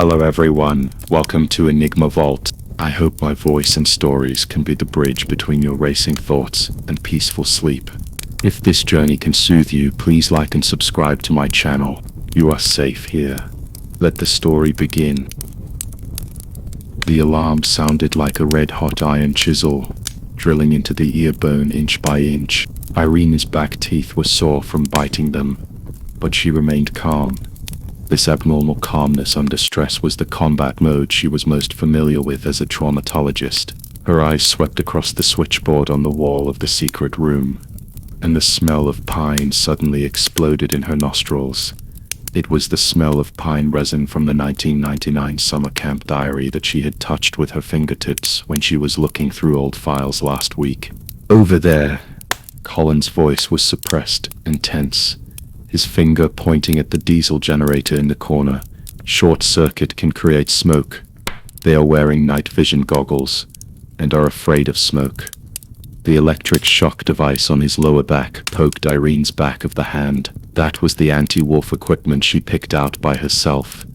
Hello everyone, welcome to Enigma Vault. I hope my voice and stories can be the bridge between your racing thoughts and peaceful sleep. If this journey can soothe you, please like and subscribe to my channel. You are safe here. Let the story begin. The alarm sounded like a red-hot iron chisel, drilling into the ear bone inch by inch. Irene's back teeth were sore from biting them, but she remained calm. This abnormal calmness under stress was the combat mode she was most familiar with as a traumatologist. Her eyes swept across the switchboard on the wall of the secret room, and the smell of pine suddenly exploded in her nostrils. It was the smell of pine resin from the 1999 summer camp diary that she had touched with her fingertips when she was looking through old files last week. Over there, Colin's voice was suppressed and tense, his finger pointing at the diesel generator in the corner. Short circuit can create smoke. They are wearing night vision goggles and are afraid of smoke. The electric shock device on his lower back poked Irene's back of the hand. That was the anti-wolf equipment she picked out by herself,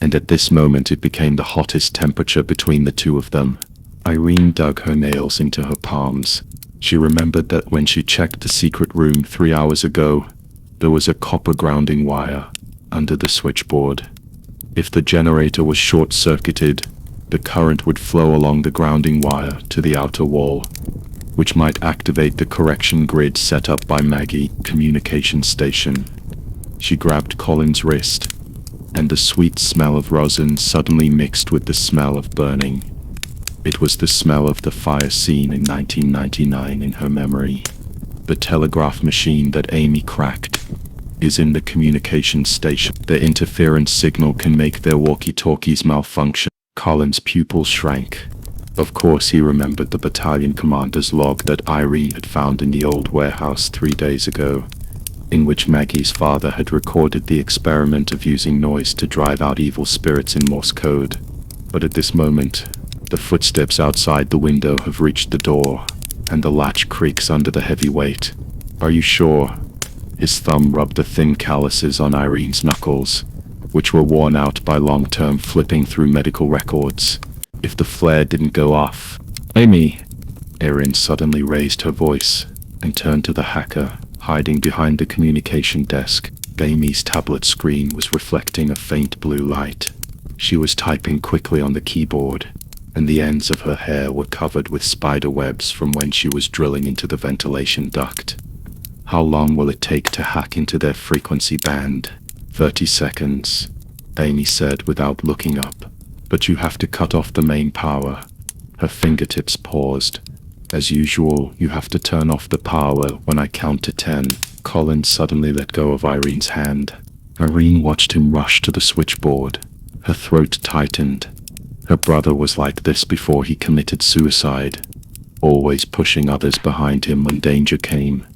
and at this moment it became the hottest temperature between the two of them. Irene dug her nails into her palms. She remembered that when she checked the secret room 3 hours ago, there was a copper grounding wire under the switchboard. If the generator was short-circuited, the current would flow along the grounding wire to the outer wall, which might activate the correction grid set up by Maggie communication station. She grabbed Colin's wrist, and the sweet smell of rosin suddenly mixed with the smell of burning. It was the smell of the fire scene in 1999 in her memory. The telegraph machine that Amy cracked is in the communication station. The interference signal can make their walkie-talkies malfunction. Colin's pupils shrank. Of course he remembered the battalion commander's log that Irene had found in the old warehouse 3 days ago, in which Maggie's father had recorded the experiment of using noise to drive out evil spirits in Morse code. But at this moment, the footsteps outside the window have reached the door, and the latch creaks under the heavy weight. Are you sure? His thumb rubbed the thin calluses on Irene's knuckles, which were worn out by long-term flipping through medical records. If the flare didn't go off. Amy! Erin suddenly raised her voice and turned to the hacker, hiding behind the communication desk. Amy's tablet screen was reflecting a faint blue light. She was typing quickly on the keyboard, and the ends of her hair were covered with spider webs from when she was drilling into the ventilation duct. How long will it take to hack into their frequency band? 30 seconds, Amy said without looking up. But you have to cut off the main power. Her fingertips paused. As usual, you have to turn off the power when I count to 10. Colin suddenly let go of Irene's hand. Irene watched him rush to the switchboard. Her throat tightened. Her brother was like this before he committed suicide, always pushing others behind him when danger came.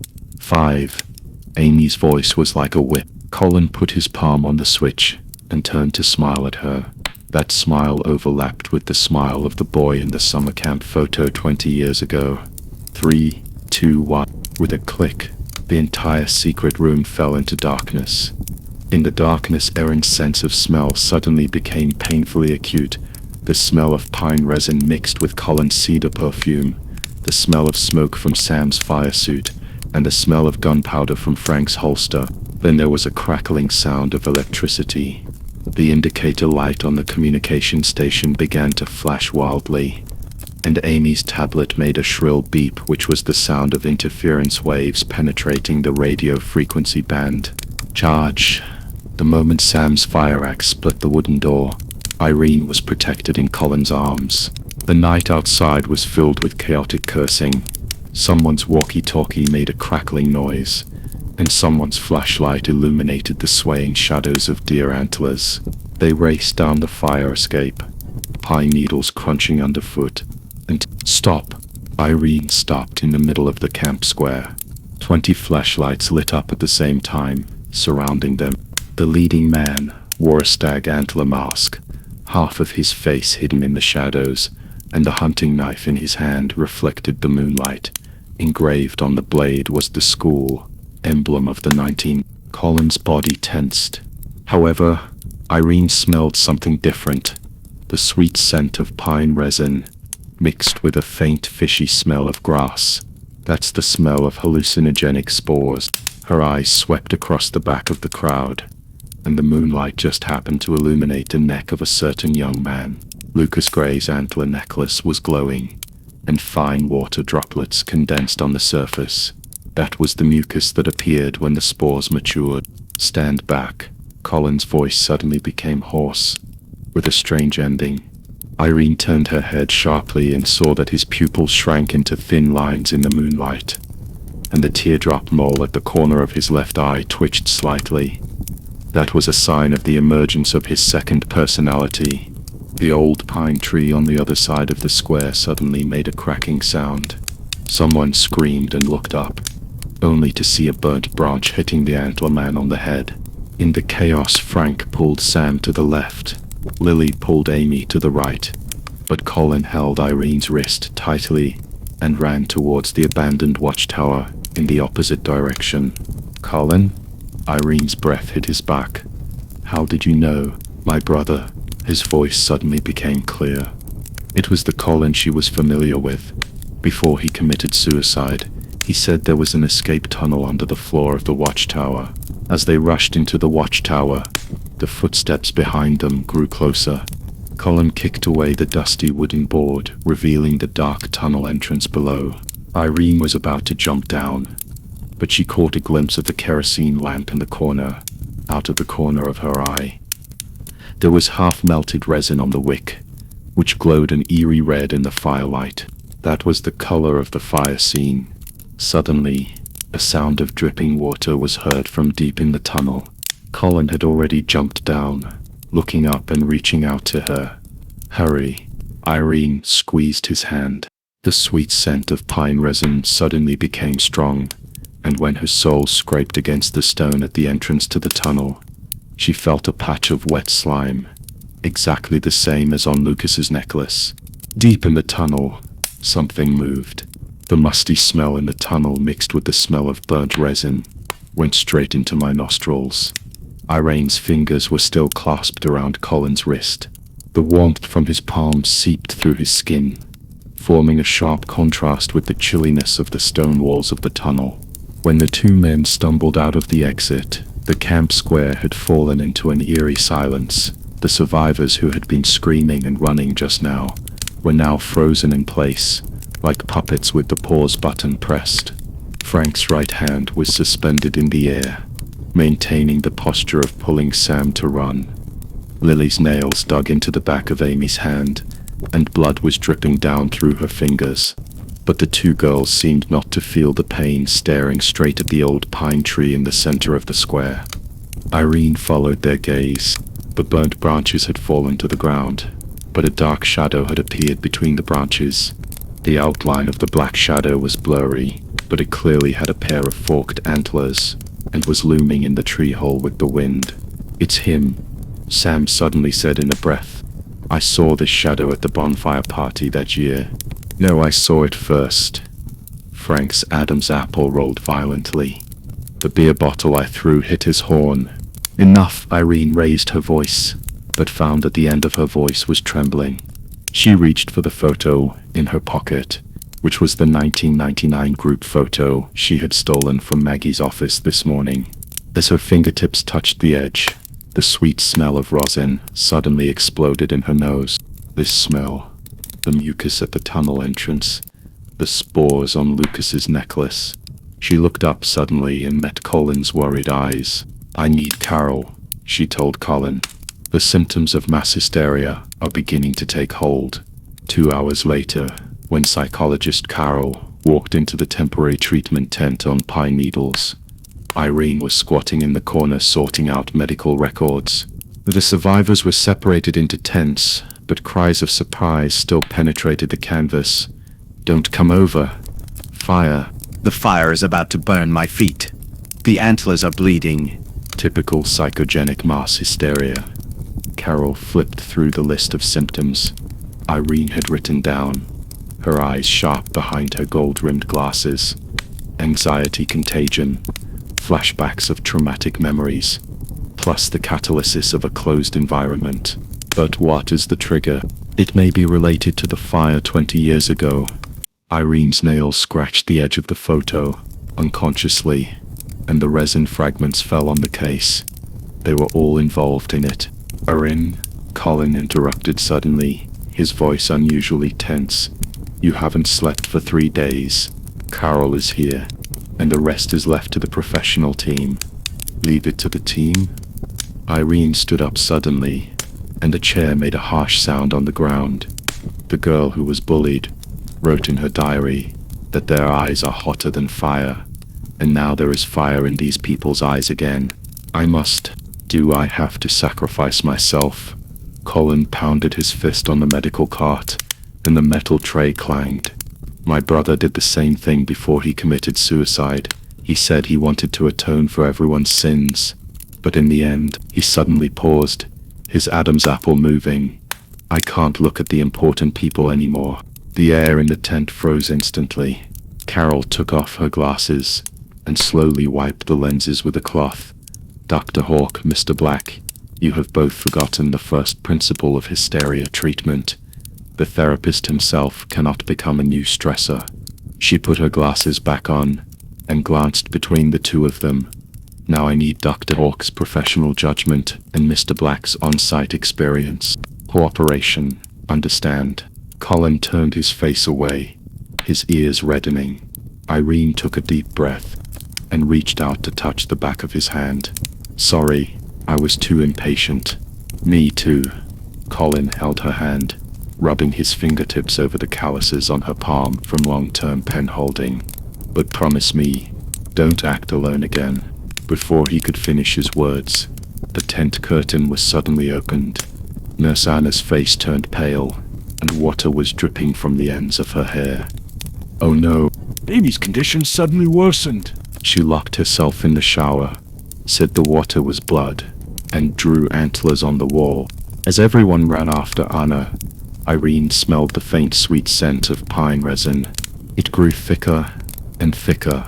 5. Amy's voice was like a whip. Colin put his palm on the switch and turned to smile at her. That smile overlapped with the smile of the boy in the summer camp photo 20 years ago. 3, 2, 1. With a click, the entire secret room fell into darkness. In the darkness, Erin's sense of smell suddenly became painfully acute. The smell of pine resin mixed with Colin's cedar perfume, the smell of smoke from Sam's fire suit, and the smell of gunpowder from Frank's holster. Then there was a crackling sound of electricity. The indicator light on the communication station began to flash wildly, and Amy's tablet made a shrill beep, which was the sound of interference waves penetrating the radio frequency band. Charge! The moment Sam's fire axe split the wooden door, Irene was protected in Colin's arms. The night outside was filled with chaotic cursing. Someone's walkie-talkie made a crackling noise, and someone's flashlight illuminated the swaying shadows of deer antlers. They raced down the fire escape, pine needles crunching underfoot. And stop! Irene stopped in the middle of the camp square. 20 flashlights lit up at the same time, surrounding them. The leading man wore a stag antler mask, half of his face hidden in the shadows, and the hunting knife in his hand reflected the moonlight. Engraved on the blade was the school emblem of the 19. Colin's body tensed. However, Irene smelled something different. The sweet scent of pine resin, mixed with a faint fishy smell of grass. That's the smell of hallucinogenic spores. Her eyes swept across the back of the crowd, and the moonlight just happened to illuminate the neck of a certain young man. Lucas Gray's antler necklace was glowing, and fine water droplets condensed on the surface. That was the mucus that appeared when the spores matured. Stand back. Colin's voice suddenly became hoarse, with a strange ending. Irene turned her head sharply and saw that his pupils shrank into thin lines in the moonlight, and the teardrop mole at the corner of his left eye twitched slightly. That was a sign of the emergence of his second personality. The old pine tree on the other side of the square suddenly made a cracking sound. Someone screamed and looked up, only to see a burnt branch hitting the antler man on the head. In the chaos, Frank pulled Sam to the left. Lily pulled Amy to the right, but Colin held Irene's wrist tightly and ran towards the abandoned watchtower in the opposite direction. Colin? Irene's breath hit his back. How did you know, my brother? His voice suddenly became clear. It was the Colin she was familiar with. Before he committed suicide, he said there was an escape tunnel under the floor of the watchtower. As they rushed into the watchtower, the footsteps behind them grew closer. Colin kicked away the dusty wooden board, revealing the dark tunnel entrance below. Irene was about to jump down, but she caught a glimpse of the kerosene lamp in the corner, out of the corner of her eye. There was half-melted resin on the wick, which glowed an eerie red in the firelight. That was the color of the fire scene. Suddenly, a sound of dripping water was heard from deep in the tunnel. Colin had already jumped down, looking up and reaching out to her. Hurry! Irene squeezed his hand. The sweet scent of pine resin suddenly became strong, and when her sole scraped against the stone at the entrance to the tunnel, she felt a patch of wet slime, exactly the same as on Lucas's necklace. Deep in the tunnel, something moved. The musty smell in the tunnel mixed with the smell of burnt resin went straight into my nostrils. Irene's fingers were still clasped around Colin's wrist. The warmth from his palms seeped through his skin, forming a sharp contrast with the chilliness of the stone walls of the tunnel. When the two men stumbled out of the exit, the camp square had fallen into an eerie silence. The survivors who had been screaming and running just now were now frozen in place, like puppets with the pause button pressed. Frank's right hand was suspended in the air, maintaining the posture of pulling Sam to run. Lily's nails dug into the back of Amy's hand, and blood was dripping down through her fingers. But the two girls seemed not to feel the pain, staring straight at the old pine tree in the center of the square. Irene followed their gaze. The burnt branches had fallen to the ground, but a dark shadow had appeared between the branches. The outline of the black shadow was blurry, but it clearly had a pair of forked antlers, and was looming in the tree hole with the wind. "It's him," Sam suddenly said in a breath. "I saw this shadow at the bonfire party that year." "No, I saw it first." Frank's Adam's apple rolled violently. The beer bottle I threw hit his horn. "Enough!" Irene raised her voice, but found that the end of her voice was trembling. She reached for the photo in her pocket, which was the 1999 group photo she had stolen from Maggie's office this morning. As her fingertips touched the edge, the sweet smell of rosin suddenly exploded in her nose. This smell, the mucus at the tunnel entrance, the spores on Lucas's necklace. She looked up suddenly and met Colin's worried eyes. "I need Carol," she told Colin. "The symptoms of mass hysteria are beginning to take hold." 2 hours later, when psychologist Carol walked into the temporary treatment tent on Pine Needles, Irene was squatting in the corner sorting out medical records. The survivors were separated into tents, but cries of surprise still penetrated the canvas. "Don't come over. Fire." "The fire is about to burn my feet. The antlers are bleeding." Typical psychogenic mass hysteria. Carol flipped through the list of symptoms Irene had written down, her eyes sharp behind her gold-rimmed glasses. Anxiety contagion, flashbacks of traumatic memories, plus the catalysis of a closed environment. But what is the trigger? It may be related to the fire 20 years ago. Irene's nails scratched the edge of the photo, unconsciously, and the resin fragments fell on the case. They were all involved in it. Irene, Colin interrupted suddenly, his voice unusually tense. You haven't slept for 3 days. Carol is here, and the rest is left to the professional team. Leave it to the team? Irene stood up suddenly, and a chair made a harsh sound on the ground. The girl who was bullied wrote in her diary that their eyes are hotter than fire, and now there is fire in these people's eyes again. Do I have to sacrifice myself? Colin pounded his fist on the medical cart, and the metal tray clanged. My brother did the same thing before he committed suicide. He said he wanted to atone for everyone's sins. But in the end, he suddenly paused, his Adam's apple moving. I can't look at the important people anymore. The air in the tent froze instantly. Carol took off her glasses and slowly wiped the lenses with a cloth. Dr. Hawk, Mr. Black, you have both forgotten the first principle of hysteria treatment. The therapist himself cannot become a new stressor. She put her glasses back on and glanced between the two of them. Now I need Dr. Hawk's professional judgment and Mr. Black's on-site experience. Cooperation, understand? Colin turned his face away, his ears reddening. Irene took a deep breath and reached out to touch the back of his hand. Sorry, I was too impatient. Me too. Colin held her hand, rubbing his fingertips over the calluses on her palm from long-term pen holding. But promise me, don't act alone again. Before he could finish his words, the tent curtain was suddenly opened. Nurse Anna's face turned pale, and water was dripping from the ends of her hair. Oh no, Amy's condition suddenly worsened. She locked herself in the shower, said the water was blood, and drew antlers on the wall. As everyone ran after Anna, Irene smelled the faint sweet scent of pine resin. It grew thicker and thicker,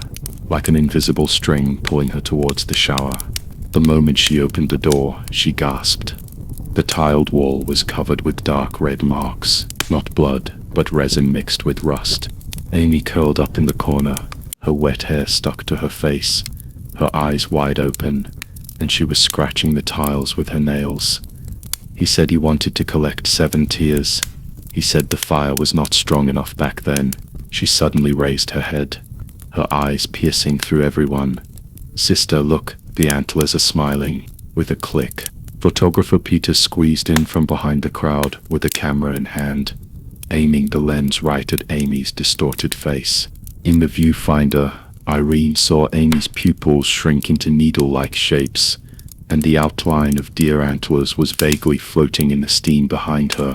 like an invisible string pulling her towards the shower. The moment she opened the door, she gasped. The tiled wall was covered with dark red marks, not blood, but resin mixed with rust. Amy curled up in the corner, her wet hair stuck to her face, her eyes wide open, and she was scratching the tiles with her nails. He said he wanted to collect 7 tears. He said the fire was not strong enough back then. She suddenly raised her head, her eyes piercing through everyone. Sister, look, the antlers are smiling. With a click, photographer Peter squeezed in from behind the crowd with a camera in hand, aiming the lens right at Amy's distorted face. In the viewfinder, Irene saw Amy's pupils shrink into needle-like shapes, and the outline of deer antlers was vaguely floating in the steam behind her.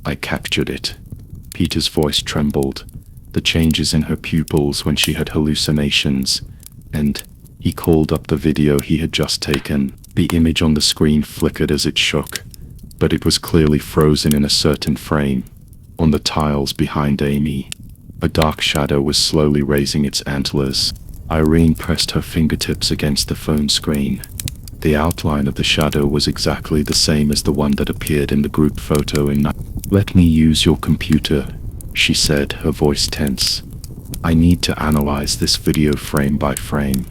I captured it. Peter's voice trembled, the changes in her pupils when she had hallucinations, and he called up the video he had just taken. The image on the screen flickered as it shook, but it was clearly frozen in a certain frame. On the tiles behind Amy, a dark shadow was slowly raising its antlers. Irene pressed her fingertips against the phone screen. The outline of the shadow was exactly the same as the one that appeared in the group photo in Let me use your computer, she said, her voice tense. I need to analyze this video frame by frame.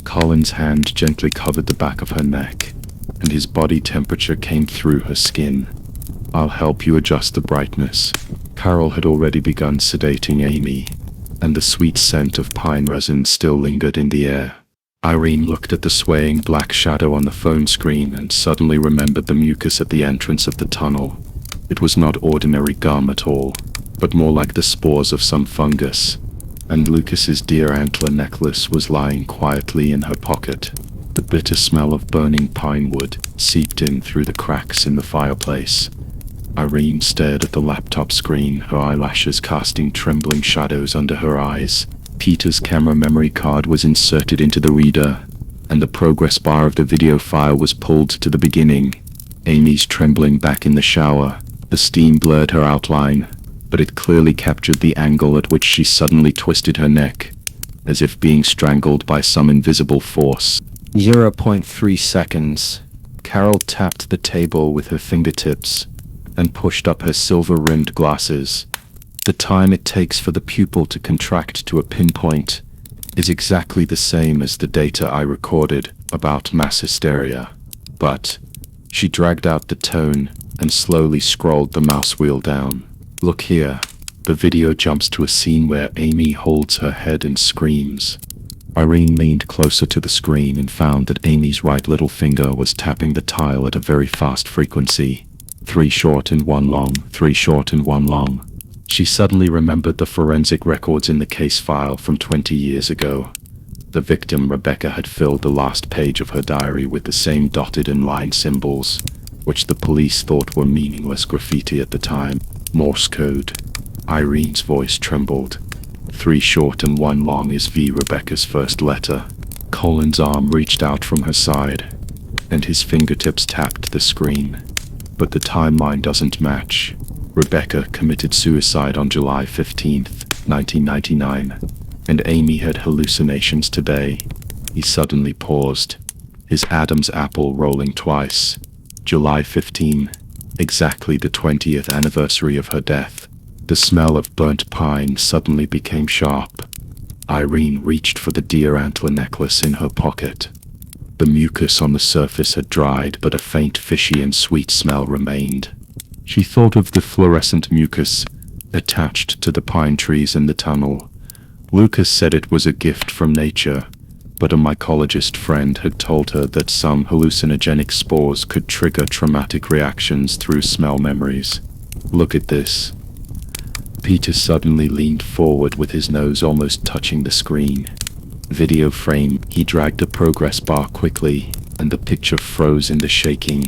Colin's hand gently covered the back of her neck, and his body temperature came through her skin. I'll help you adjust the brightness. Carol had already begun sedating Amy, and the sweet scent of pine resin still lingered in the air. Irene looked at the swaying black shadow on the phone screen and suddenly remembered the mucus at the entrance of the tunnel. It was not ordinary gum at all, but more like the spores of some fungus, and Lucas's deer antler necklace was lying quietly in her pocket. The bitter smell of burning pine wood seeped in through the cracks in the fireplace. Irene stared at the laptop screen, her eyelashes casting trembling shadows under her eyes. Peter's camera memory card was inserted into the reader, and the progress bar of the video file was pulled to the beginning. Amy's trembling back in the shower. The steam blurred her outline, but it clearly captured the angle at which she suddenly twisted her neck, as if being strangled by some invisible force. 0.3 seconds. Carol tapped the table with her fingertips and pushed up her silver-rimmed glasses. The time it takes for the pupil to contract to a pinpoint is exactly the same as the data I recorded about mass hysteria. But she dragged out the tone and slowly scrolled the mouse wheel down. Look here. The video jumps to a scene where Amy holds her head and screams. Irene leaned closer to the screen and found that Amy's right little finger was tapping the tile at a very fast frequency. 3 short and 1 long, 3 short and 1 long. She suddenly remembered the forensic records in the case file from 20 years ago. The victim, Rebecca, had filled the last page of her diary with the same dotted and line symbols, which the police thought were meaningless graffiti at the time. Morse code. Irene's voice trembled. 3 short and 1 long is V, Rebecca's first letter. Colin's arm reached out from her side, and his fingertips tapped the screen. But the timeline doesn't match. Rebecca committed suicide on July 15th, 1999, and Amy had hallucinations today. He suddenly paused, his Adam's apple rolling twice. July 15, exactly the 20th anniversary of her death. The smell of burnt pine suddenly became sharp. Irene reached for the deer antler necklace in her pocket. The mucus on the surface had dried, but a faint fishy and sweet smell remained. She thought of the fluorescent mucus attached to the pine trees in the tunnel. Lucas said it was a gift from nature, but a mycologist friend had told her that some hallucinogenic spores could trigger traumatic reactions through smell memories. Look at this. Peter suddenly leaned forward with his nose almost touching the screen. Video frame. He dragged a progress bar quickly, and the picture froze in the shaking.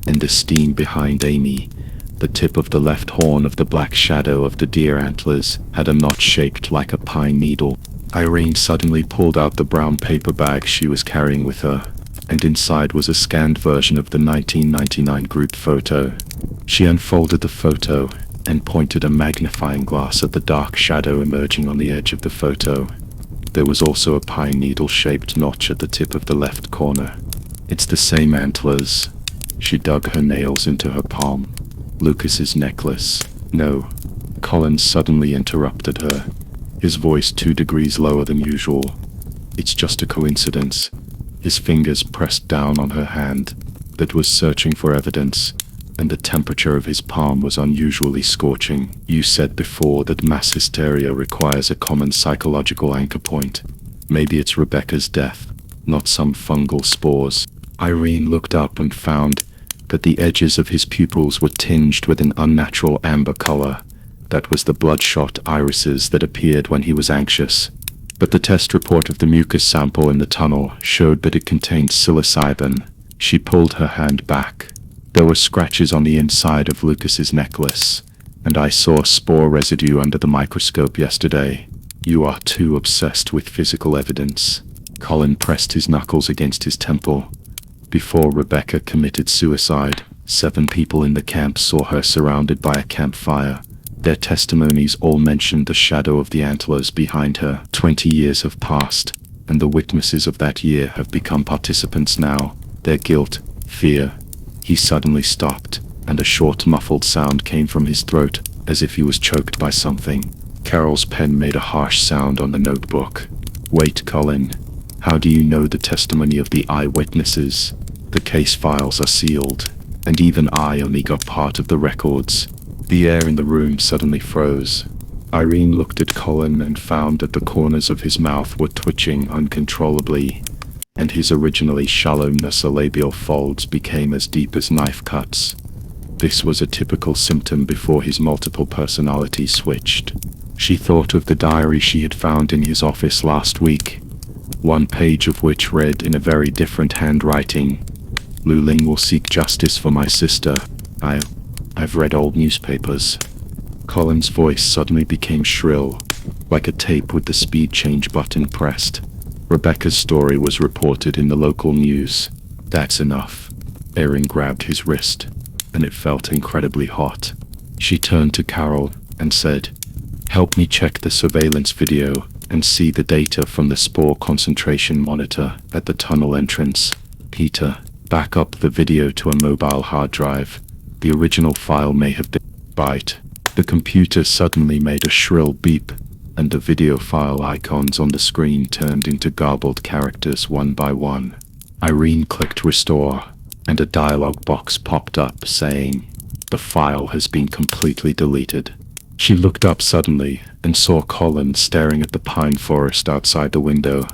In the steam behind Amy, the tip of the left horn of the black shadow of the deer antlers had a knot shaped like a pine needle. Irene suddenly pulled out the brown paper bag she was carrying with her, and inside was a scanned version of the 1999 group photo. She unfolded the photo and pointed a magnifying glass at the dark shadow emerging on the edge of the photo. There was also a pine needle-shaped notch at the tip of the left corner. It's the same antlers. She dug her nails into her palm. Lucas's necklace. No. Collins suddenly interrupted her, his voice 2 degrees lower than usual. It's just a coincidence. His fingers pressed down on her hand that was searching for evidence, and the temperature of his palm was unusually scorching. You said before that mass hysteria requires a common psychological anchor point. Maybe it's Rebecca's death, not some fungal spores. Irene looked up and found that the edges of his pupils were tinged with an unnatural amber color. That was the bloodshot irises that appeared when he was anxious. But the test report of the mucus sample in the tunnel showed that it contained psilocybin. She pulled her hand back. There were scratches on the inside of Lucas's necklace, and I saw spore residue under the microscope yesterday. You are too obsessed with physical evidence. Colin pressed his knuckles against his temple. Before Rebecca committed suicide, 7 people in the camp saw her surrounded by a campfire. Their testimonies all mentioned the shadow of the antlers behind her. 20 years have passed, and the witnesses of that year have become participants now. Their guilt, fear. He suddenly stopped, and a short muffled sound came from his throat, as if he was choked by something. Carol's pen made a harsh sound on the notebook. Wait, Colin. How do you know the testimony of the eyewitnesses? The case files are sealed, and even I only got part of the records. The air in the room suddenly froze. Irene looked at Colin and found that the corners of his mouth were twitching uncontrollably, and his originally shallow nasolabial folds became as deep as knife cuts. This was a typical symptom before his multiple personalities switched. She thought of the diary she had found in his office last week, one page of which read in a very different handwriting, "Lu Ling will seek justice for my sister. I've read old newspapers." Colin's voice suddenly became shrill, like a tape with the speed change button pressed. Rebecca's story was reported in the local news. That's enough. Erin grabbed his wrist, and it felt incredibly hot. She turned to Carol and said, "Help me check the surveillance video and see the data from the spore concentration monitor at the tunnel entrance." Peter, Back up the video to a mobile hard drive. The original file may have been byte. The computer suddenly made a shrill beep, and the video file icons on the screen turned into garbled characters one by one. Irene clicked restore, and a dialog box popped up saying, "The file has been completely deleted." She looked up suddenly and saw Colin staring at the pine forest outside the window.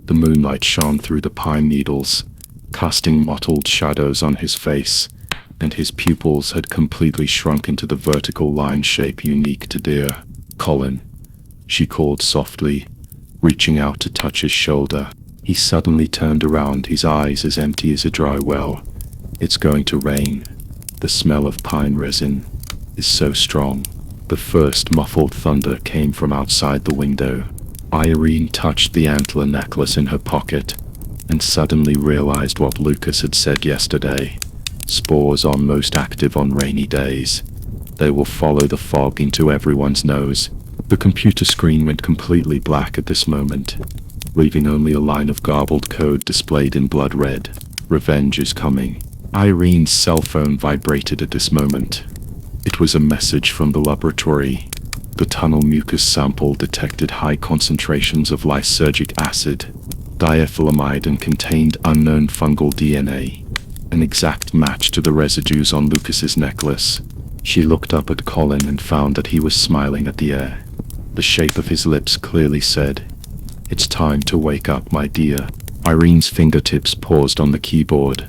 The moonlight shone through the pine needles, casting mottled shadows on his face, and his pupils had completely shrunk into the vertical line shape unique to deer. "Colin," she called softly, reaching out to touch his shoulder. He suddenly turned around, his eyes as empty as a dry well. "It's going to rain. The smell of pine resin is so strong." The first muffled thunder came from outside the window. Irene touched the antler necklace in her pocket, and suddenly realized what Lucas had said yesterday. Spores are most active on rainy days. They will follow the fog into everyone's nose. The computer screen went completely black at this moment, leaving only a line of garbled code displayed in blood red. "Revenge is coming." Irene's cell phone vibrated at this moment. It was a message from the laboratory. The tunnel mucus sample detected high concentrations of lysergic acid, diethylamide, and contained unknown fungal DNA, an exact match to the residues on Lucas's necklace. She looked up at Colin and found that he was smiling at the air. The shape of his lips clearly said, "It's time to wake up, my dear." Irene's fingertips paused on the keyboard,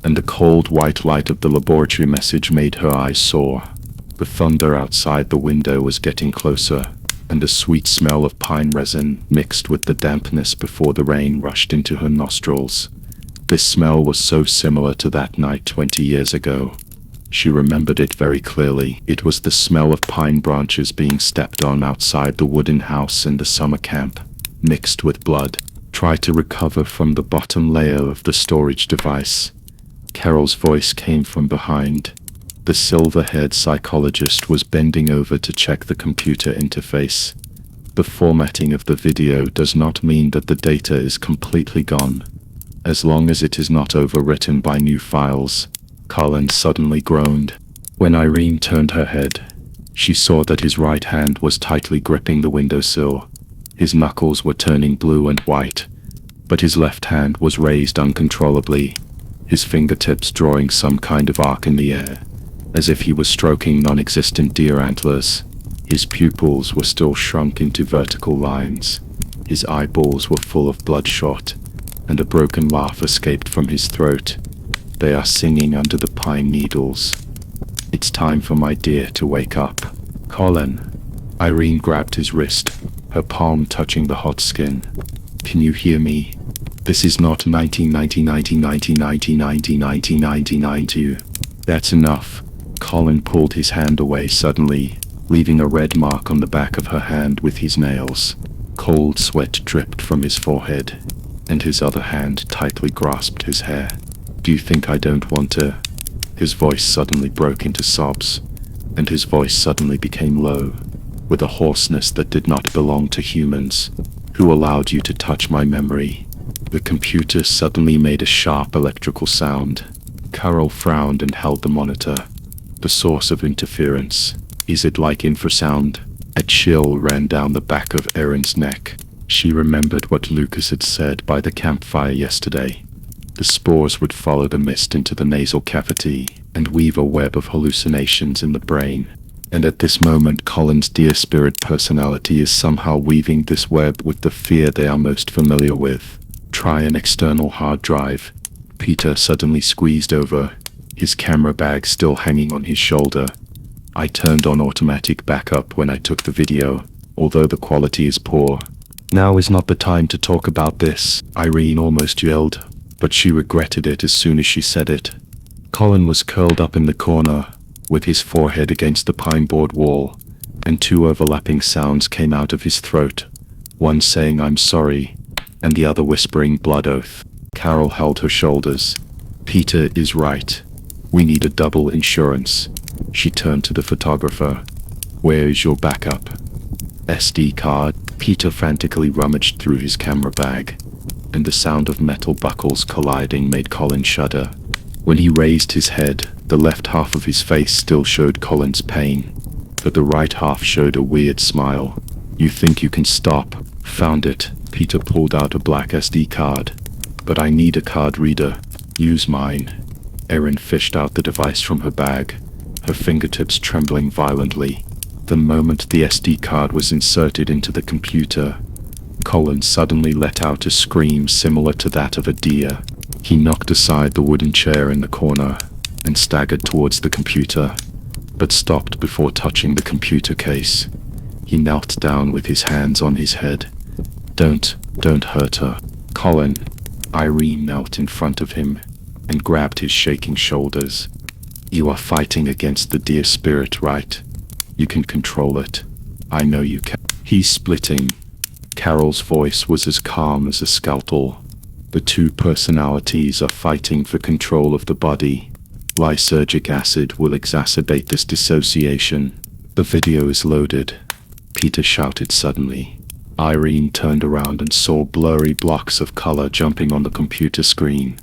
and the cold white light of the laboratory message made her eyes sore. The thunder outside the window was getting closer, and a sweet smell of pine resin mixed with the dampness before the rain rushed into her nostrils. This smell was so similar to that night 20 years ago. She remembered it very clearly. It was the smell of pine branches being stepped on outside the wooden house in the summer camp, mixed with blood. "Try to recover from the bottom layer of the storage device." Carol's voice came from behind. The silver-haired psychologist was bending over to check the computer interface. "The formatting of the video does not mean that the data is completely gone, as long as it is not overwritten by new files." Colin suddenly groaned. When Irene turned her head, she saw that his right hand was tightly gripping the windowsill. His knuckles were turning blue and white, but his left hand was raised uncontrollably, his fingertips drawing some kind of arc in the air, as if he was stroking non-existent deer antlers. His pupils were still shrunk into vertical lines. His eyeballs were full of bloodshot, and a broken laugh escaped from his throat. "They are singing under the pine needles. It's time for my dear to wake up." "Colin." Irene grabbed his wrist, her palm touching the hot skin. "Can you hear me? This is not 1990. That's enough." Colin pulled his hand away suddenly, leaving a red mark on the back of her hand with his nails. Cold sweat dripped from his forehead, and his other hand tightly grasped his hair. "Do you think I don't want to?" His voice suddenly broke into sobs, and his voice suddenly became low, with a hoarseness that did not belong to humans. "Who allowed you to touch my memory?" The computer suddenly made a sharp electrical sound. Carol frowned and held the monitor. The source of interference. "Is it like infrasound?" A chill ran down the back of Erin's neck. She remembered what Lucas had said by the campfire yesterday. The spores would follow the mist into the nasal cavity and weave a web of hallucinations in the brain. And at this moment, Colin's dear spirit personality is somehow weaving this web with the fear they are most familiar with. "Try an external hard drive." Peter suddenly squeezed over, his camera bag still hanging on his shoulder. "I turned on automatic backup when I took the video, although the quality is poor." "Now is not the time to talk about this," Irene almost yelled, but she regretted it as soon as she said it. Colin was curled up in the corner, with his forehead against the pine board wall, and two overlapping sounds came out of his throat, one saying "I'm sorry," and the other whispering blood oath. Carol held her shoulders. "Peter is right. We need a double insurance." She turned to the photographer. "Where is your backup?" "SD card." Peter frantically rummaged through his camera bag. and the sound of metal buckles colliding made Colin shudder. When he raised his head, the left half of his face still showed Colin's pain, but the right half showed a weird smile. "You think you can stop?" "Found it." Peter pulled out a black SD card. "But I need a card reader." "Use mine." Erin fished out the device from her bag, her fingertips trembling violently. The moment the SD card was inserted into the computer, Colin suddenly let out a scream similar to that of a deer. He knocked aside the wooden chair in the corner and staggered towards the computer, but stopped before touching the computer case. He knelt down with his hands on his head. Don't hurt her." "Colin." Irene knelt in front of him and grabbed his shaking shoulders. "You are fighting against the deer spirit, right? You can control it. I know you can." "He's splitting." Carol's voice was as calm as a scalpel. "The two personalities are fighting for control of the body. Lysergic acid will exacerbate this dissociation." "The video is loaded," Peter shouted suddenly. Irene turned around and saw blurry blocks of color jumping on the computer screen.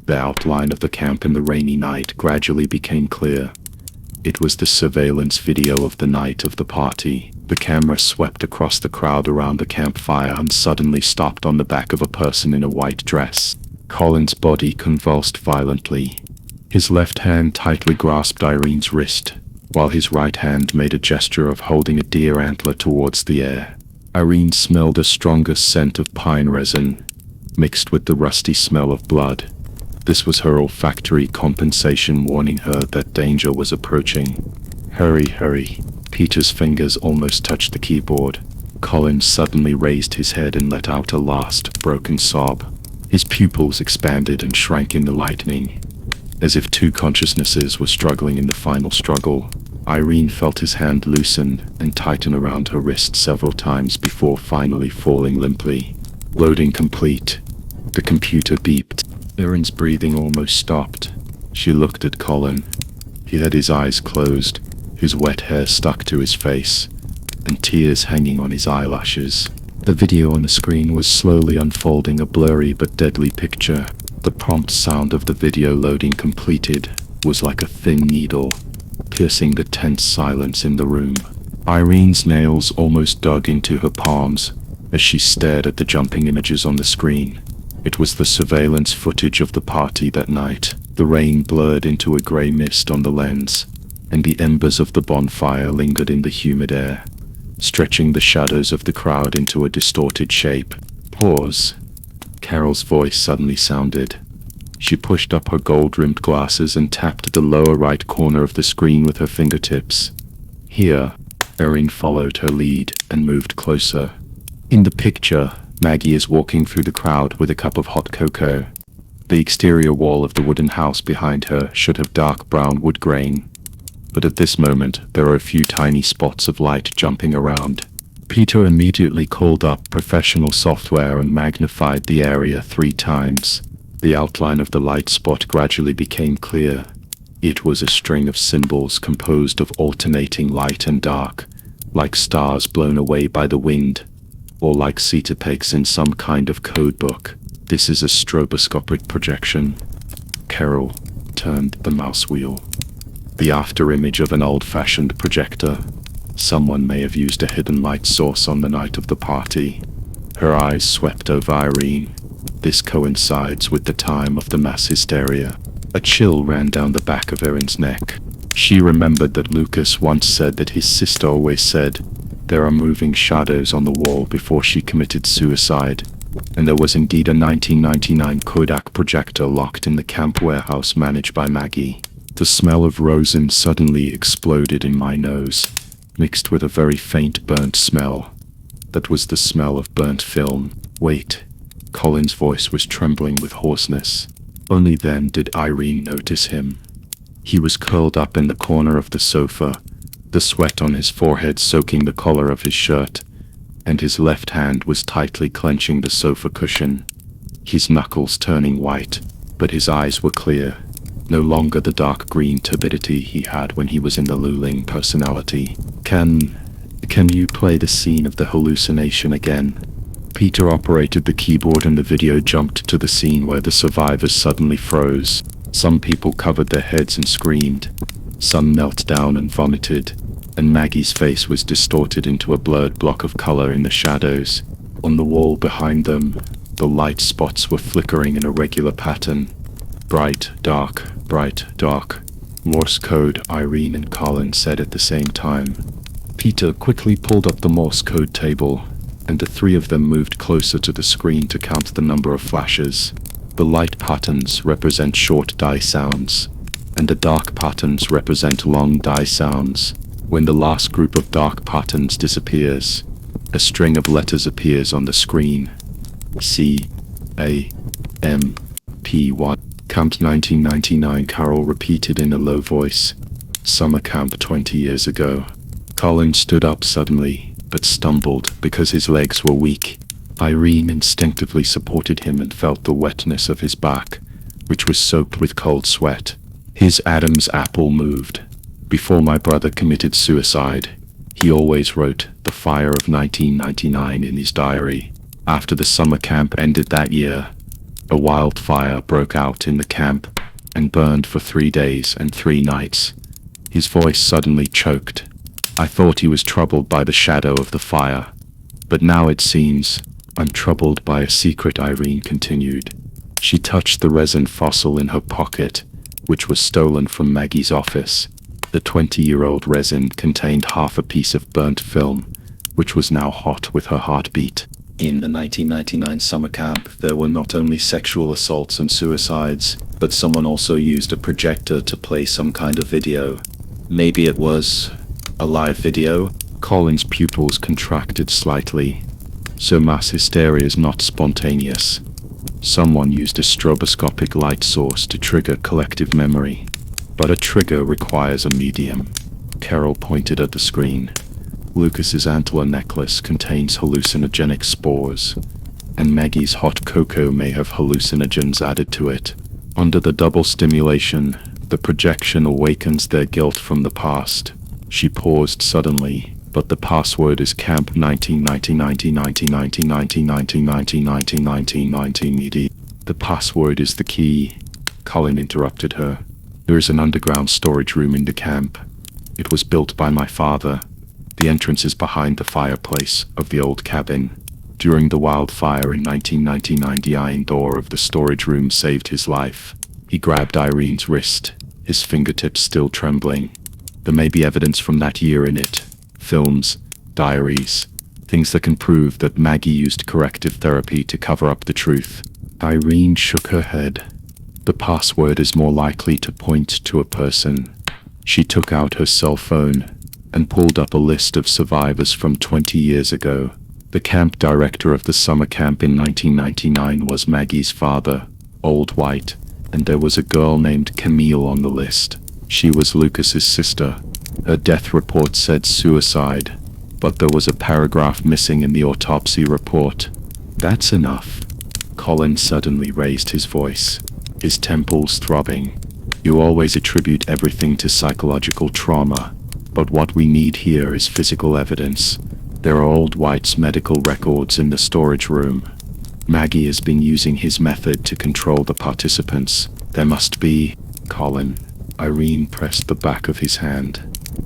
The outline of the camp in the rainy night gradually became clear. It was the surveillance video of the night of the party. The camera swept across the crowd around the campfire and suddenly stopped on the back of a person in a white dress. Colin's body convulsed violently. His left hand tightly grasped Irene's wrist, while his right hand made a gesture of holding a deer antler towards the air. Irene smelled a stronger scent of pine resin, mixed with the rusty smell of blood. This was her olfactory compensation warning her that danger was approaching. "Hurry, hurry." Peter's fingers almost touched the keyboard. Colin suddenly raised his head and let out a last, broken sob. His pupils expanded and shrank in the lightning, as if two consciousnesses were struggling in the final struggle. Irene felt his hand loosen and tighten around her wrist several times before finally falling limply. "Loading complete." The computer beeped. Erin's breathing almost stopped. She looked at Colin. He had his eyes closed, his wet hair stuck to his face, and tears hanging on his eyelashes. The video on the screen was slowly unfolding a blurry but deadly picture. The prompt sound of the video loading completed was like a thin needle, piercing the tense silence in the room. Irene's nails almost dug into her palms as she stared at the jumping images on the screen. It was the surveillance footage of the party that night. The rain blurred into a gray mist on the lens, and the embers of the bonfire lingered in the humid air, stretching the shadows of the crowd into a distorted shape. "Pause." Carol's voice suddenly sounded. She pushed up her gold-rimmed glasses and tapped the lower right corner of the screen with her fingertips. "Here." Erin followed her lead and moved closer. In the picture, Maggie is walking through the crowd with a cup of hot cocoa. The exterior wall of the wooden house behind her should have dark brown wood grain, but at this moment there are a few tiny spots of light jumping around. Peter immediately called up professional software and magnified the area 3 times. The outline of the light spot gradually became clear. It was a string of symbols composed of alternating light and dark, like stars blown away by the wind, or like cetapecs in some kind of codebook. "This is a stroboscopic projection." Carol turned the mouse wheel. The afterimage of an old-fashioned projector. Someone may have used a hidden light source on the night of the party. Her eyes swept over Irene. This coincides with the time of the mass hysteria. A chill ran down the back of Erin's neck. She remembered that Lucas once said that his sister always said, "There are moving shadows on the wall," before she committed suicide. And there was indeed a 1999 Kodak projector locked in the camp warehouse managed by Maggie. The smell of rosin suddenly exploded in my nose, mixed with a very faint burnt smell. That was the smell of burnt film. "Wait." Colin's voice was trembling with hoarseness. Only then did Irene notice him. He was curled up in the corner of the sofa, the sweat on his forehead soaking the collar of his shirt, and his left hand was tightly clenching the sofa cushion, his knuckles turning white, but his eyes were clear, no longer the dark green turbidity he had when he was in the Luling personality. Can you play the scene of the hallucination again?" Peter operated the keyboard and the video jumped to the scene where the survivors suddenly froze. Some people covered their heads and screamed. Some knelt down and vomited. And Maggie's face was distorted into a blurred block of color in the shadows. On the wall behind them, the light spots were flickering in a regular pattern. Bright, dark, Morse code, Irene and Colin said at the same time. Peter quickly pulled up the Morse code table, and the three of them moved closer to the screen to count the number of flashes. The light patterns represent short die sounds, and the dark patterns represent long die sounds. When the last group of dark patterns disappears, a string of letters appears on the screen. C, A, M, P, Y. Camp 1999, Carol repeated in a low voice. Summer camp 20 years ago. Colin stood up suddenly, but stumbled because his legs were weak. Irene instinctively supported him and felt the wetness of his back, which was soaked with cold sweat. His Adam's apple moved. Before my brother committed suicide, he always wrote the fire of 1999 in his diary. After the summer camp ended that year, a wildfire broke out in the camp and burned for 3 days and 3 nights. His voice suddenly choked. I thought he was troubled by the shadow of the fire, but now it seems I'm troubled by a secret, Irene continued. She touched the resin fossil in her pocket, which was stolen from Maggie's office. The 20-year-old resin contained half a piece of burnt film, which was now hot with her heartbeat. In the 1999 summer camp, there were not only sexual assaults and suicides, but someone also used a projector to play some kind of video. Maybe it was a live video? Colin's pupils contracted slightly. So mass hysteria is not spontaneous. Someone used a stroboscopic light source to trigger collective memory. But a trigger requires a medium. Carol pointed at the screen. Lucas's antler necklace contains hallucinogenic spores, and Maggie's hot cocoa may have hallucinogens added to it. Under the double stimulation, the projection awakens their guilt from the past. She paused suddenly, but the password is Camp 1990. The password is the key. Colin interrupted her. There is an underground storage room in the camp. It was built by my father. The entrance is behind the fireplace of the old cabin. During the wildfire in 1999, the iron door of the storage room saved his life. He grabbed Irene's wrist, his fingertips still trembling. There may be evidence from that year in it. Films, diaries, things that can prove that Maggie used corrective therapy to cover up the truth. Irene shook her head. The password is more likely to point to a person. She took out her cell phone and pulled up a list of survivors from 20 years ago. The camp director of the summer camp in 1999 was Maggie's father, Old White, and there was a girl named Camille on the list. She was Lucas's sister. Her death report said suicide, but there was a paragraph missing in the autopsy report. That's enough. Colin suddenly raised his voice, his temples throbbing. You always attribute everything to psychological trauma, but what we need here is physical evidence. There are Old White's medical records in the storage room. Maggie has been using his method to control the participants. There must be... Colin. Irene pressed the back of his hand.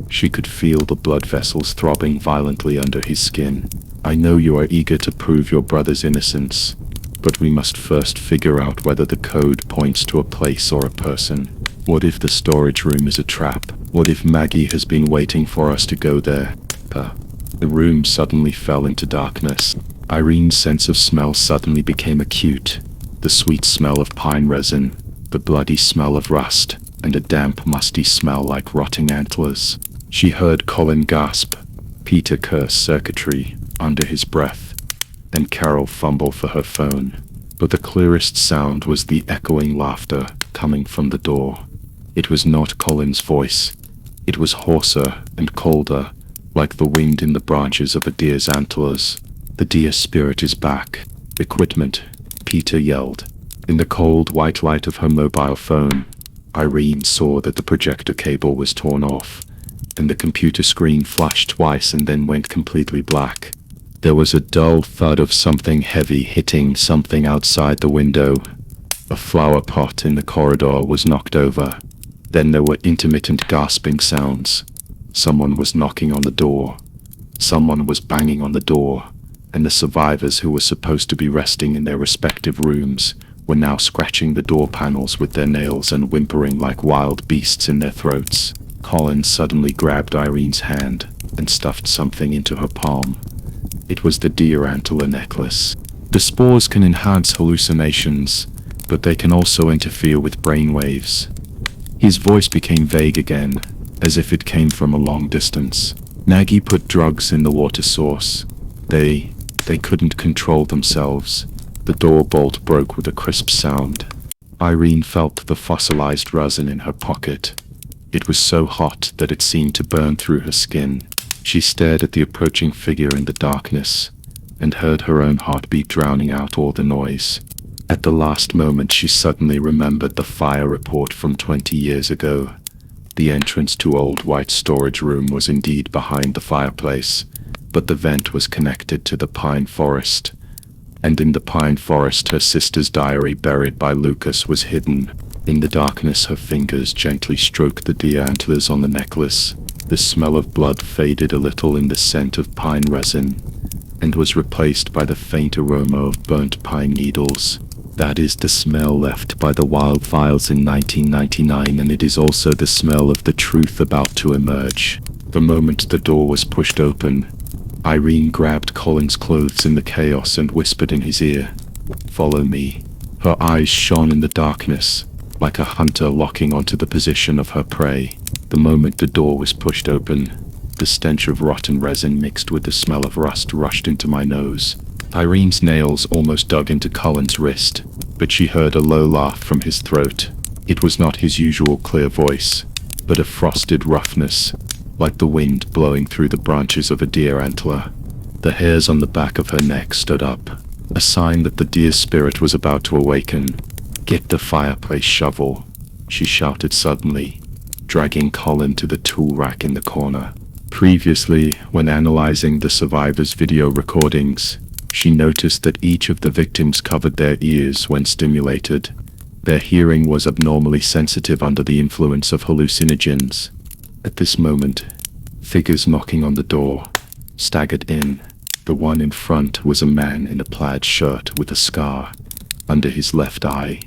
She could feel the blood vessels throbbing violently under his skin. I know you are eager to prove your brother's innocence, but we must first figure out whether the code points to a place or a person. What if the storage room is a trap? What if Maggie has been waiting for us to go there? The room suddenly fell into darkness. Irene's sense of smell suddenly became acute. The sweet smell of pine resin, the bloody smell of rust, and a damp, musty smell like rotting antlers. She heard Colin gasp, Peter curse circuitry under his breath, and Carol fumble for her phone. But the clearest sound was the echoing laughter coming from the door. It was not Colin's voice. It was hoarser and colder, like the wind in the branches of a deer's antlers. The deer spirit is back. Equipment, Peter yelled. In the cold white light of her mobile phone, Irene saw that the projector cable was torn off, and the computer screen flashed twice and then went completely black. There was a dull thud of something heavy hitting something outside the window. A flower pot in the corridor was knocked over. Then there were intermittent gasping sounds. Someone was knocking on the door. Someone was banging on the door, and the survivors who were supposed to be resting in their respective rooms were now scratching the door panels with their nails and whimpering like wild beasts in their throats. Colin suddenly grabbed Irene's hand and stuffed something into her palm. It was the deer antler necklace. The spores can enhance hallucinations, but they can also interfere with brainwaves. His voice became vague again, as if it came from a long distance. Nagy put drugs in the water source. They couldn't control themselves. The door bolt broke with a crisp sound. Irene felt the fossilized resin in her pocket. It was so hot that it seemed to burn through her skin. She stared at the approaching figure in the darkness, and heard her own heartbeat drowning out all the noise. At the last moment she suddenly remembered the fire report from 20 years ago. The entrance to Old White's storage room was indeed behind the fireplace, but the vent was connected to the pine forest. And in the pine forest her sister's diary buried by Lucas was hidden. In the darkness her fingers gently stroked the deer antlers on the necklace. The smell of blood faded a little in the scent of pine resin, and was replaced by the faint aroma of burnt pine needles. That is the smell left by the wildfires in 1999, and it is also the smell of the truth about to emerge. The moment the door was pushed open, Irene grabbed Colin's clothes in the chaos and whispered in his ear, "Follow me." Her eyes shone in the darkness, like a hunter locking onto the position of her prey. The moment the door was pushed open, the stench of rotten resin mixed with the smell of rust rushed into my nose. Irene's nails almost dug into Colin's wrist, but she heard a low laugh from his throat. It was not his usual clear voice, but a frosted roughness, like the wind blowing through the branches of a deer antler. The hairs on the back of her neck stood up, a sign that the deer spirit was about to awaken. "Get the fireplace shovel," she shouted suddenly, dragging Colin to the tool rack in the corner. Previously, when analyzing the survivors' video recordings, she noticed that each of the victims covered their ears when stimulated. Their hearing was abnormally sensitive under the influence of hallucinogens. At this moment, figures knocking on the door staggered in. The one in front was a man in a plaid shirt with a scar under his left eye.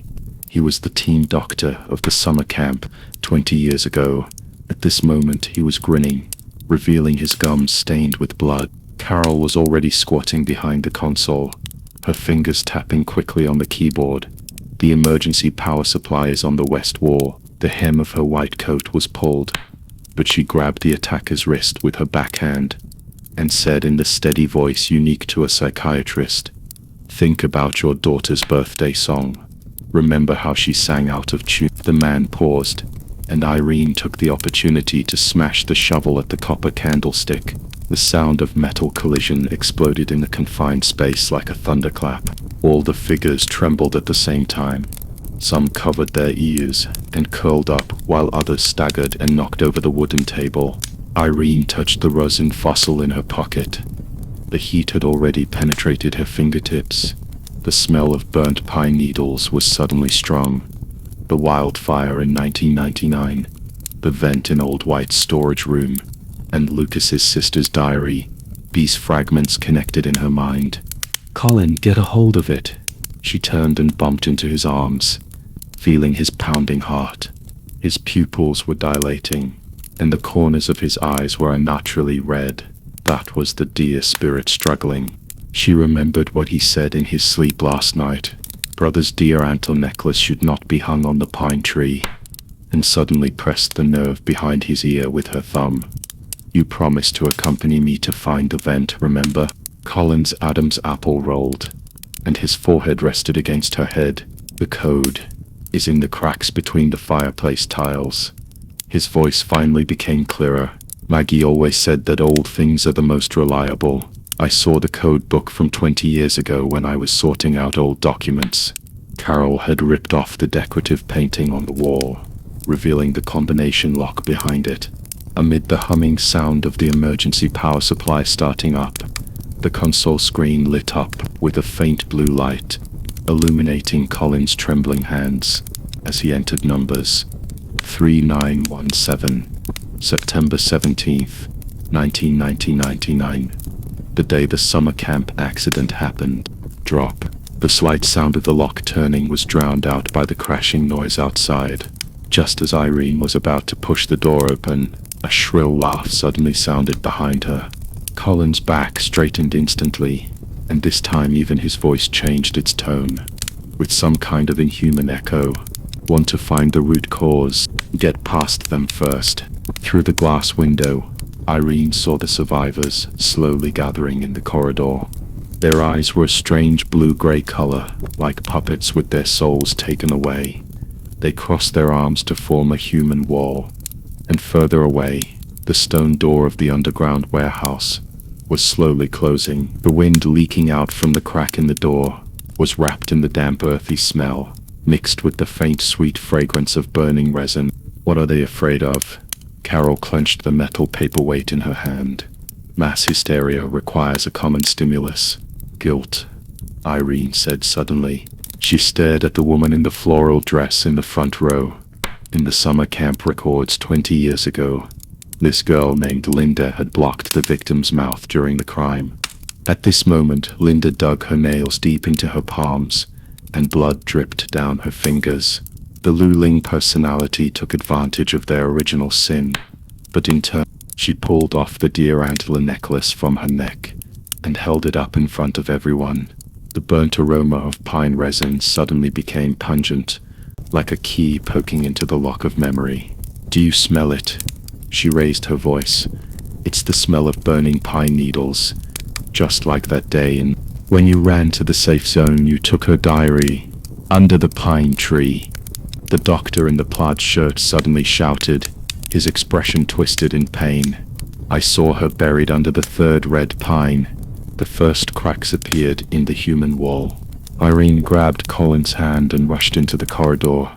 He was the team doctor of the summer camp 20 years ago. At this moment he was grinning, revealing his gums stained with blood. Carol was already squatting behind the console, her fingers tapping quickly on the keyboard. The emergency power supply is on the west wall. The hem of her white coat was pulled, but she grabbed the attacker's wrist with her backhand and said in the steady voice unique to a psychiatrist, "Think about your daughter's birthday song. Remember how she sang out of tune." The man paused, and Irene took the opportunity to smash the shovel at the copper candlestick. The sound of metal collision exploded in the confined space like a thunderclap. All the figures trembled at the same time. Some covered their ears and curled up, while others staggered and knocked over the wooden table. Irene touched the resin fossil in her pocket. The heat had already penetrated her fingertips. The smell of burnt pine needles was suddenly strong. The wildfire in 1999, the vent in Old White's storage room, and Lucas's sister's diary. These fragments connected in her mind. "Colin, get a hold of it." She turned and bumped into his arms, feeling his pounding heart. His pupils were dilating, and the corners of his eyes were unnaturally red. That was the deer spirit struggling. She remembered what he said in his sleep last night. Brother's deer antler necklace should not be hung on the pine tree, and suddenly pressed the nerve behind his ear with her thumb. "You promised to accompany me to find the vent, remember?" Colin's Adam's apple rolled, and his forehead rested against her head. "The code is in the cracks between the fireplace tiles." His voice finally became clearer. "Maggie always said that old things are the most reliable. I saw the code book from 20 years ago when I was sorting out old documents." Carol had ripped off the decorative painting on the wall, revealing the combination lock behind it. Amid the humming sound of the emergency power supply starting up, The console screen lit up with a faint blue light, illuminating Colin's trembling hands as he entered numbers. 3917, September 17th, 1999. The day the summer camp accident happened. Drop. The slight sound of the lock turning was drowned out by the crashing noise outside. Just as Irene was about to push the door open, a shrill laugh suddenly sounded behind her. Colin's back straightened instantly, and this time even his voice changed its tone, with some kind of inhuman echo. Want to find the root cause, get past them first. Through the glass window, Irene saw the survivors slowly gathering in the corridor. Their eyes were a strange blue-gray color, like puppets with their souls taken away. They crossed their arms to form a human wall, and further away, the stone door of the underground warehouse was slowly closing. The wind leaking out from the crack in the door was wrapped in the damp earthy smell, mixed with the faint sweet fragrance of burning resin. What are they afraid of? Carol clenched the metal paperweight in her hand. Mass hysteria requires a common stimulus. Guilt, Irene said suddenly. She stared at the woman in the floral dress in the front row. In the summer camp records 20 years ago, this girl named Linda had blocked the victim's mouth during the crime. At this moment, Linda dug her nails deep into her palms, and blood dripped down her fingers. The Luling personality took advantage of their original sin, but in turn, she pulled off the deer antler necklace from her neck and held it up in front of everyone. The burnt aroma of pine resin suddenly became pungent, like a key poking into the lock of memory. Do you smell it? She raised her voice. It's the smell of burning pine needles, just like that day when you ran to the safe zone. You took her diary under the pine tree. The doctor in the plaid shirt suddenly shouted, his expression twisted in pain. I saw her buried under the third red pine. The first cracks appeared in the human wall. Irene grabbed Colin's hand and rushed into the corridor.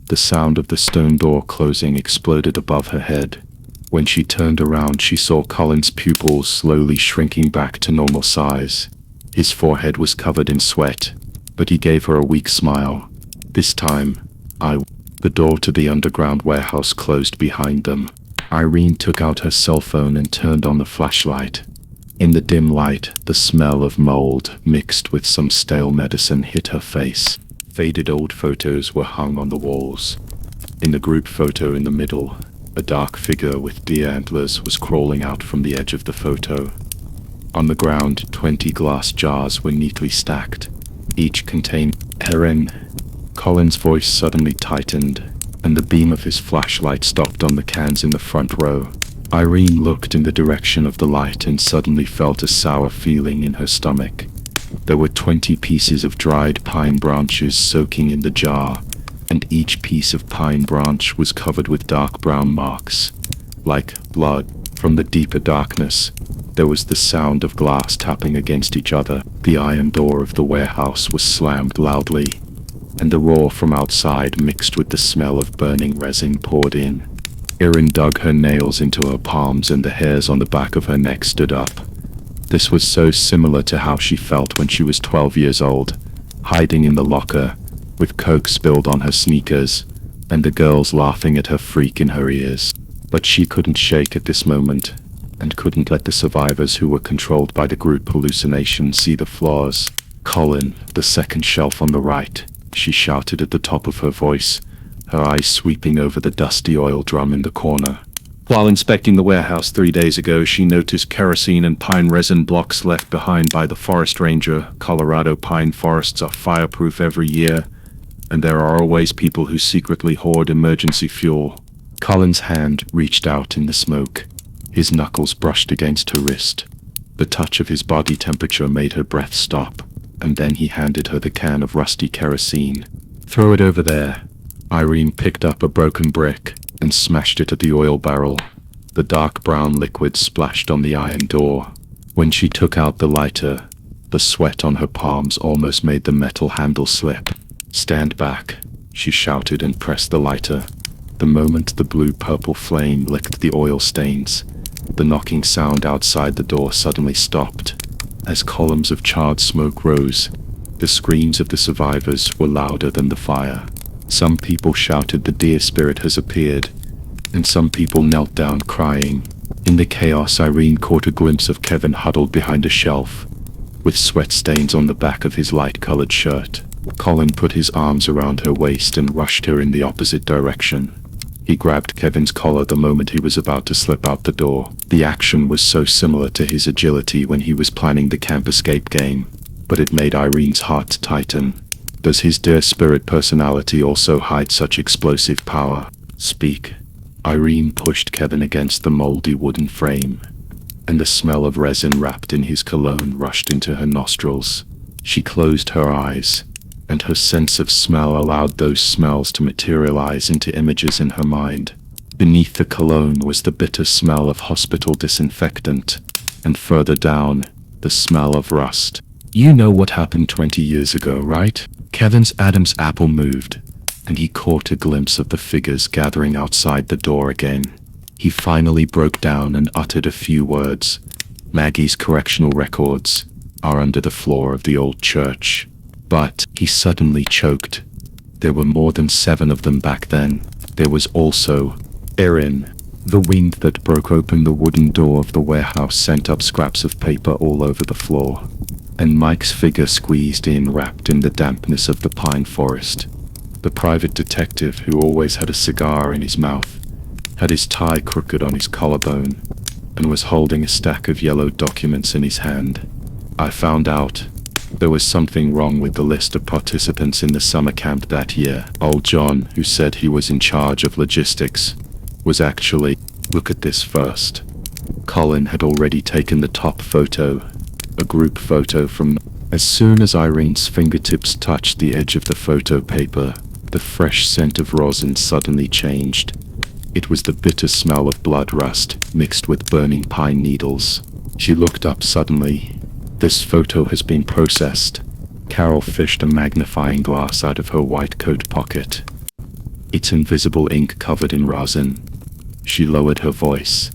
The sound of the stone door closing exploded above her head. When she turned around, she saw Colin's pupils slowly shrinking back to normal size. His forehead was covered in sweat, but he gave her a weak smile. This time, the door to the underground warehouse closed behind them. Irene took out her cell phone and turned on the flashlight. In the dim light, the smell of mold mixed with some stale medicine hit her face. Faded old photos were hung on the walls. In the group photo in the middle, a dark figure with deer antlers was crawling out from the edge of the photo. On the ground, 20 glass jars were neatly stacked. Each contained heroin. Colin's voice suddenly tightened, and the beam of his flashlight stopped on the cans in the front row. Irene looked in the direction of the light and suddenly felt a sour feeling in her stomach. There were 20 pieces of dried pine branches soaking in the jar, and each piece of pine branch was covered with dark brown marks, like blood. From the deeper darkness, there was the sound of glass tapping against each other. The iron door of the warehouse was slammed loudly, and the roar from outside mixed with the smell of burning resin poured in. Erin dug her nails into her palms and the hairs on the back of her neck stood up. This was so similar to how she felt when she was 12 years old, hiding in the locker, with coke spilled on her sneakers, and the girls laughing at her freak in her ears. But she couldn't shake at this moment, and couldn't let the survivors who were controlled by the group hallucination see the flaws. Colin, the second shelf on the right, she shouted at the top of her voice, her eyes sweeping over the dusty oil drum in the corner. While inspecting the warehouse 3 days ago, she noticed kerosene and pine resin blocks left behind by the forest ranger. Colorado pine forests are fireproof every year, and there are always people who secretly hoard emergency fuel. Colin's hand reached out in the smoke. His knuckles brushed against her wrist. The touch of his body temperature made her breath stop, and then he handed her the can of rusty kerosene. Throw it over there. Irene picked up a broken brick and smashed it at the oil barrel. The dark brown liquid splashed on the iron door. When she took out the lighter, the sweat on her palms almost made the metal handle slip. Stand back, she shouted and pressed the lighter. The moment the blue-purple flame licked the oil stains, the knocking sound outside the door suddenly stopped. As columns of charred smoke rose, the screams of the survivors were louder than the fire. Some people shouted the dear spirit has appeared, and some people knelt down crying. In the chaos, Irene caught a glimpse of Kevin huddled behind a shelf, with sweat stains on the back of his light-colored shirt. Colin put his arms around her waist and rushed her in the opposite direction. He grabbed Kevin's collar the moment he was about to slip out the door. The action was so similar to his agility when he was planning the camp escape game, but it made Irene's heart tighten. Does his dear spirit personality also hide such explosive power? Speak. Irene pushed Kevin against the moldy wooden frame, and the smell of resin wrapped in his cologne rushed into her nostrils. She closed her eyes, and her sense of smell allowed those smells to materialize into images in her mind. Beneath the cologne was the bitter smell of hospital disinfectant, and further down, the smell of rust. You know what happened 20 years ago, right? Kevin's Adam's apple moved, and he caught a glimpse of the figures gathering outside the door again. He finally broke down and uttered a few words. Maggie's correctional records are under the floor of the old church. But he suddenly choked. There were more than 7 of them back then. There was also Erin. The wind that broke open the wooden door of the warehouse sent up scraps of paper all over the floor, and Mike's figure squeezed in, wrapped in the dampness of the pine forest. The private detective, who always had a cigar in his mouth, had his tie crooked on his collarbone, and was holding a stack of yellow documents in his hand. I found out there was something wrong with the list of participants in the summer camp that year. Old John, who said he was in charge of logistics, was actually— look at this first. Colin had already taken the top photo, a group photo from— As soon as Irene's fingertips touched the edge of the photo paper, the fresh scent of rosin suddenly changed. It was the bitter smell of blood rust mixed with burning pine needles. She looked up suddenly. This photo has been processed. Carol fished a magnifying glass out of her white coat pocket. It's invisible ink covered in rosin. She lowered her voice.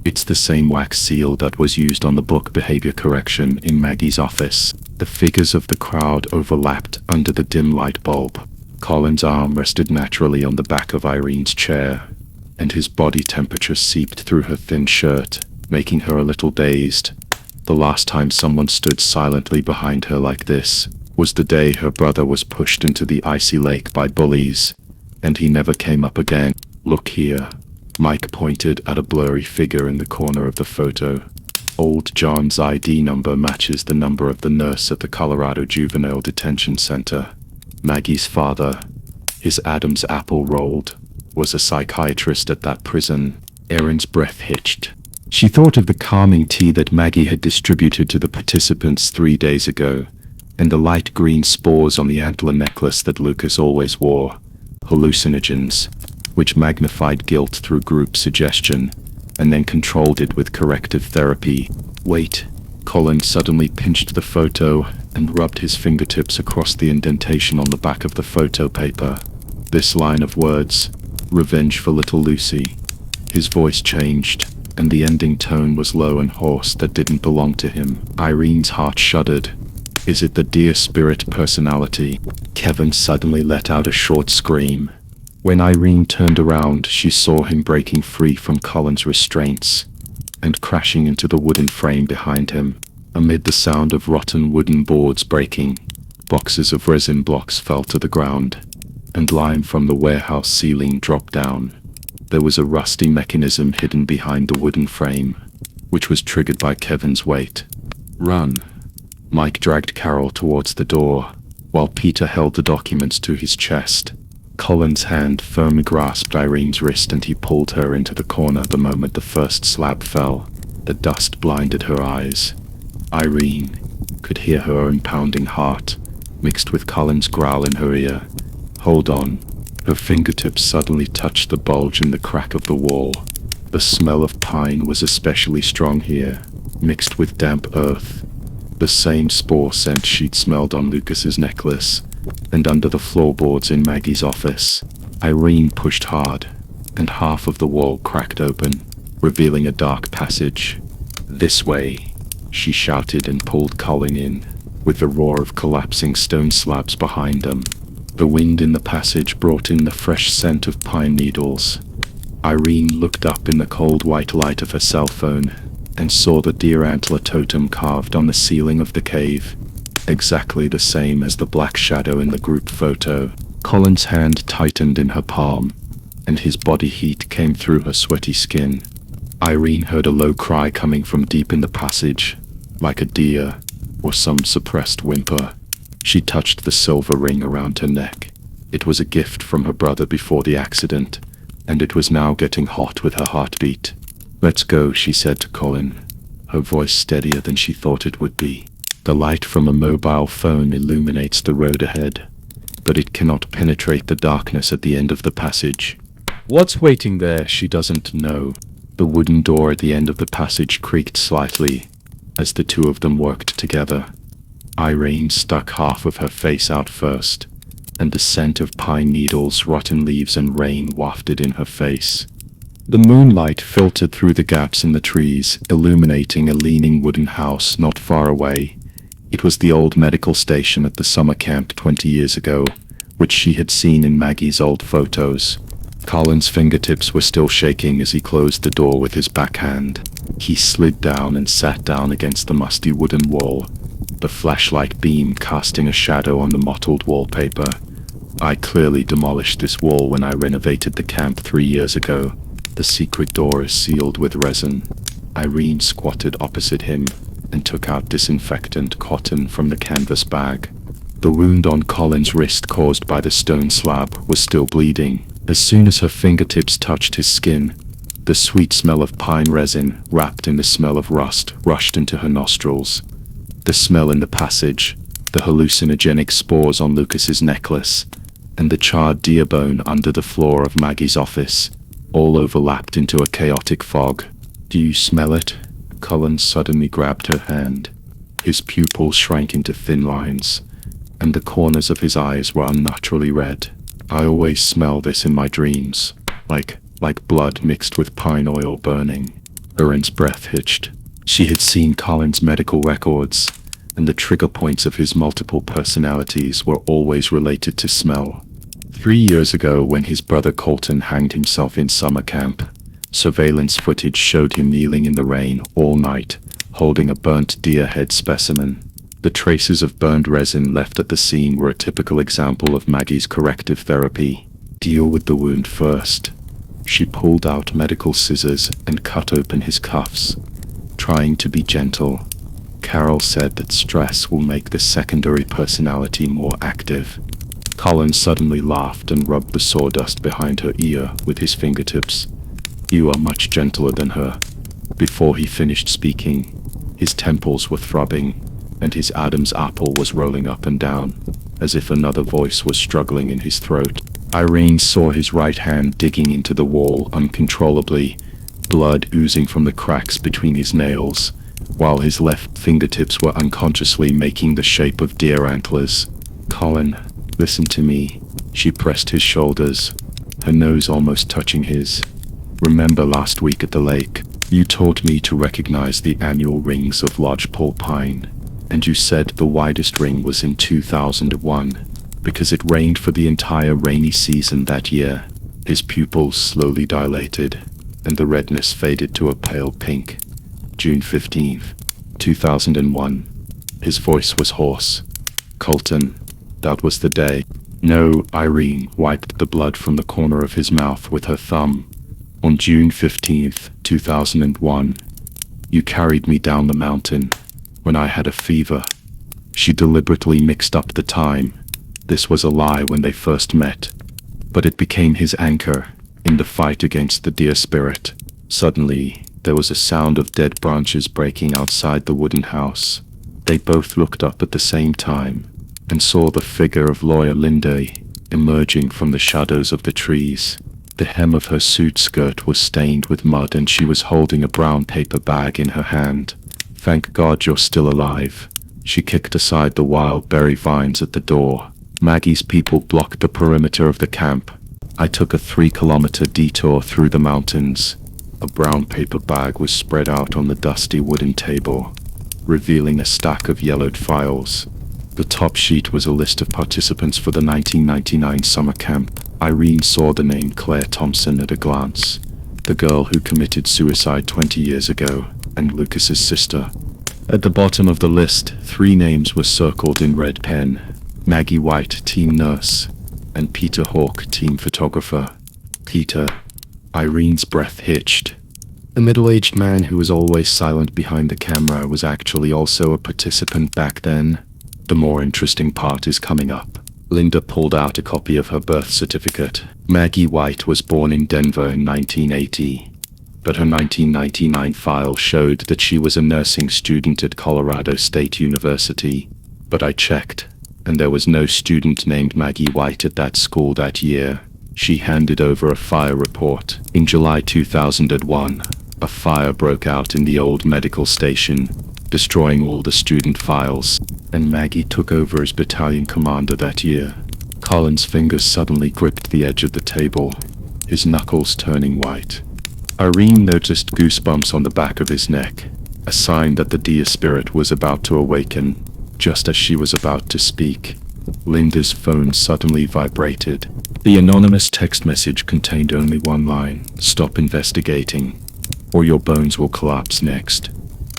It's the same wax seal that was used on the book Behavior Correction in Maggie's office. The figures of the crowd overlapped under the dim light bulb. Colin's arm rested naturally on the back of Irene's chair, and his body temperature seeped through her thin shirt, making her a little dazed. The last time someone stood silently behind her like this was the day her brother was pushed into the icy lake by bullies, and he never came up again. Look here. Mike pointed at a blurry figure in the corner of the photo. Old John's ID number matches the number of the nurse at the Colorado Juvenile Detention Center. Maggie's father, his Adam's apple rolled, was a psychiatrist at that prison. Erin's breath hitched. She thought of the calming tea that Maggie had distributed to the participants 3 days ago, and the light green spores on the antler necklace that Lucas always wore. Hallucinogens, which magnified guilt through group suggestion, and then controlled it with corrective therapy. Wait. Colin suddenly pinched the photo and rubbed his fingertips across the indentation on the back of the photo paper. This line of words, "Revenge for little Lucy." His voice changed, and the ending tone was low and hoarse that didn't belong to him. Irene's heart shuddered. Is it the dear spirit personality? Kevin suddenly let out a short scream. When Irene turned around, she saw him breaking free from Colin's restraints and crashing into the wooden frame behind him. Amid the sound of rotten wooden boards breaking, boxes of resin blocks fell to the ground, and lime from the warehouse ceiling dropped down. There was a rusty mechanism hidden behind the wooden frame, which was triggered by Kevin's weight. Run. Mike dragged Carol towards the door, while Peter held the documents to his chest. Colin's hand firmly grasped Irene's wrist, and he pulled her into the corner the moment the first slab fell. The dust blinded her eyes. Irene could hear her own pounding heart, mixed with Colin's growl in her ear. Hold on. Her fingertips suddenly touched the bulge in the crack of the wall. The smell of pine was especially strong here, mixed with damp earth. The same spore scent she'd smelled on Lucas's necklace, and under the floorboards in Maggie's office. Irene pushed hard, and half of the wall cracked open, revealing a dark passage. This way. she shouted and pulled Colin in, with the roar of collapsing stone slabs behind them. The wind in the passage brought in the fresh scent of pine needles. Irene looked up in the cold white light of her cell phone and saw the deer antler totem carved on the ceiling of the cave, exactly the same as the black shadow in the group photo. Colin's hand tightened in her palm, and his body heat came through her sweaty skin. Irene heard a low cry coming from deep in the passage, like a deer or some suppressed whimper. She touched the silver ring around her neck. It was a gift from her brother before the accident, and it was now getting hot with her heartbeat. "Let's go," she said to Colin, her voice steadier than she thought it would be. The light from a mobile phone illuminates the road ahead, but it cannot penetrate the darkness at the end of the passage. What's waiting there, she doesn't know. The wooden door at the end of the passage creaked slightly as the two of them worked together. Irene stuck half of her face out first, and the scent of pine needles, rotten leaves, and rain wafted in her face. The moonlight filtered through the gaps in the trees, illuminating a leaning wooden house not far away. It was the old medical station at the summer camp 20 years ago, which she had seen in Maggie's old photos. Colin's fingertips were still shaking as he closed the door with his backhand. He slid down and sat down against the musty wooden wall, the flashlight beam casting a shadow on the mottled wallpaper. "I clearly demolished this wall when I renovated the camp 3 years ago. The secret door is sealed with resin." Irene squatted opposite him and took out disinfectant cotton from the canvas bag. The wound on Colin's wrist caused by the stone slab was still bleeding. As soon as her fingertips touched his skin, the sweet smell of pine resin, wrapped in the smell of rust, rushed into her nostrils. The smell in the passage, the hallucinogenic spores on Lucas's necklace, and the charred deer bone under the floor of Maggie's office, all overlapped into a chaotic fog. "Do you smell it?" Colin suddenly grabbed her hand. His pupils shrank into thin lines, and the corners of his eyes were unnaturally red. "I always smell this in my dreams, like blood mixed with pine oil burning." Irene's breath hitched. She had seen Colin's medical records, and the trigger points of his multiple personalities were always related to smell. 3 years ago, when his brother Colton hanged himself in summer camp, surveillance footage showed him kneeling in the rain all night, holding a burnt deer head specimen. The traces of burned resin left at the scene were a typical example of Maggie's corrective therapy. "Deal with the wound first." She pulled out medical scissors and cut open his cuffs, trying to be gentle. Carol said that stress will make the secondary personality more active. Colin suddenly laughed and rubbed the sawdust behind her ear with his fingertips. "You are much gentler than her." Before he finished speaking, his temples were throbbing, and his Adam's apple was rolling up and down, as if another voice was struggling in his throat. Irene saw his right hand digging into the wall uncontrollably, blood oozing from the cracks between his nails, while his left fingertips were unconsciously making the shape of deer antlers. "Colin, listen to me." She pressed his shoulders, her nose almost touching his. "Remember last week at the lake? You taught me to recognize the annual rings of lodgepole pine, and you said the widest ring was in 2001, because it rained for the entire rainy season that year." His pupils slowly dilated, and the redness faded to a pale pink. "June 15th, 2001. His voice was hoarse. "Colton, that was the day." "No," Irene wiped the blood from the corner of his mouth with her thumb. "On June 15th, 2001, you carried me down the mountain when I had a fever." She deliberately mixed up the time. This was a lie when they first met, but it became his anchor in the fight against the deer spirit. Suddenly, there was a sound of dead branches breaking outside the wooden house. They both looked up at the same time and saw the figure of Lawyer Linday emerging from the shadows of the trees. The hem of her suit skirt was stained with mud, and she was holding a brown paper bag in her hand. "Thank God you're still alive." She kicked aside the wild berry vines at the door. Maggie's people blocked the perimeter of the camp. I took a 3-kilometer detour through the mountains. A brown paper bag was spread out on the dusty wooden table. revealing a stack of yellowed files. The top sheet was a list of participants for the 1999 summer camp. Irene saw the name Claire Thompson at a glance, the girl who committed suicide 20 years ago, and Lucas's sister. At the bottom of the list, 3 names were circled in red pen: Maggie White, team nurse, and Peter Hawke, team photographer. Peter. Irene's breath hitched. The middle-aged man who was always silent behind the camera was actually also a participant back then. The more interesting part is coming up. Linda pulled out a copy of her birth certificate. Maggie White was born in Denver in 1980, but her 1999 file showed that she was a nursing student at Colorado State University. But I checked, and there was no student named Maggie White at that school that year. She handed over a fire report. In July 2001, a fire broke out in the old medical station, destroying all the student files, and Maggie took over as battalion commander that year. Colin's fingers suddenly gripped the edge of the table, his knuckles turning white. Irene noticed goosebumps on the back of his neck, a sign that the deer spirit was about to awaken. Just as she was about to speak, Linda's phone suddenly vibrated. The anonymous text message contained only one line: "Stop investigating, or your bones will collapse next."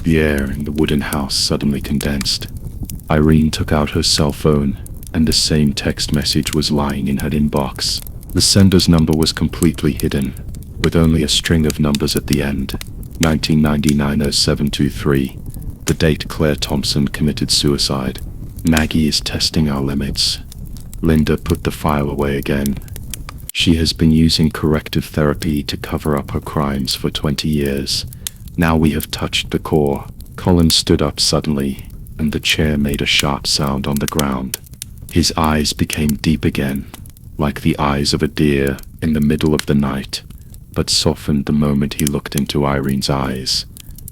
The air in the wooden house suddenly condensed. Irene took out her cell phone, and the same text message was lying in her inbox. The sender's number was completely hidden, with only a string of numbers at the end. 1999-0723. The date Claire Thompson committed suicide. Maggie is testing our limits. Linda put the file away again. She has been using corrective therapy to cover up her crimes for 20 years. Now we have touched the core. Colin stood up suddenly, and the chair made a sharp sound on the ground. His eyes became deep again, like the eyes of a deer in the middle of the night, but softened the moment he looked into Irene's eyes.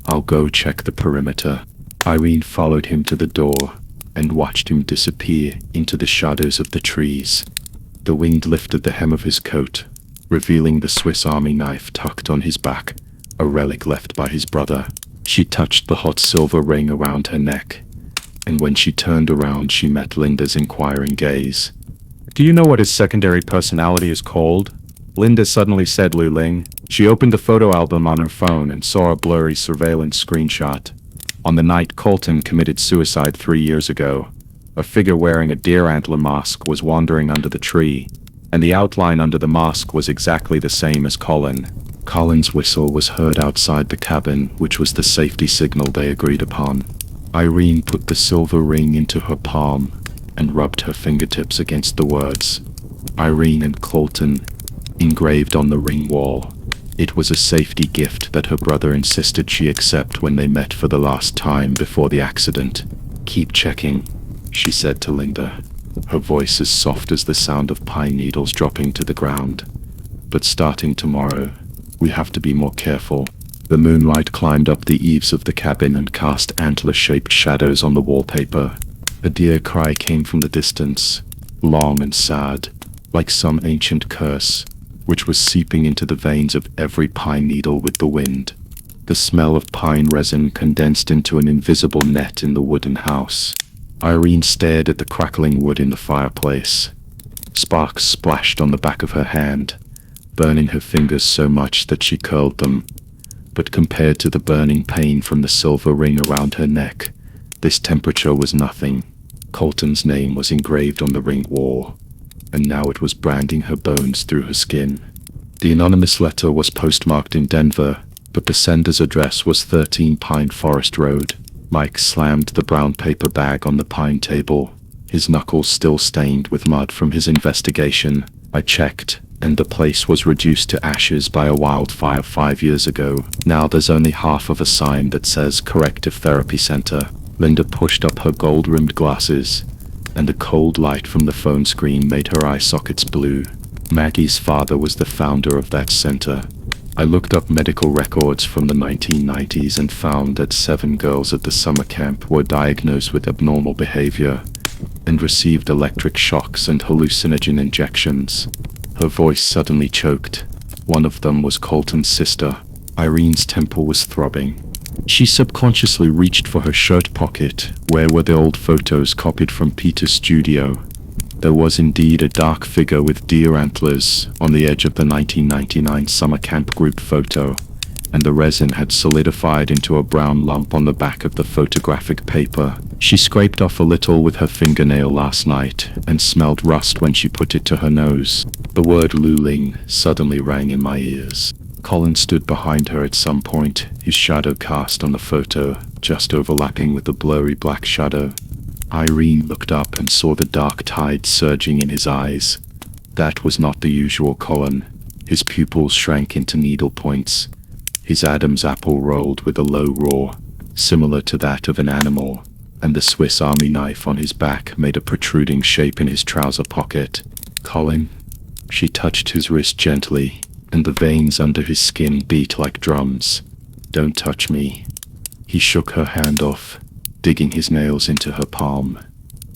"I'll go check the perimeter." Irene followed him to the door and watched him disappear into the shadows of the trees. The wind lifted the hem of his coat, revealing the Swiss Army knife tucked on his back, a relic left by his brother. She touched the hot silver ring around her neck, and when she turned around she met Linda's inquiring gaze. "Do you know what his secondary personality is called?" Linda suddenly said Lu Ling. She opened the photo album on her phone and saw a blurry surveillance screenshot. On the night Colton committed suicide 3 years ago, a figure wearing a deer antler mask was wandering under the tree, and the outline under the mask was exactly the same as Colin. Colin's whistle was heard outside the cabin, which was the safety signal they agreed upon. Irene put the silver ring into her palm and rubbed her fingertips against the words "Irene and Colton" engraved on the ring wall. It was a safety gift that her brother insisted she accept when they met for the last time before the accident. "Keep checking," she said to Linda, her voice as soft as the sound of pine needles dropping to the ground. "But starting tomorrow, we have to be more careful." The moonlight climbed up the eaves of the cabin and cast antler-shaped shadows on the wallpaper. A deer cry came from the distance, long and sad, like some ancient curse, which was seeping into the veins of every pine needle with the wind. The smell of pine resin condensed into an invisible net in the wooden house. Irene stared at the crackling wood in the fireplace. Sparks splashed on the back of her hand, burning her fingers so much that she curled them. But compared to the burning pain from the silver ring around her neck, this temperature was nothing. Colton's name was engraved on the ring wall, and now it was branding her bones through her skin. The anonymous letter was postmarked in Denver, but the sender's address was 13 Pine Forest Road. Mike slammed the brown paper bag on the pine table, his knuckles still stained with mud from his investigation. "I checked, and the place was reduced to ashes by a wildfire 5 years ago. Now there's only half of a sign that says Corrective Therapy Center." Linda pushed up her gold-rimmed glasses, and the cold light from the phone screen made her eye sockets blue. Maggie's father was the founder of that center. I looked up medical records from the 1990s and found that 7 girls at the summer camp were diagnosed with abnormal behavior and received electric shocks and hallucinogen injections. Her voice suddenly choked. One of them was Colton's sister. Irene's temple was throbbing. She subconsciously reached for her shirt pocket, where were the old photos copied from Peter's studio. There was indeed a dark figure with deer antlers on the edge of the 1999 summer camp group photo, and the resin had solidified into a brown lump on the back of the photographic paper. She scraped off a little with her fingernail last night and smelled rust when she put it to her nose. The word Luling suddenly rang in my ears. Colin stood behind her at some point, his shadow cast on the photo, just overlapping with the blurry black shadow. Irene looked up and saw the dark tide surging in his eyes. That was not the usual Colin. His pupils shrank into needle points. His Adam's apple rolled with a low roar, similar to that of an animal, and the Swiss Army knife on his back made a protruding shape in his trouser pocket. Colin? She touched his wrist gently, and the veins under his skin beat like drums. Don't touch me. He shook her hand off, digging his nails into her palm.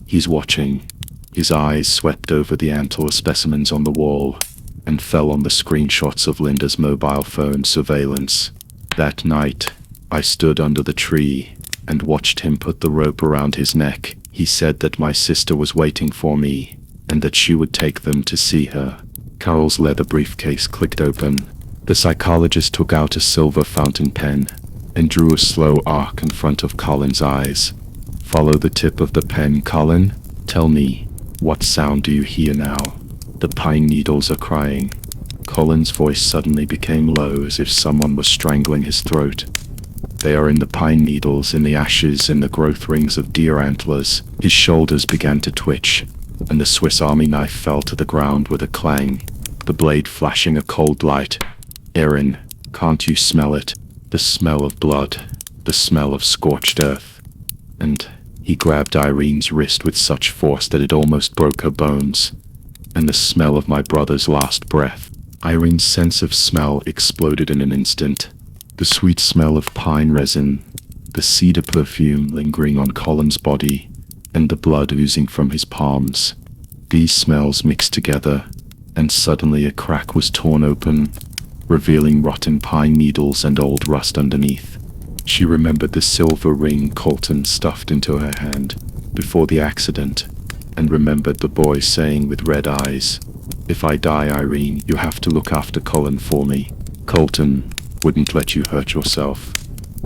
He's watching. His eyes swept over the antler specimens on the wall, and fell on the screenshots of Linda's mobile phone surveillance. That night, I stood under the tree and watched him put the rope around his neck. He said that my sister was waiting for me, and that she would take them to see her. Carol's leather briefcase clicked open. The psychologist took out a silver fountain pen and drew a slow arc in front of Colin's eyes. Follow the tip of the pen, Colin. Tell me, what sound do you hear now? The pine needles are crying. Colin's voice suddenly became low, as if someone was strangling his throat. They are in the pine needles, in the ashes, in the growth rings of deer antlers. His shoulders began to twitch, and the Swiss Army knife fell to the ground with a clang, the blade flashing a cold light. Erin, can't you smell it? The smell of blood, the smell of scorched earth. And he grabbed Irene's wrist with such force that it almost broke her bones. And the smell of my brother's last breath. Irene's sense of smell exploded in an instant. The sweet smell of pine resin, the cedar perfume lingering on Colin's body, and the blood oozing from his palms. These smells mixed together, and suddenly a crack was torn open, revealing rotten pine needles and old rust underneath. She remembered the silver ring Colton stuffed into her hand before the accident, and remembered the boy saying with red eyes, "If I die, Irene, you have to look after Colin for me. Colton wouldn't let you hurt yourself."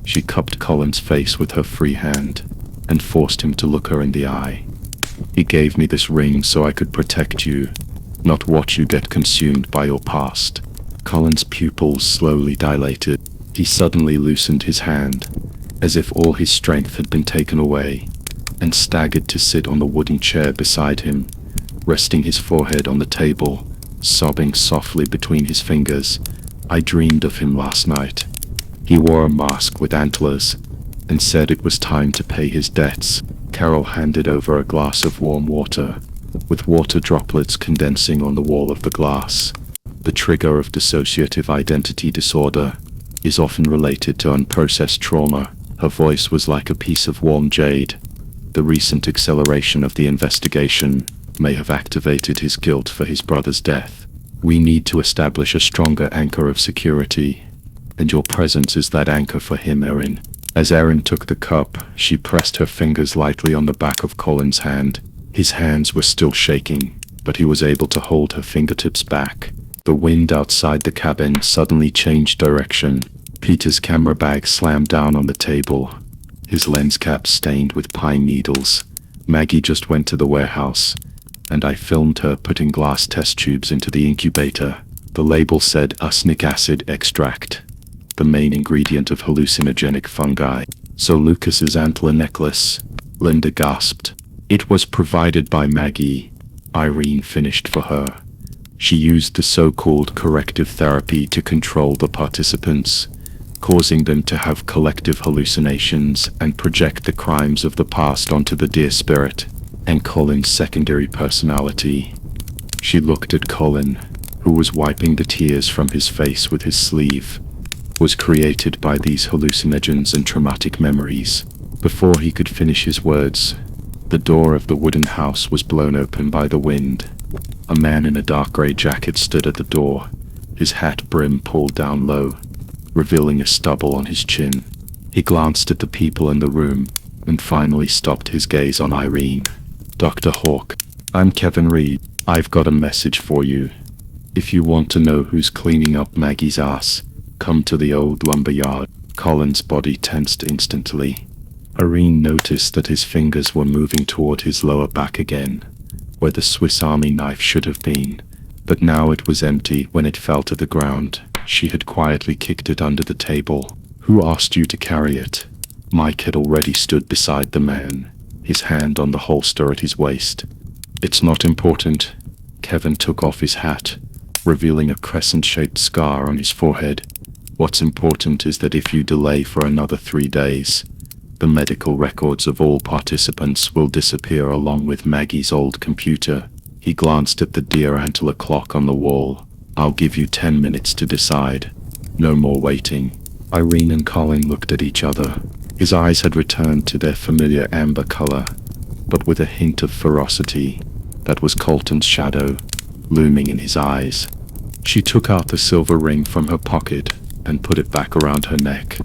She cupped Colin's face with her free hand and forced him to look her in the eye. "He gave me this ring so I could protect you, not watch you get consumed by your past." Colin's pupils slowly dilated. He suddenly loosened his hand, as if all his strength had been taken away, and staggered to sit on the wooden chair beside him, resting his forehead on the table, sobbing softly between his fingers. "I dreamed of him last night. He wore a mask with antlers, and said it was time to pay his debts." Carol handed over a glass of warm water, with water droplets condensing on the wall of the glass. The trigger of dissociative identity disorder is often related to unprocessed trauma. Her voice was like a piece of warm jade. The recent acceleration of the investigation may have activated his guilt for his brother's death. We need to establish a stronger anchor of security, and your presence is that anchor for him, Erin. As Erin took the cup, she pressed her fingers lightly on the back of Colin's hand. His hands were still shaking, but he was able to hold her fingertips back. The wind outside the cabin suddenly changed direction. Peter's camera bag slammed down on the table, his lens cap stained with pine needles. Maggie just went to the warehouse, and I filmed her putting glass test tubes into the incubator. The label said usnic acid extract, the main ingredient of hallucinogenic fungi. "So Lucas's antler necklace," Linda gasped. "It was provided by Maggie," Irene finished for her. She used the so-called corrective therapy to control the participants, causing them to have collective hallucinations and project the crimes of the past onto the deer spirit and Colin's secondary personality. She looked at Colin, who was wiping the tears from his face with his sleeve. Was created by these hallucinogens and traumatic memories. Before he could finish his words, the door of the wooden house was blown open by the wind. A man in a dark gray jacket stood at the door, his hat brim pulled down low, revealing a stubble on his chin. He glanced at the people in the room, and finally stopped his gaze on Irene. "Dr. Hawk, I'm Kevin Reed. I've got a message for you. If you want to know who's cleaning up Maggie's ass, come to the old lumber yard." Colin's body tensed instantly. Irene noticed that his fingers were moving toward his lower back again, where the Swiss Army knife should have been, but now it was empty when it fell to the ground. She had quietly kicked it under the table. "Who asked you to carry it?" Mike had already stood beside the man, his hand on the holster at his waist. "It's not important." Kevin took off his hat, revealing a crescent-shaped scar on his forehead. "What's important is that if you delay for another 3 days, the medical records of all participants will disappear along with Maggie's old computer." He glanced at the deer antler clock on the wall. "I'll give you 10 minutes to decide. No more waiting." Irene and Colin looked at each other. His eyes had returned to their familiar amber color, but with a hint of ferocity. That was Colton's shadow, looming in his eyes. She took out the silver ring from her pocket and put it back around her neck.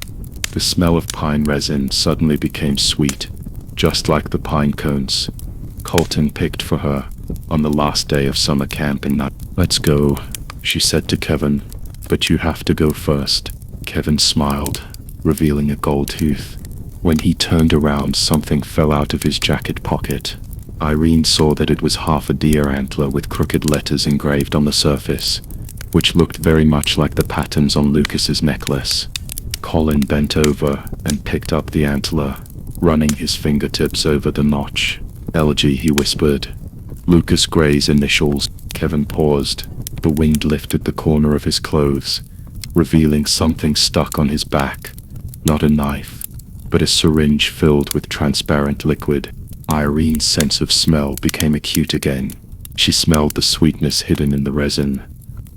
The smell of pine resin suddenly became sweet, just like the pine cones Colton picked for her on the last day of summer camp in "Let's go," she said to Kevin. "But you have to go first." Kevin smiled, revealing a gold tooth. When he turned around, something fell out of his jacket pocket. Irene saw that it was half a deer antler with crooked letters engraved on the surface, which looked very much like the patterns on Lucas's necklace. Colin bent over and picked up the antler, running his fingertips over the notch. "LG," he whispered. "Lucas Gray's initials." Kevin paused. The wind lifted the corner of his clothes, revealing something stuck on his back. Not a knife, but a syringe filled with transparent liquid. Irene's sense of smell became acute again. She smelled the sweetness hidden in the resin,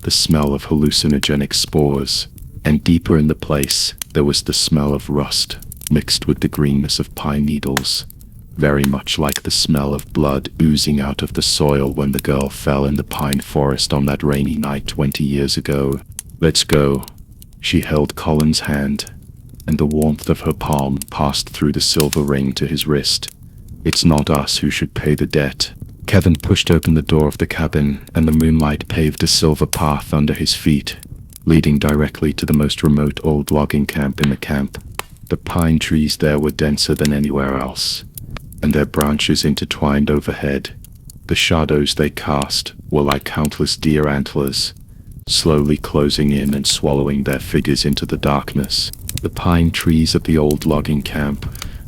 the smell of hallucinogenic spores, and deeper in the place, there was the smell of rust, mixed with the greenness of pine needles, very much like the smell of blood oozing out of the soil when the girl fell in the pine forest on that rainy night 20 years ago. "Let's go." She held Colin's hand, and the warmth of her palm passed through the silver ring to his wrist. "It's not us who should pay the debt." Kevin pushed open the door of the cabin, and the moonlight paved a silver path under his feet, leading directly to the most remote old logging camp in the camp. The pine trees there were denser than anywhere else, and their branches intertwined overhead. The shadows they cast were like countless deer antlers, slowly closing in and swallowing their figures into the darkness. The pine trees at the old logging camp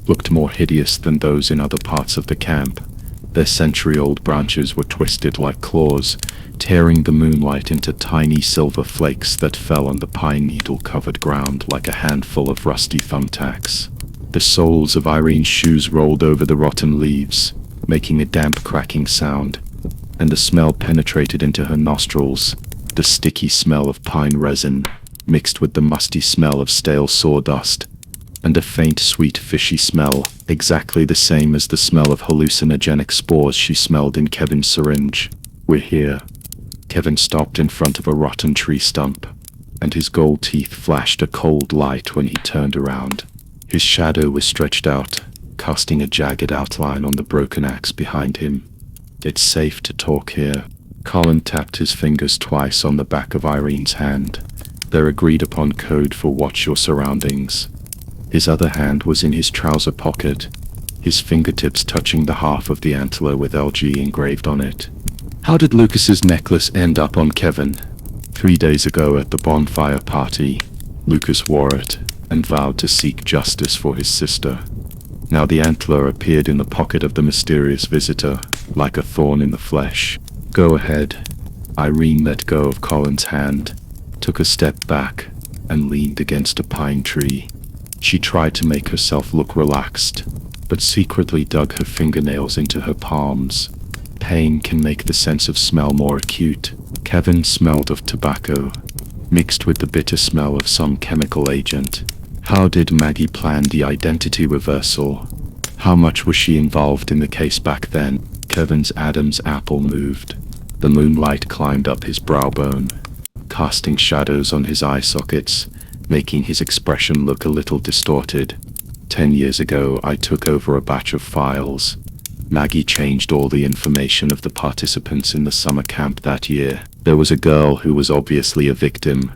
looked more hideous than those in other parts of the camp. Their century-old branches were twisted like claws, tearing the moonlight into tiny silver flakes that fell on the pine needle-covered ground like a handful of rusty thumbtacks. The soles of Irene's shoes rolled over the rotten leaves, making a damp cracking sound, and the smell penetrated into her nostrils, the sticky smell of pine resin, mixed with the musty smell of stale sawdust, and a faint sweet fishy smell, exactly the same as the smell of hallucinogenic spores she smelled in Kevin's syringe. "We're here." Kevin stopped in front of a rotten tree stump, and his gold teeth flashed a cold light when he turned around. His shadow was stretched out, casting a jagged outline on the broken axe behind him. "It's safe to talk here." Colin tapped his fingers twice on the back of Irene's hand, their agreed-upon code for "watch your surroundings." His other hand was in his trouser pocket, his fingertips touching the half of the antler with LG engraved on it. How did Lucas's necklace end up on Kevin? 3 days ago at the bonfire party, Lucas wore it and vowed to seek justice for his sister. Now the antler appeared in the pocket of the mysterious visitor, like a thorn in the flesh. "Go ahead." Irene let go of Colin's hand, took a step back, and leaned against a pine tree. She tried to make herself look relaxed, but secretly dug her fingernails into her palms. Pain can make the sense of smell more acute. Kevin smelled of tobacco, mixed with the bitter smell of some chemical agent. How did Maggie plan the identity reversal? How much was she involved in the case back then? Kevin's Adam's apple moved. The moonlight climbed up his brow bone, casting shadows on his eye sockets, making his expression look a little distorted. 10 years ago, I took over a batch of files. Maggie changed all the information of the participants in the summer camp that year. There was a girl who was obviously a victim,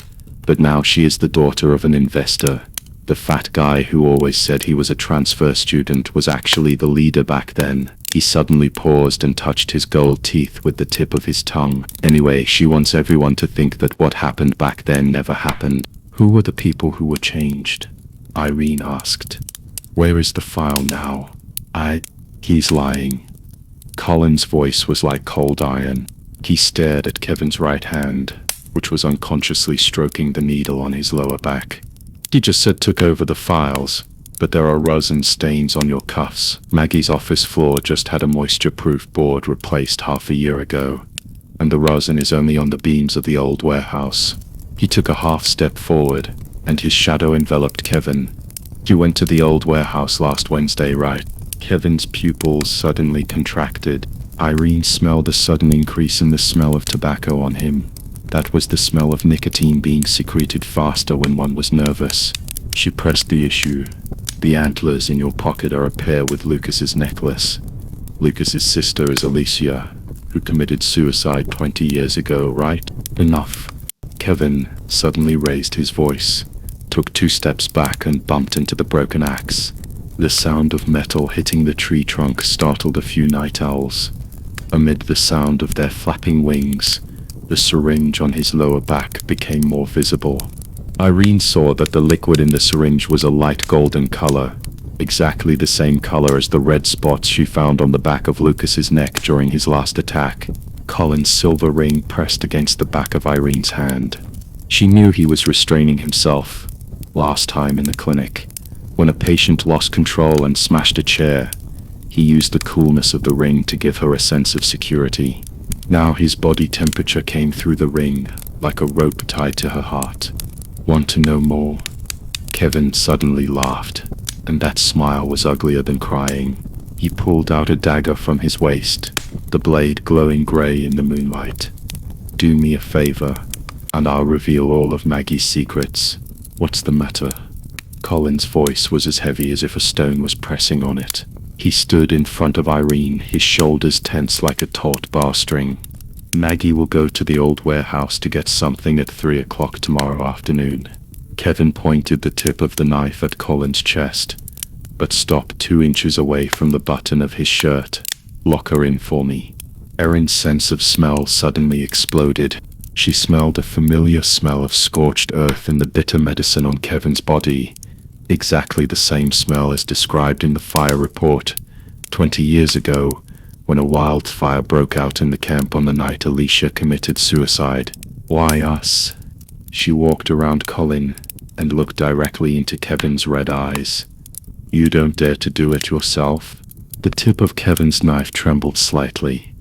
but now she is the daughter of an investor. The fat guy who always said he was a transfer student was actually the leader back then. He suddenly paused and touched his gold teeth with the tip of his tongue. Anyway, she wants everyone to think that what happened back then never happened. Who were the people who were changed? Irene asked. Where is the file now? He's lying. Colin's voice was like cold iron. He stared at Kevin's right hand, which was unconsciously stroking the needle on his lower back. He just said took over the files, but there are rosin stains on your cuffs. Maggie's office floor just had a moisture-proof board replaced half a year ago, and the rosin is only on the beams of the old warehouse. He took a half step forward, and his shadow enveloped Kevin. You went to the old warehouse last Wednesday, right? Kevin's pupils suddenly contracted. Irene smelled a sudden increase in the smell of tobacco on him. That was the smell of nicotine being secreted faster when one was nervous. She pressed the issue. The antlers in your pocket are a pair with Lucas's necklace. Lucas's sister is Alicia, who committed suicide 20 years ago, right? Enough. Kevin suddenly raised his voice, took 2 steps back and bumped into the broken axe. The sound of metal hitting the tree trunk startled a few night owls. Amid the sound of their flapping wings, the syringe on his lower back became more visible. Irene saw that the liquid in the syringe was a light golden color, exactly the same color as the red spots she found on the back of Lucas's neck during his last attack. Colin's silver ring pressed against the back of Irene's hand. She knew he was restraining himself. Last time in the clinic, when a patient lost control and smashed a chair, he used the coolness of the ring to give her a sense of security. Now his body temperature came through the ring, like a rope tied to her heart. Want to know more? Kevin suddenly laughed, and that smile was uglier than crying. He pulled out a dagger from his waist, the blade glowing gray in the moonlight. Do me a favor, and I'll reveal all of Maggie's secrets. What's the matter? Colin's voice was as heavy as if a stone was pressing on it. He stood in front of Irene, his shoulders tense like a taut bar string. Maggie will go to the old warehouse to get something at 3 o'clock tomorrow afternoon. Kevin pointed the tip of the knife at Colin's chest, but stopped 2 inches away from the button of his shirt. Lock her in for me. Erin's sense of smell suddenly exploded. She smelled a familiar smell of scorched earth in the bitter medicine on Kevin's body. Exactly the same smell as described in the fire report 20 years ago, when a wildfire broke out in the camp on the night Alicia committed suicide. Why us? She walked around Colin and looked directly into Kevin's red eyes. You don't dare to do it yourself? The tip of Kevin's knife trembled slightly.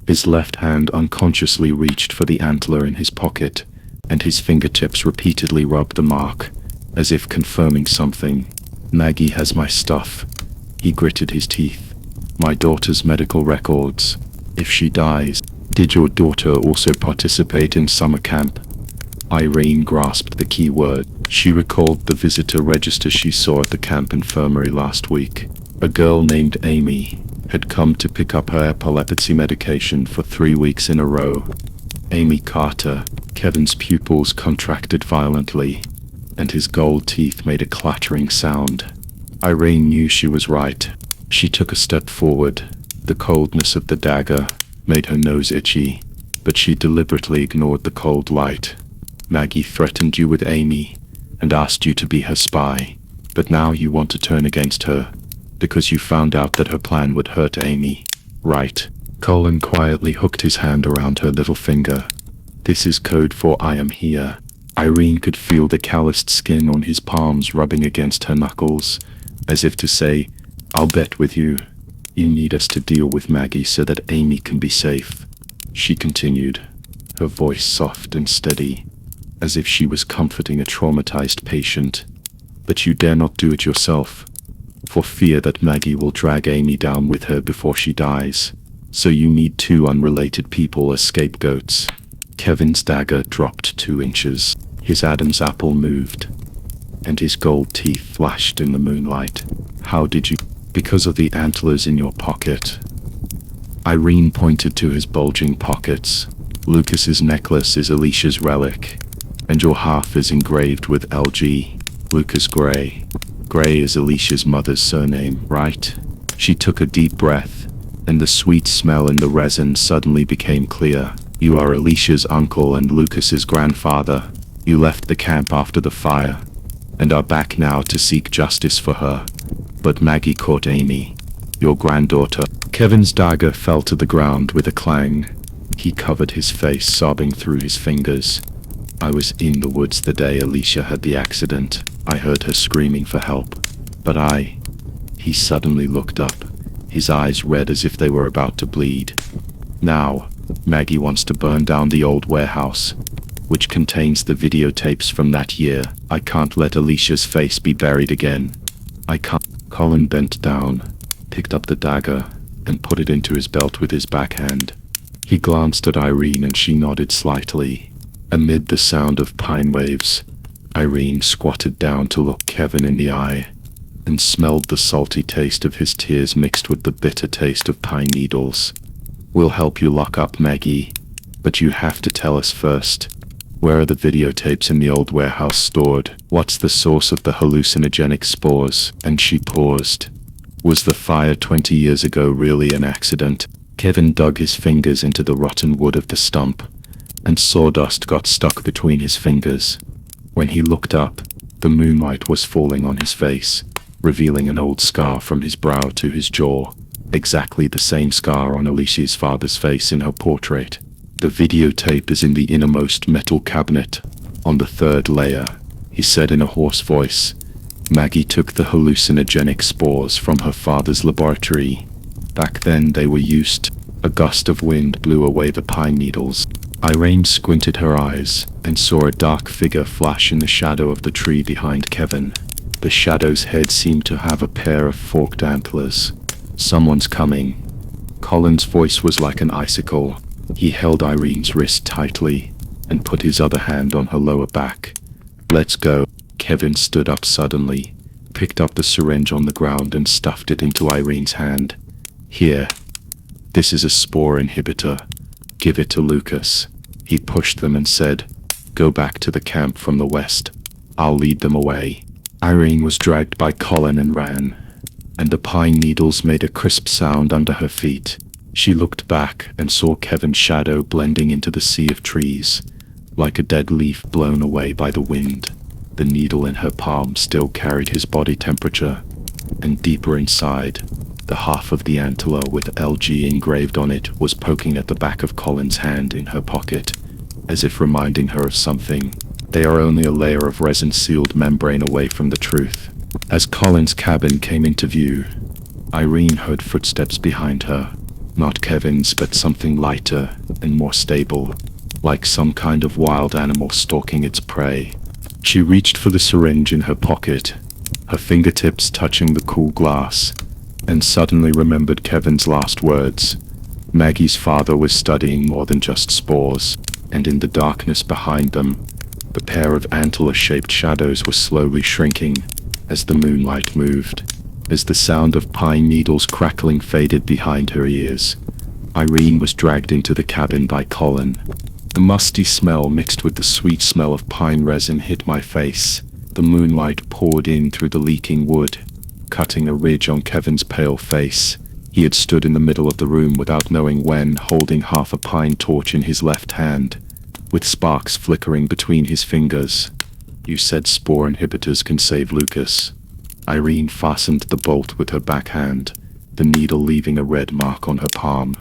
His left hand unconsciously reached for the antler in his pocket, and his fingertips repeatedly rubbed the mark, as if confirming something. Maggie has my stuff. He gritted his teeth. My daughter's medical records. If she dies. Did your daughter also participate in summer camp? Irene grasped the key word. She recalled the visitor register she saw at the camp infirmary last week. A girl named Amy had come to pick up her epilepsy medication for 3 weeks in a row. Amy Carter. Kevin's pupils contracted violently, and his gold teeth made a clattering sound. Irene knew she was right. She took a step forward. The coldness of the dagger made her nose itchy, but she deliberately ignored the cold light. Maggie threatened you with Amy and asked you to be her spy, but now you want to turn against her because you found out that her plan would hurt Amy, right? Colin quietly hooked his hand around her little finger. This is code for I am here. Irene could feel the calloused skin on his palms rubbing against her knuckles, as if to say, I'll bet with you. You need us to deal with Maggie so that Amy can be safe. She continued, her voice soft and steady, as if she was comforting a traumatized patient. But you dare not do it yourself, for fear that Maggie will drag Amy down with her before she dies. So you need 2 unrelated people as scapegoats. Kevin's dagger dropped 2 inches. His Adam's apple moved. and his gold teeth flashed in the moonlight. How did you? Because of the antlers in your pocket. Irene pointed to his bulging pockets. Lucas's necklace is Alicia's relic, and your half is engraved with LG. Lucas Gray. Gray is Alicia's mother's surname, right? She took a deep breath, and the sweet smell in the resin suddenly became clear. You are Alicia's uncle and Lucas's grandfather. You left the camp after the fire, and are back now to seek justice for her. But Maggie caught Amy, your granddaughter. Kevin's dagger fell to the ground with a clang. He covered his face, sobbing through his fingers. I was in the woods the day Alicia had the accident. I heard her screaming for help. But He suddenly looked up, his eyes red as if they were about to bleed. Now, Maggie wants to burn down the old warehouse, which contains the videotapes from that year. I can't let Alicia's face be buried again. I can't. Colin bent down, picked up the dagger, and put it into his belt with his backhand. He glanced at Irene and she nodded slightly. Amid the sound of pine waves, Irene squatted down to look Kevin in the eye, and smelled the salty taste of his tears mixed with the bitter taste of pine needles. We'll help you lock up Maggie, but you have to tell us first. Where are the videotapes in the old warehouse stored? What's the source of the hallucinogenic spores? And she paused. Was the fire 20 years ago really an accident? Kevin dug his fingers into the rotten wood of the stump, and sawdust got stuck between his fingers. When he looked up, the moonlight was falling on his face, revealing an old scar from his brow to his jaw, exactly the same scar on Alicia's father's face in her portrait. The videotape is in the innermost metal cabinet, on the third layer, he said in a hoarse voice. Maggie took the hallucinogenic spores from her father's laboratory. Back then they were used. A gust of wind blew away the pine needles. Irene squinted her eyes, and saw a dark figure flash in the shadow of the tree behind Kevin. The shadow's head seemed to have a pair of forked antlers. Someone's coming. Colin's voice was like an icicle. He held Irene's wrist tightly, and put his other hand on her lower back. Let's go. Kevin stood up suddenly, picked up the syringe on the ground and stuffed it into Irene's hand. Here. This is a spore inhibitor. Give it to Lucas. He pushed them and said, Go back to the camp from the west. I'll lead them away. Irene was dragged by Colin and ran, and the pine needles made a crisp sound under her feet. She looked back and saw Kevin's shadow blending into the sea of trees, like a dead leaf blown away by the wind. The needle in her palm still carried his body temperature, and deeper inside, the half of the antler with LG engraved on it was poking at the back of Colin's hand in her pocket, as if reminding her of something. They are only a layer of resin-sealed membrane away from the truth. As Colin's cabin came into view, Irene heard footsteps behind her. Not Kevin's, but something lighter and more stable, like some kind of wild animal stalking its prey. She reached for the syringe in her pocket, her fingertips touching the cool glass, and suddenly remembered Kevin's last words. Maggie's father was studying more than just spores, and in the darkness behind them, the pair of antler-shaped shadows were slowly shrinking as the moonlight moved. As the sound of pine needles crackling faded behind her ears, Irene was dragged into the cabin by Colin. The musty smell mixed with the sweet smell of pine resin hit my face. The moonlight poured in through the leaking wood, cutting a ridge on Kevin's pale face. He had stood in the middle of the room without knowing when, holding half a pine torch in his left hand, with sparks flickering between his fingers. You said spore inhibitors can save Lucas. Irene fastened the bolt with her backhand, the needle leaving a red mark on her palm.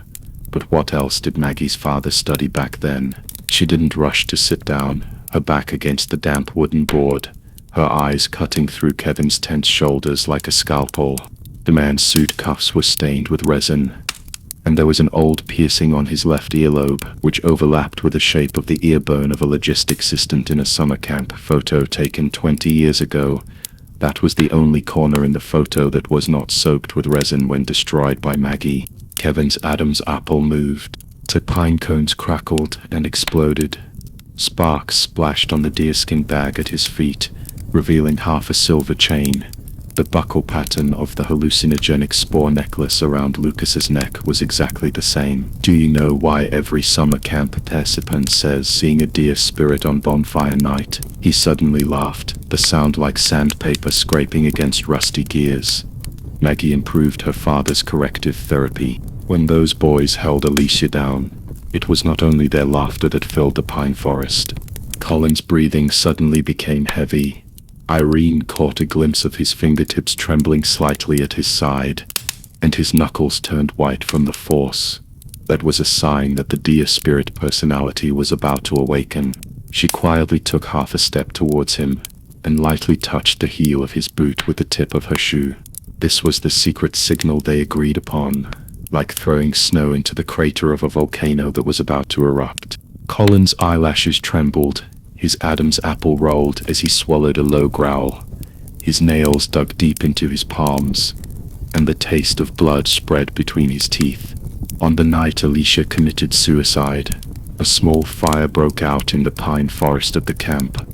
But what else did Maggie's father study back then? She didn't rush to sit down, her back against the damp wooden board, her eyes cutting through Kevin's tense shoulders like a scalpel. The man's suit cuffs were stained with resin, and there was an old piercing on his left earlobe, which overlapped with the shape of the ear bone of a logistics assistant in a summer camp photo taken 20 years ago. That was the only corner in the photo that was not soaked with resin when destroyed by Maggie. Kevin's Adam's apple moved. The pine cones crackled and exploded. Sparks splashed on the deerskin bag at his feet, revealing half a silver chain. The buckle pattern of the hallucinogenic spore necklace around Lucas's neck was exactly the same. Do you know why every summer camp participant says seeing a deer spirit on bonfire night? He suddenly laughed, the sound like sandpaper scraping against rusty gears. Maggie improved her father's corrective therapy. When those boys held Alicia down, it was not only their laughter that filled the pine forest. Colin's breathing suddenly became heavy. Irene caught a glimpse of his fingertips trembling slightly at his side, and his knuckles turned white from the force. That was a sign that the deer spirit personality was about to awaken. She quietly took half a step towards him, and lightly touched the heel of his boot with the tip of her shoe. This was the secret signal they agreed upon, like throwing snow into the crater of a volcano that was about to erupt. Colin's eyelashes trembled. His Adam's apple rolled as he swallowed a low growl. His nails dug deep into his palms, and the taste of blood spread between his teeth. On the night Alicia committed suicide, a small fire broke out in the pine forest of the camp.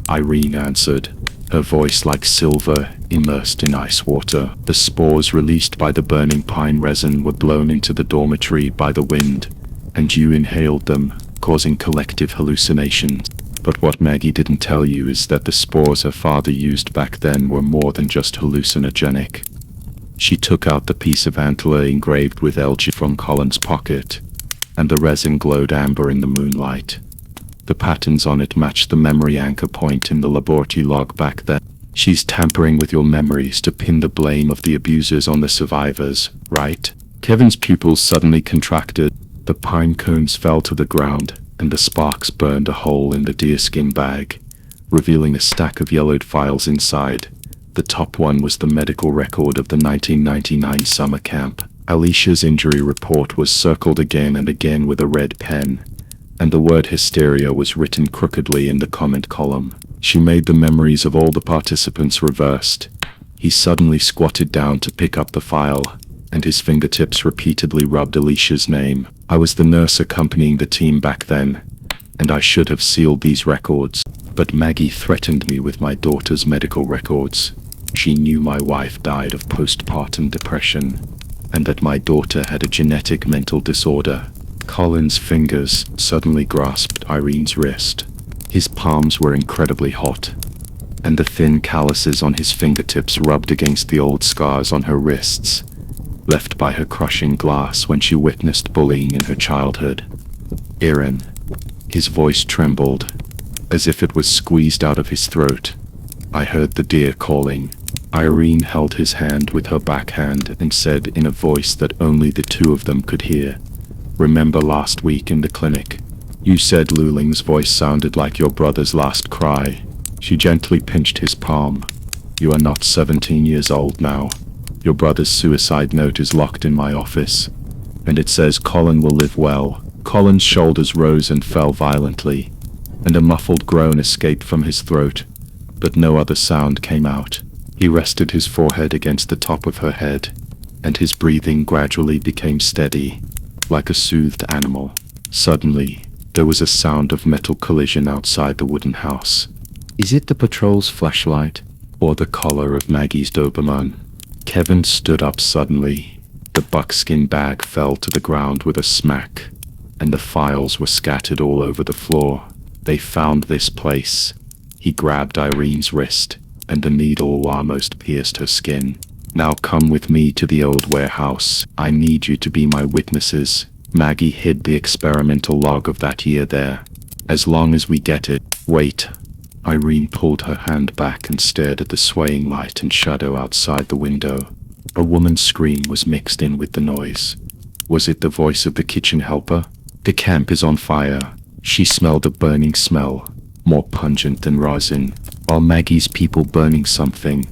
Irene answered, her voice like silver immersed in ice water. The spores released by the burning pine resin were blown into the dormitory by the wind, and you inhaled them, causing collective hallucinations. But what Maggie didn't tell you is that the spores her father used back then were more than just hallucinogenic. She took out the piece of antler engraved with LG from Colin's pocket, and the resin glowed amber in the moonlight. The patterns on it matched the memory anchor point in the laboratory log back then. She's tampering with your memories to pin the blame of the abusers on the survivors, right? Kevin's pupils suddenly contracted. The pine cones fell to the ground, and the sparks burned a hole in the deerskin bag, revealing a stack of yellowed files inside. The top one was the medical record of the 1999 summer camp. Alicia's injury report was circled again and again with a red pen, and the word hysteria was written crookedly in the comment column. She made the memories of all the participants reversed. He suddenly squatted down to pick up the file, and his fingertips repeatedly rubbed Alicia's name. I was the nurse accompanying the team back then, and I should have sealed these records. But Maggie threatened me with my daughter's medical records. She knew my wife died of postpartum depression, and that my daughter had a genetic mental disorder. Colin's fingers suddenly grasped Irene's wrist. His palms were incredibly hot, and the thin calluses on his fingertips rubbed against the old scars on her wrists, left by her crushing glass when she witnessed bullying in her childhood. Aaron. His voice trembled, as if it was squeezed out of his throat. I heard the deer calling. Irene held his hand with her backhand and said in a voice that only the two of them could hear, "Remember last week in the clinic? You said Luling's voice sounded like your brother's last cry." She gently pinched his palm. "You are not 17 years old now. Your brother's suicide note is locked in my office, and it says Colin will live well." Colin's shoulders rose and fell violently, and a muffled groan escaped from his throat, but no other sound came out. He rested his forehead against the top of her head, and his breathing gradually became steady, like a soothed animal. Suddenly, there was a sound of metal collision outside the wooden house. Is it the patrol's flashlight, or the collar of Maggie's Doberman? Kevin stood up suddenly. The buckskin bag fell to the ground with a smack, and the files were scattered all over the floor. They found this place. He grabbed Irene's wrist, and the needle almost pierced her skin. "Now come with me to the old warehouse. I need you to be my witnesses." Maggie hid the experimental log of that year there. "As long as we get it." "Wait." Irene pulled her hand back and stared at the swaying light and shadow outside the window. A woman's scream was mixed in with the noise. Was it the voice of the kitchen helper? "The camp is on fire." She smelled a burning smell, more pungent than rosin. Are Maggie's people burning something?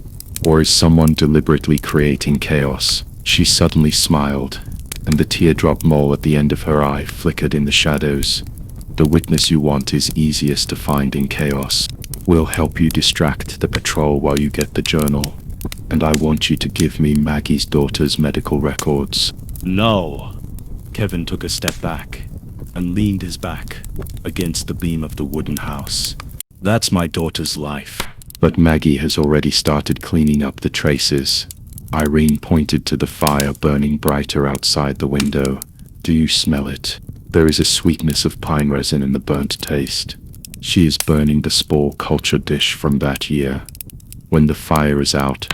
Or is someone deliberately creating chaos? She suddenly smiled, and the teardrop mole at the end of her eye flickered in the shadows. "The witness you want is easiest to find in chaos. We'll help you distract the patrol while you get the journal. And I want you to give me Maggie's daughter's medical records." "No." Kevin took a step back and leaned his back against the beam of the wooden house. "That's my daughter's life. But Maggie has already started cleaning up the traces. Irene pointed to the fire burning brighter outside the window. Do you smell it? There is a sweetness of pine resin in the burnt taste. She is burning the spore culture dish from that year. When the fire is out,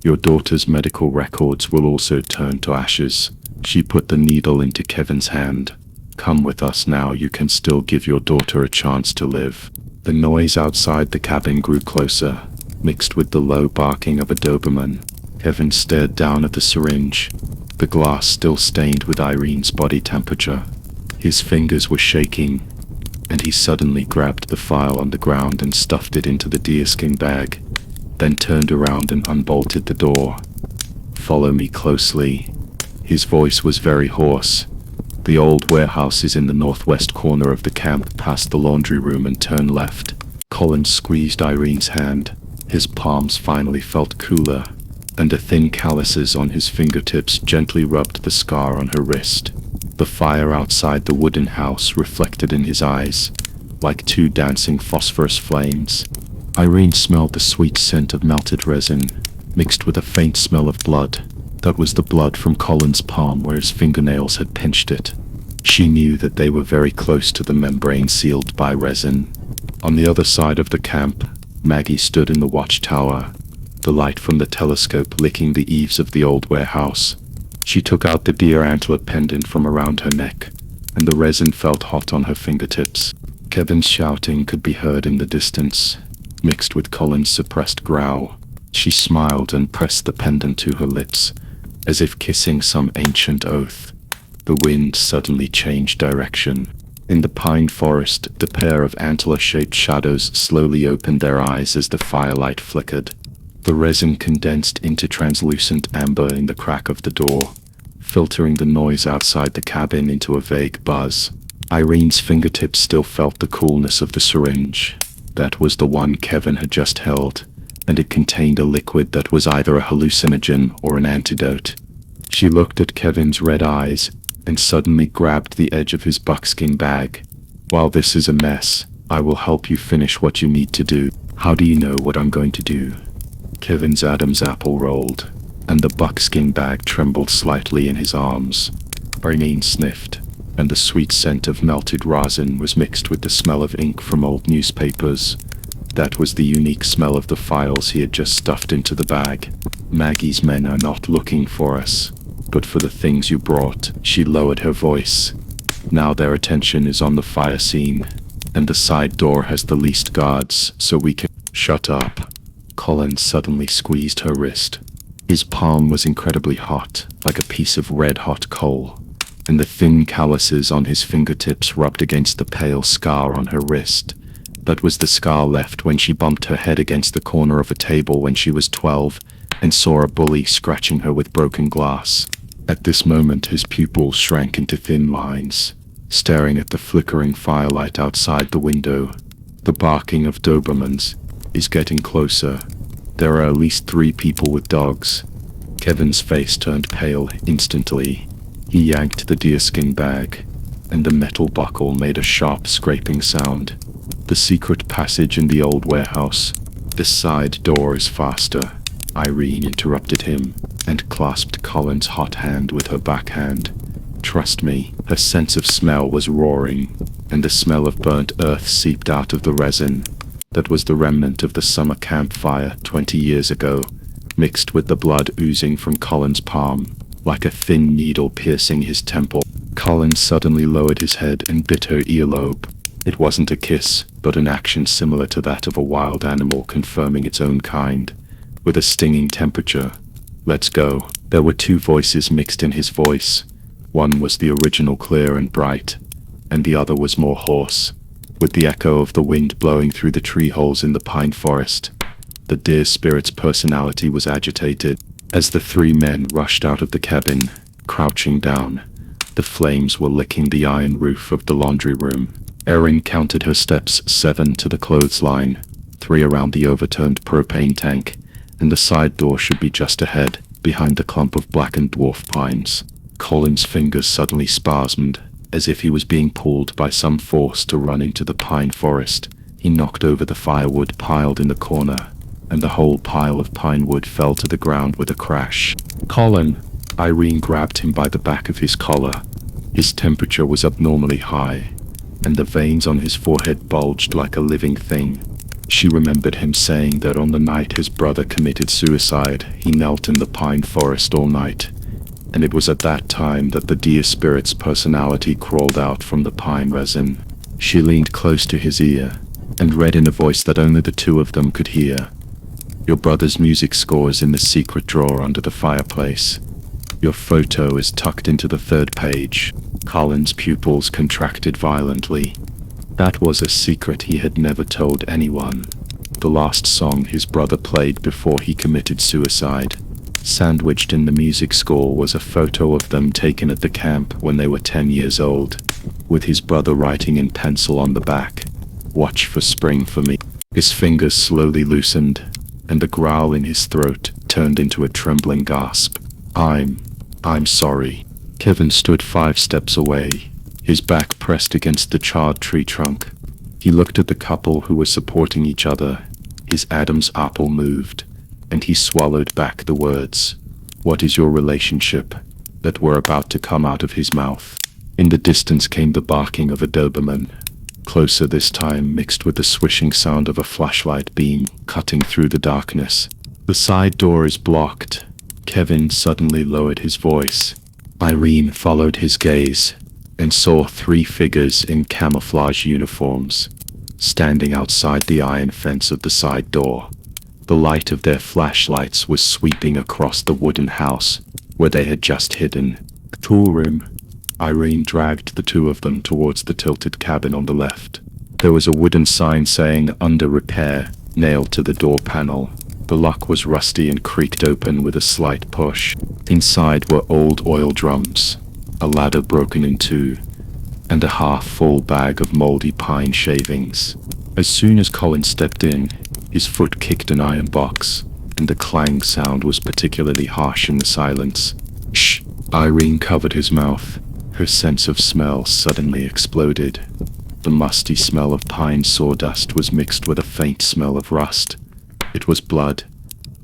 your daughter's medical records will also turn to ashes. She put the needle into Kevin's hand. Come with us now, you can still give your daughter a chance to live. The noise outside the cabin grew closer, mixed with the low barking of a Doberman. Kevin stared down at the syringe, the glass still stained with Irene's body temperature. His fingers were shaking, and he suddenly grabbed the vial on the ground and stuffed it into the deerskin bag, then turned around and unbolted the door. Follow me closely. His voice was very hoarse. The old warehouse is in the northwest corner of the camp, past the laundry room, and turn left. Colin squeezed Irene's hand. His palms finally felt cooler, and the thin calluses on his fingertips gently rubbed the scar on her wrist. The fire outside the wooden house reflected in his eyes, like two dancing phosphorus flames. Irene smelled the sweet scent of melted resin, mixed with a faint smell of blood. That was the blood from Colin's palm where his fingernails had pinched it. She knew that they were very close to the membrane sealed by resin. On the other side of the camp, Maggie stood in the watchtower, the light from the telescope licking the eaves of the old warehouse. She took out the deer antler pendant from around her neck, and the resin felt hot on her fingertips. Kevin's shouting could be heard in the distance, mixed with Colin's suppressed growl. She smiled and pressed the pendant to her lips, as if kissing some ancient oath. The wind suddenly changed direction. In the pine forest, the pair of antler-shaped shadows slowly opened their eyes as the firelight flickered. The resin condensed into translucent amber in the crack of the door, filtering the noise outside the cabin into a vague buzz. Irene's fingertips still felt the coolness of the syringe. That was the one Kevin had just held, and it contained a liquid that was either a hallucinogen or an antidote. She looked at Kevin's red eyes, and suddenly grabbed the edge of his buckskin bag. While this is a mess, I will help you finish what you need to do. How do you know what I'm going to do? Kevin's Adam's apple rolled, and the buckskin bag trembled slightly in his arms. Irene sniffed, and the sweet scent of melted rosin was mixed with the smell of ink from old newspapers. That was the unique smell of the files he had just stuffed into the bag. Maggie's men are not looking for us, but for the things you brought. She lowered her voice. Now their attention is on the fire scene, and the side door has the least guards, so we can— Shut up. Colin suddenly squeezed her wrist. His palm was incredibly hot, like a piece of red-hot coal, and the thin calluses on his fingertips rubbed against the pale scar on her wrist. That was the scar left when she bumped her head against the corner of a table when she was 12, and saw a bully scratching her with broken glass. At this moment his pupils shrank into thin lines, staring at the flickering firelight outside the window. The barking of Dobermans is getting closer. There are at least 3 people with dogs. Kevin's face turned pale instantly. He yanked the deerskin bag, and the metal buckle made a sharp scraping sound. The secret passage in the old warehouse. The side door is faster. Irene interrupted him, and clasped Colin's hot hand with her backhand. Trust me. Her sense of smell was roaring, and the smell of burnt earth seeped out of the resin. That was the remnant of the summer campfire 20 years ago, mixed with the blood oozing from Colin's palm, like a thin needle piercing his temple. Colin suddenly lowered his head and bit her earlobe. It wasn't a kiss, but an action similar to that of a wild animal confirming its own kind, with a stinging temperature. Let's go. There were 2 voices mixed in his voice. One was the original, clear and bright, and the other was more hoarse, with the echo of the wind blowing through the tree holes in the pine forest. The deer spirit's personality was agitated. As the 3 men rushed out of the cabin, crouching down, the flames were licking the iron roof of the laundry room. Erin counted her steps, 7 to the clothesline, 3 around the overturned propane tank, and the side door should be just ahead, behind the clump of blackened dwarf pines. Colin's fingers suddenly spasmed, as if he was being pulled by some force to run into the pine forest. He knocked over the firewood piled in the corner, and the whole pile of pine wood fell to the ground with a crash. "Colin!" Irene grabbed him by the back of his collar. His temperature was abnormally high, and the veins on his forehead bulged like a living thing. She remembered him saying that on the night his brother committed suicide, he knelt in the pine forest all night, and it was at that time that the deer spirit's personality crawled out from the pine resin. She leaned close to his ear, and read in a voice that only the two of them could hear. "Your brother's music score is in the secret drawer under the fireplace. Your photo is tucked into the third page." Colin's pupils contracted violently. That was a secret he had never told anyone. The last song his brother played before he committed suicide. Sandwiched in the music score was a photo of them taken at the camp when they were 10 years old, with his brother writing in pencil on the back, "Watch for spring for me." His fingers slowly loosened, and the growl in his throat turned into a trembling gasp. I'm sorry." Kevin stood 5 steps away, his back pressed against the charred tree trunk. He looked at the couple who were supporting each other. His Adam's apple moved, and he swallowed back the words, "What is your relationship?" that were about to come out of his mouth. In the distance came the barking of a Doberman, closer this time, mixed with the swishing sound of a flashlight beam cutting through the darkness. "The side door is blocked." Kevin suddenly lowered his voice. Irene followed his gaze and saw 3 figures in camouflage uniforms, standing outside the iron fence of the side door. The light of their flashlights was sweeping across the wooden house where they had just hidden. "Tool room." Irene dragged the two of them towards the tilted cabin on the left. There was a wooden sign saying "Under Repair" nailed to the door panel. The lock was rusty and creaked open with a slight push. Inside were old oil drums, a ladder broken in 2, and a half-full bag of moldy pine shavings. As soon as Colin stepped in, his foot kicked an iron box, and the clang sound was particularly harsh in the silence. "Shh!" Irene covered his mouth. Her sense of smell suddenly exploded. The musty smell of pine sawdust was mixed with a faint smell of rust. It was blood,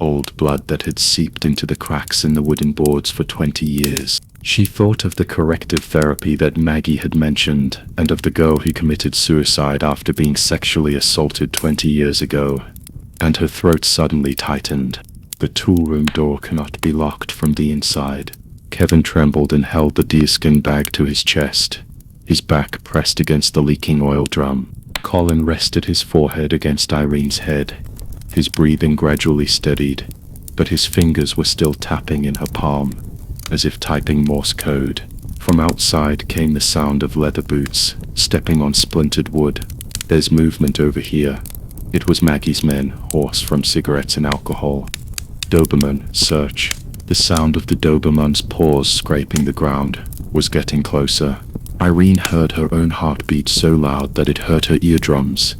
old blood that had seeped into the cracks in the wooden boards for 20 years. She thought of the corrective therapy that Maggie had mentioned, and of the girl who committed suicide after being sexually assaulted 20 years ago, and her throat suddenly tightened. The tool room door cannot be locked from the inside. Kevin trembled and held the deerskin bag to his chest, his back pressed against the leaking oil drum. Colin rested his forehead against Irene's head. His breathing gradually steadied, but his fingers were still tapping in her palm, as if typing Morse code. From outside came the sound of leather boots, stepping on splintered wood. "There's movement over here." It was Maggie's men, hoarse from cigarettes and alcohol. "Doberman, search." The sound of the Doberman's paws scraping the ground was getting closer. Irene heard her own heartbeat so loud that it hurt her eardrums,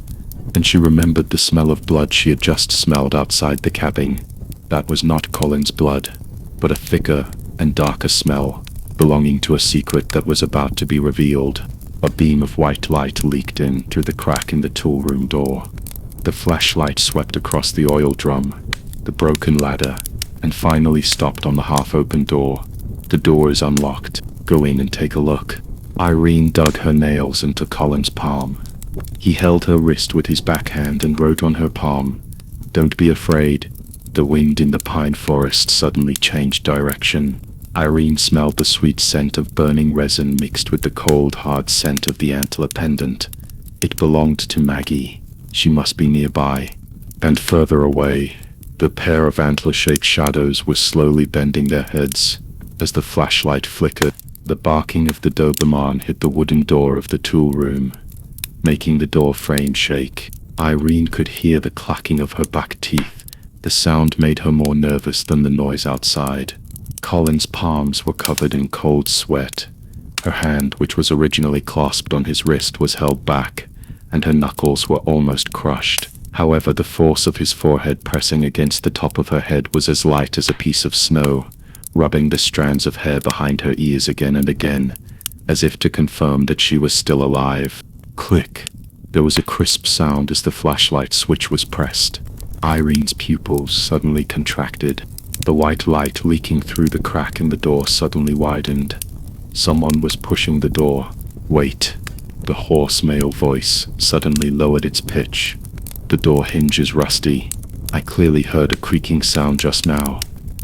and she remembered the smell of blood she had just smelled outside the cabin. That was not Colin's blood, but a thicker and darker smell, belonging to a secret that was about to be revealed. A beam of white light leaked in through the crack in the tool room door. The flashlight swept across the oil drum, the broken ladder, and finally stopped on the half-open door. "The door is unlocked. Go in and take a look." Irene dug her nails into Colin's palm. He held her wrist with his backhand and wrote on her palm, "Don't be afraid." The wind in the pine forest suddenly changed direction. Irene smelled the sweet scent of burning resin mixed with the cold, hard scent of the antler pendant. It belonged to Maggie. She must be nearby. And further away, the pair of antler-shaped shadows were slowly bending their heads. As the flashlight flickered, the barking of the Doberman hit the wooden door of the tool room, making the door frame shake. Irene could hear the clacking of her back teeth. The sound made her more nervous than the noise outside. Colin's palms were covered in cold sweat. Her hand, which was originally clasped on his wrist, was held back, and her knuckles were almost crushed. However, the force of his forehead pressing against the top of her head was as light as a piece of snow, rubbing the strands of hair behind her ears again and again, as if to confirm that she was still alive. Click. There was a crisp sound as the flashlight switch was pressed. Irene's pupils suddenly contracted. The white light leaking through the crack in the door suddenly widened. Someone was pushing the door. Wait. The hoarse male voice suddenly lowered its pitch. The door hinge is rusty. I clearly heard a creaking sound just now.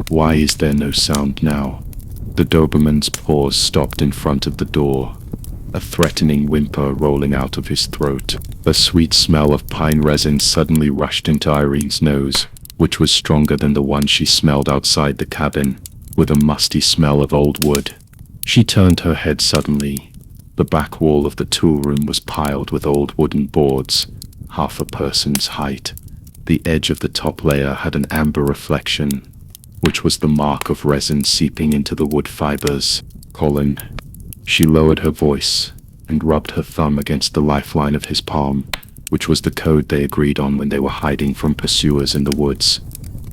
Why is there no sound now? The Doberman's paws stopped in front of the door, a threatening whimper rolling out of his throat. A sweet smell of pine resin suddenly rushed into Irene's nose, which was stronger than the one she smelled outside the cabin, with a musty smell of old wood. She turned her head suddenly. The back wall of the tool room was piled with old wooden boards, half a person's height. The edge of the top layer had an amber reflection, which was the mark of resin seeping into the wood fibers. Colin. She lowered her voice and rubbed her thumb against the lifeline of his palm, which was the code they agreed on when they were hiding from pursuers in the woods.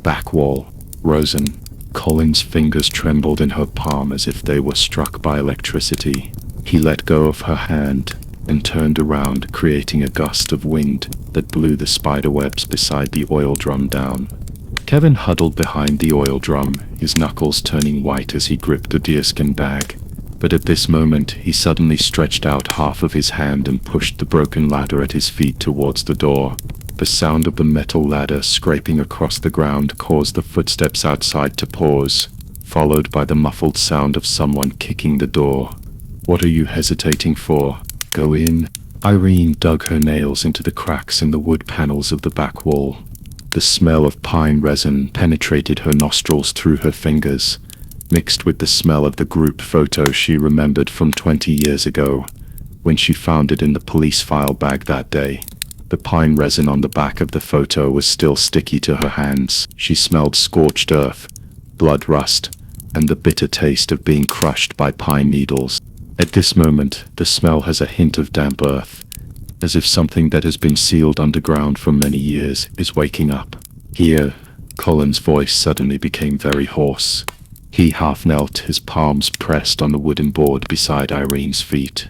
Back wall. Rosen. Colin's fingers trembled in her palm as if they were struck by electricity. He let go of her hand and turned around, creating a gust of wind that blew the spiderwebs beside the oil drum down. Kevin huddled behind the oil drum, his knuckles turning white as he gripped the deerskin bag. But at this moment, he suddenly stretched out half of his hand and pushed the broken ladder at his feet towards the door. The sound of the metal ladder scraping across the ground caused the footsteps outside to pause, followed by the muffled sound of someone kicking the door. What are you hesitating for? Go in. Irene dug her nails into the cracks in the wood panels of the back wall. The smell of pine resin penetrated her nostrils through her fingers, mixed with the smell of the group photo she remembered from 20 years ago, when she found it in the police file bag that day. The pine resin on the back of the photo was still sticky to her hands. She smelled scorched earth, blood rust, and the bitter taste of being crushed by pine needles. At this moment, the smell has a hint of damp earth, as if something that has been sealed underground for many years is waking up. Here, Colin's voice suddenly became very hoarse. He half knelt, his palms pressed on the wooden board beside Irene's feet,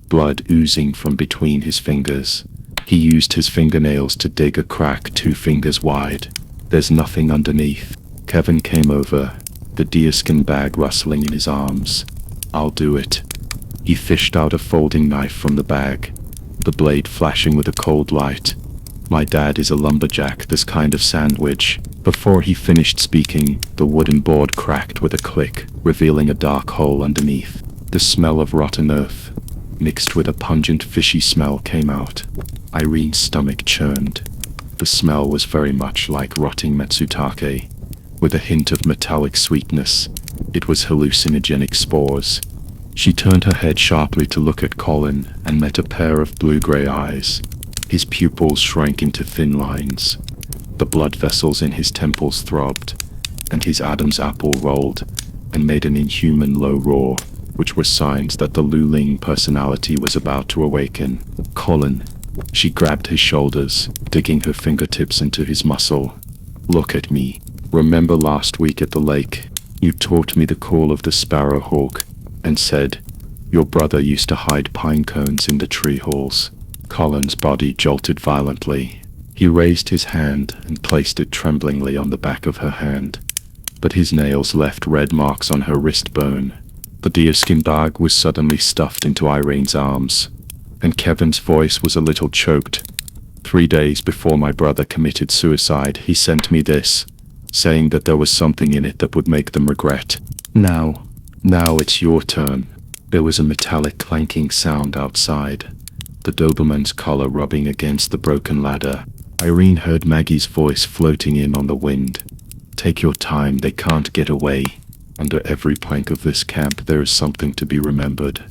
blood oozing from between his fingers. He used his fingernails to dig a crack 2 fingers wide. There's nothing underneath. Kevin came over, the deerskin bag rustling in his arms. I'll do it. He fished out a folding knife from the bag, the blade flashing with a cold light. My dad is a lumberjack, this kind of sandwich. Before he finished speaking, the wooden board cracked with a click, revealing a dark hole underneath. The smell of rotten earth, mixed with a pungent fishy smell, came out. Irene's stomach churned. The smell was very much like rotting matsutake, with a hint of metallic sweetness. It was hallucinogenic spores. She turned her head sharply to look at Colin and met a pair of blue-gray eyes. His pupils shrank into thin lines. The blood vessels in his temples throbbed, and his Adam's apple rolled and made an inhuman low roar, which were signs that the Luling personality was about to awaken. Colin. She grabbed his shoulders, digging her fingertips into his muscle. Look at me. Remember last week at the lake? You taught me the call of the sparrowhawk, and said, your brother used to hide pine cones in the tree holes. Colin's body jolted violently. He raised his hand and placed it tremblingly on the back of her hand, but his nails left red marks on her wrist bone. The deerskin bag was suddenly stuffed into Irene's arms, and Kevin's voice was a little choked. 3 days before my brother committed suicide, he sent me this, saying that there was something in it that would make them regret. Now it's your turn. There was a metallic clanking sound outside, the Doberman's collar rubbing against the broken ladder. Irene heard Maggie's voice floating in on the wind. Take your time, they can't get away. Under every plank of this camp there is something to be remembered.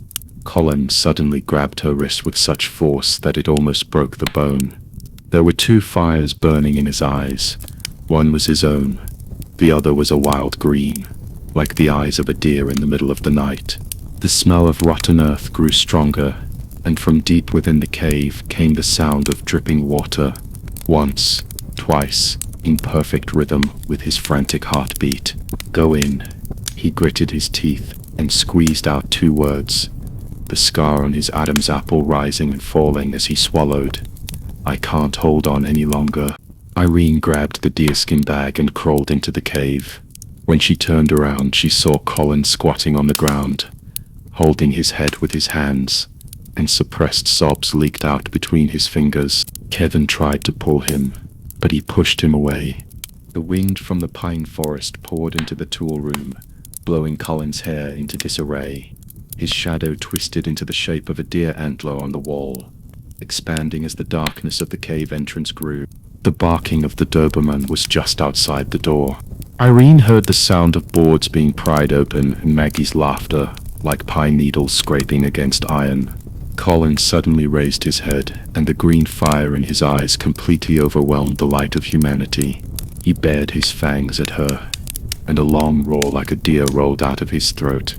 Colin suddenly grabbed her wrist with such force that it almost broke the bone. There were 2 fires burning in his eyes. One was his own. The other was a wild green, like the eyes of a deer in the middle of the night. The smell of rotten earth grew stronger, and from deep within the cave came the sound of dripping water. Once, twice, in perfect rhythm with his frantic heartbeat. Go in. He gritted his teeth and squeezed out 2 words, the scar on his Adam's apple rising and falling as he swallowed. I can't hold on any longer. Irene grabbed the deerskin bag and crawled into the cave. When she turned around, she saw Colin squatting on the ground, holding his head with his hands, and suppressed sobs leaked out between his fingers. Kevin tried to pull him, but he pushed him away. The wind from the pine forest poured into the tool room, blowing Colin's hair into disarray. His shadow twisted into the shape of a deer antler on the wall, expanding as the darkness of the cave entrance grew. The barking of the Doberman was just outside the door. Irene heard the sound of boards being pried open and Maggie's laughter, like pine needles scraping against iron. Colin suddenly raised his head, and the green fire in his eyes completely overwhelmed the light of humanity. He bared his fangs at her, and a long roar like a deer rolled out of his throat.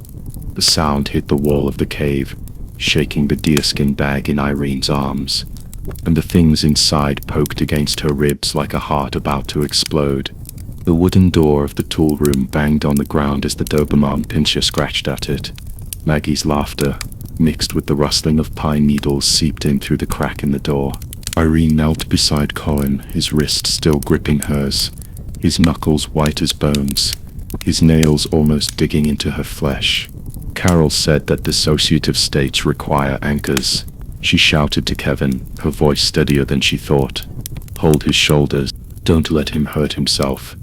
The sound hit the wall of the cave, shaking the deerskin bag in Irene's arms, and the things inside poked against her ribs like a heart about to explode. The wooden door of the tool room banged on the ground as the Doberman pinscher scratched at it. Maggie's laughter, mixed with the rustling of pine needles, seeped in through the crack in the door. Irene knelt beside Colin, his wrist still gripping hers, his knuckles white as bones, his nails almost digging into her flesh. Carol said that dissociative states require anchors. She shouted to Kevin, her voice steadier than she thought. "Hold his shoulders. Don't let him hurt himself."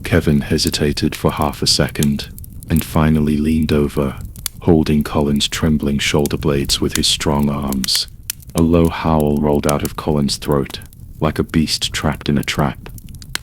Kevin hesitated for half a second, and finally leaned over, holding Colin's trembling shoulder blades with his strong arms. A low howl rolled out of Colin's throat, like a beast trapped in a trap.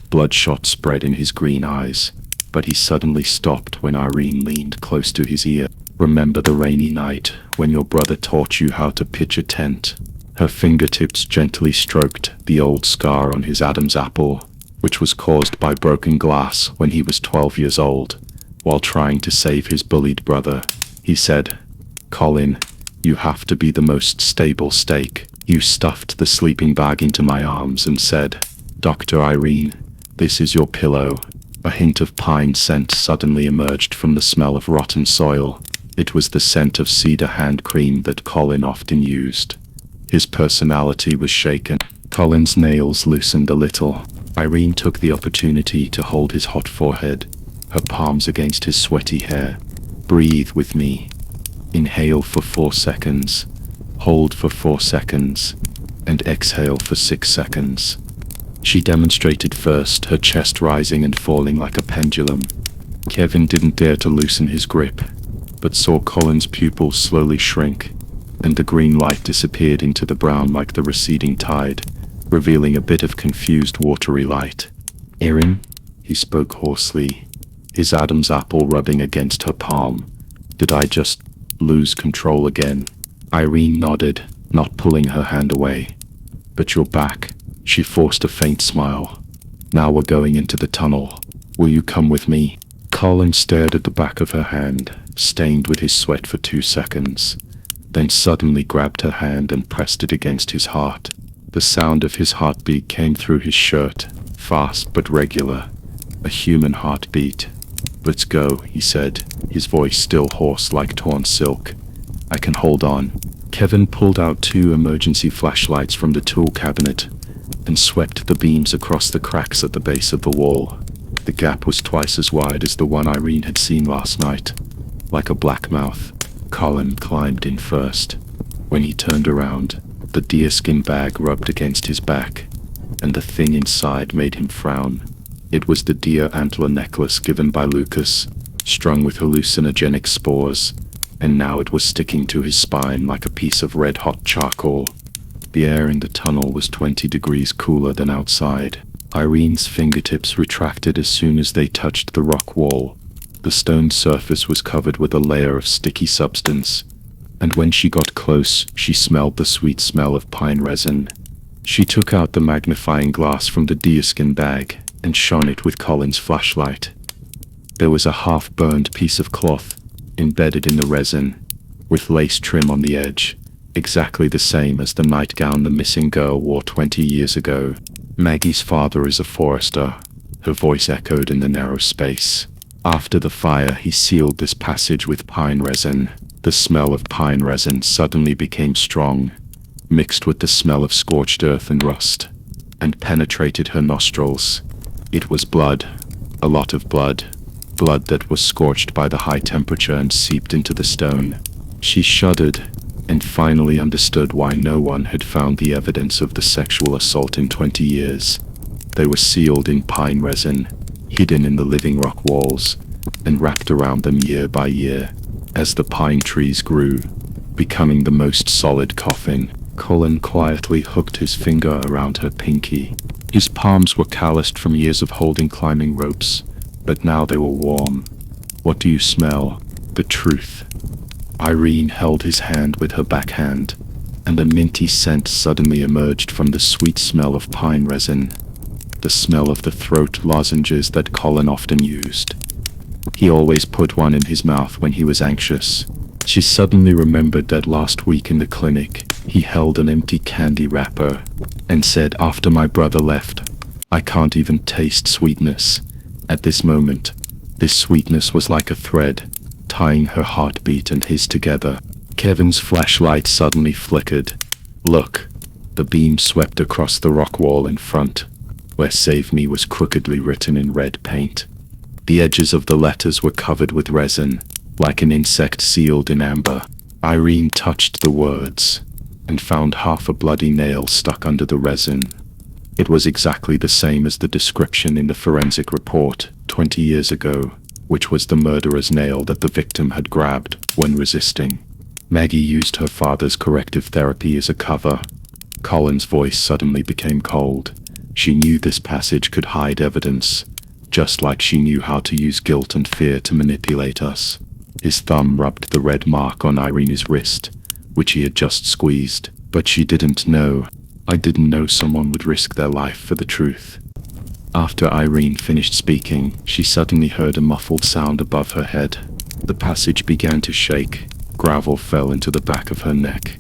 Bloodshot spread in his green eyes, but he suddenly stopped when Irene leaned close to his ear. "Remember the rainy night when your brother taught you how to pitch a tent?" Her fingertips gently stroked the old scar on his Adam's apple, which was caused by broken glass when he was 12 years old, while trying to save his bullied brother. He said, "Colin, you have to be the most stable stake." You stuffed the sleeping bag into my arms and said, "Dr. Irene, this is your pillow." A hint of pine scent suddenly emerged from the smell of rotten soil. It was the scent of cedar hand cream that Colin often used. His personality was shaken. Colin's nails loosened a little. Irene took the opportunity to hold his hot forehead, her palms against his sweaty hair. "Breathe with me. Inhale for 4 seconds, hold for 4 seconds, and exhale for 6 seconds. She demonstrated first, her chest rising and falling like a pendulum. Kevin didn't dare to loosen his grip, but saw Colin's pupils slowly shrink, and the green light disappeared into the brown like the receding tide, revealing a bit of confused watery light. "Erin," he spoke hoarsely, his Adam's apple rubbing against her palm. "Did I just lose control again?" Irene nodded, not pulling her hand away. "But you're back." She forced a faint smile. "Now we're going into the tunnel. Will you come with me?" Colin stared at the back of her hand, stained with his sweat for 2 seconds, then suddenly grabbed her hand and pressed it against his heart. The sound of his heartbeat came through his shirt, fast but regular, a human heartbeat. "Let's go," he said, his voice still hoarse like torn silk. "I can hold on." Kevin pulled out 2 emergency flashlights from the tool cabinet and swept the beams across the cracks at the base of the wall. The gap was twice as wide as the one Irene had seen last night. Like a black mouth, Colin climbed in first. When he turned around, the deerskin bag rubbed against his back, and the thing inside made him frown. It was the deer antler necklace given by Lucas, strung with hallucinogenic spores, and now it was sticking to his spine like a piece of red-hot charcoal. The air in the tunnel was 20 degrees cooler than outside. Irene's fingertips retracted as soon as they touched the rock wall. The stone surface was covered with a layer of sticky substance, and when she got close, she smelled the sweet smell of pine resin. She took out the magnifying glass from the deerskin bag and shone it with Colin's flashlight. There was a half-burned piece of cloth embedded in the resin, with lace trim on the edge, exactly the same as the nightgown the missing girl wore 20 years ago. "Maggie's father is a forester," her voice echoed in the narrow space. "After the fire, he sealed this passage with pine resin." The smell of pine resin suddenly became strong, mixed with the smell of scorched earth and rust. and penetrated her nostrils. It was blood, a lot of blood, blood that was scorched by the high temperature and seeped into the stone. She shuddered, and finally understood why no one had found the evidence of the sexual assault in 20 years. They were sealed in pine resin, hidden in the living rock walls, and wrapped around them year by year, as the pine trees grew, becoming the most solid coffin. Colin quietly hooked his finger around her pinky. His palms were calloused from years of holding climbing ropes, but now they were warm. "What do you smell?" "The truth." Irene held his hand with her backhand, and a minty scent suddenly emerged from the sweet smell of pine resin, the smell of the throat lozenges that Colin often used. He always put one in his mouth when he was anxious. She suddenly remembered that last week in the clinic, he held an empty candy wrapper and said, "After my brother left, I can't even taste sweetness." At this moment, this sweetness was like a thread, tying her heartbeat and his together. Kevin's flashlight suddenly flickered. "Look." The beam swept across the rock wall in front, where "Save Me" was crookedly written in red paint. The edges of the letters were covered with resin, like an insect sealed in amber. Irene touched the words, and found half a bloody nail stuck under the resin. It was exactly the same as the description in the forensic report 20 years ago, which was the murderer's nail that the victim had grabbed when resisting. Maggie used her father's corrective therapy as a cover. Colin's voice suddenly became cold. She knew this passage could hide evidence, just like she knew how to use guilt and fear to manipulate us. His thumb rubbed the red mark on Irene's wrist, which he had just squeezed. "But she didn't know. I didn't know someone would risk their life for the truth." After Irene finished speaking, she suddenly heard a muffled sound above her head. The passage began to shake, gravel fell into the back of her neck,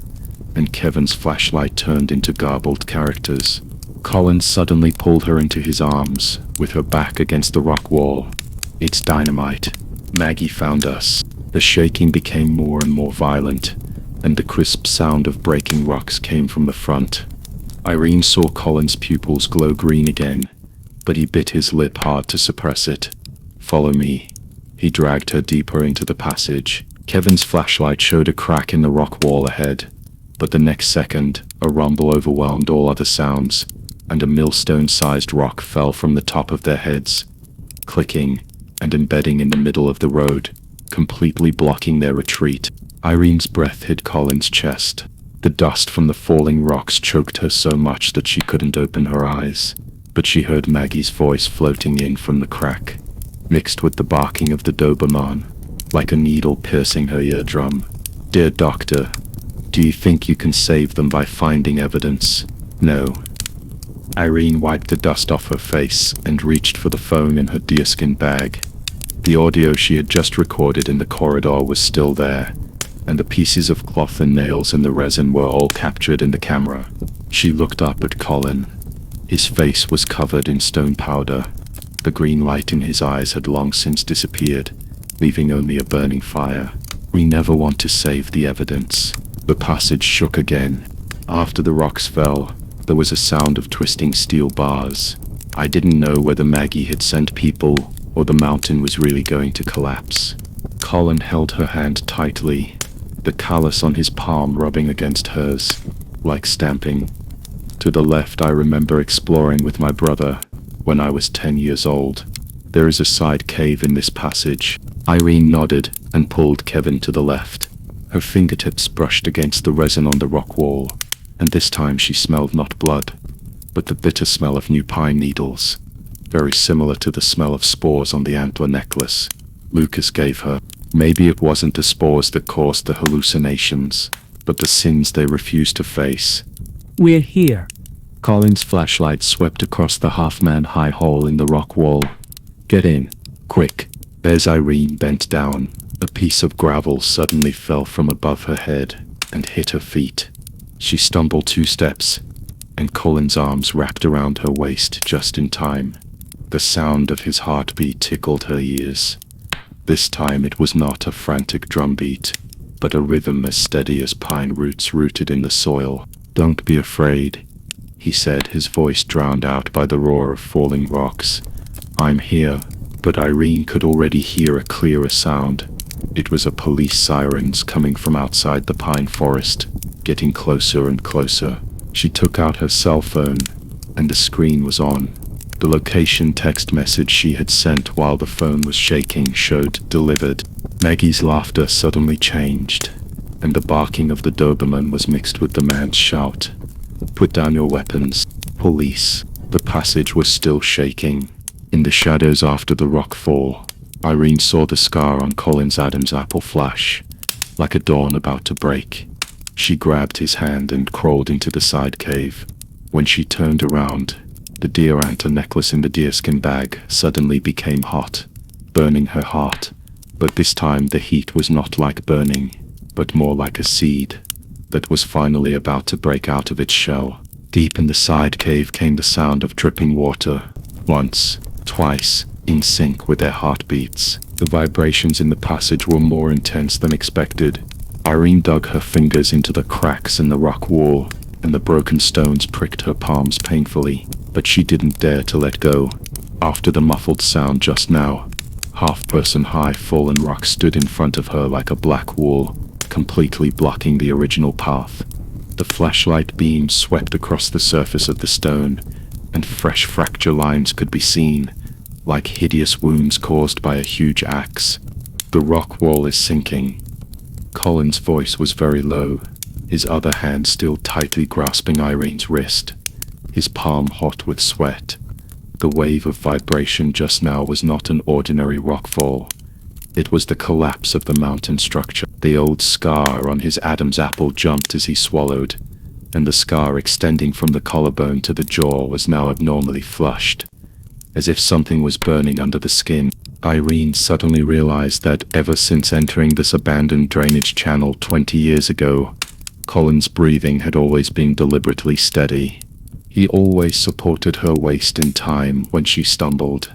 and Kevin's flashlight turned into garbled characters. Colin suddenly pulled her into his arms, with her back against the rock wall. "It's dynamite. Maggie found us." The shaking became more and more violent, and the crisp sound of breaking rocks came from the front. Irene saw Colin's pupils glow green again, but he bit his lip hard to suppress it. "Follow me." He dragged her deeper into the passage. Kevin's flashlight showed a crack in the rock wall ahead, but the next second, a rumble overwhelmed all other sounds, and a millstone-sized rock fell from the top of their heads, clicking and embedding in the middle of the road, completely blocking their retreat. Irene's breath hit Colin's chest. The dust from the falling rocks choked her so much that she couldn't open her eyes, but she heard Maggie's voice floating in from the crack, mixed with the barking of the Doberman, like a needle piercing her eardrum. "Dear Doctor, do you think you can save them by finding evidence?" "No." Irene wiped the dust off her face and reached for the phone in her deerskin bag. The audio she had just recorded in the corridor was still there, and the pieces of cloth and nails in the resin were all captured in the camera. She looked up at Colin. His face was covered in stone powder. The green light in his eyes had long since disappeared, leaving only a burning fire. "We never want to save the evidence." The passage shook again. After the rocks fell, there was a sound of twisting steel bars. I didn't know whether Maggie had sent people, or the mountain was really going to collapse. Colin held her hand tightly, the callus on his palm rubbing against hers, like stamping. "To the left, I remember exploring with my brother when I was 10 years old. There is a side cave in this passage." Irene nodded and pulled Kevin to the left. Her fingertips brushed against the resin on the rock wall, and this time she smelled not blood, but the bitter smell of new pine needles, very similar to the smell of spores on the antler necklace Lucas gave her. Maybe it wasn't the spores that caused the hallucinations, but the sins they refused to face. "We're here." Colin's flashlight swept across the half-man-high hole in the rock wall. "Get in, quick." As Irene bent down, a piece of gravel suddenly fell from above her head and hit her feet. She stumbled 2 steps, and Colin's arms wrapped around her waist just in time. The sound of his heartbeat tickled her ears. This time it was not a frantic drumbeat, but a rhythm as steady as pine roots rooted in the soil. "Don't be afraid," he said, his voice drowned out by the roar of falling rocks. "I'm here." But Irene could already hear a clearer sound. It was a police sirens coming from outside the pine forest, getting closer and closer. She took out her cell phone, and the screen was on. The location text message she had sent while the phone was shaking showed delivered. Maggie's laughter suddenly changed, and the barking of the Doberman was mixed with the man's shout. "Put down your weapons, police." The passage was still shaking. In the shadows after the rock fall, Irene saw the scar on Colin's Adam's apple flash, like a dawn about to break. She grabbed his hand and crawled into the side cave. When she turned around, the deer antler necklace in the deerskin bag suddenly became hot, burning her heart. But this time the heat was not like burning, but more like a seed that was finally about to break out of its shell. Deep in the side cave came the sound of dripping water, once, twice, in sync with their heartbeats. The vibrations in the passage were more intense than expected. Irene dug her fingers into the cracks in the rock wall, and the broken stones pricked her palms painfully, but she didn't dare to let go. After the muffled sound just now, half-person high fallen rock stood in front of her like a black wall, completely blocking the original path. The flashlight beam swept across the surface of the stone, and fresh fracture lines could be seen, like hideous wounds caused by a huge axe. "The rock wall is sinking." Colin's voice was very low, his other hand still tightly grasping Irene's wrist, his palm hot with sweat. The wave of vibration just now was not an ordinary rockfall. It was the collapse of the mountain structure. The old scar on his Adam's apple jumped as he swallowed, and the scar extending from the collarbone to the jaw was now abnormally flushed, as if something was burning under the skin. Irene suddenly realized that ever since entering this abandoned drainage channel 20 years ago, Colin's breathing had always been deliberately steady. He always supported her waist in time when she stumbled,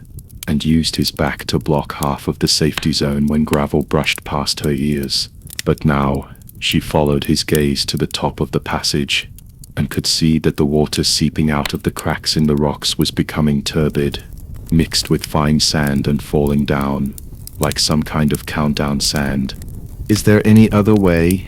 and used his back to block half of the safety zone when gravel brushed past her ears. But now, she followed his gaze to the top of the passage, and could see that the water seeping out of the cracks in the rocks was becoming turbid, mixed with fine sand and falling down, like some kind of countdown sand. "Is there any other way?"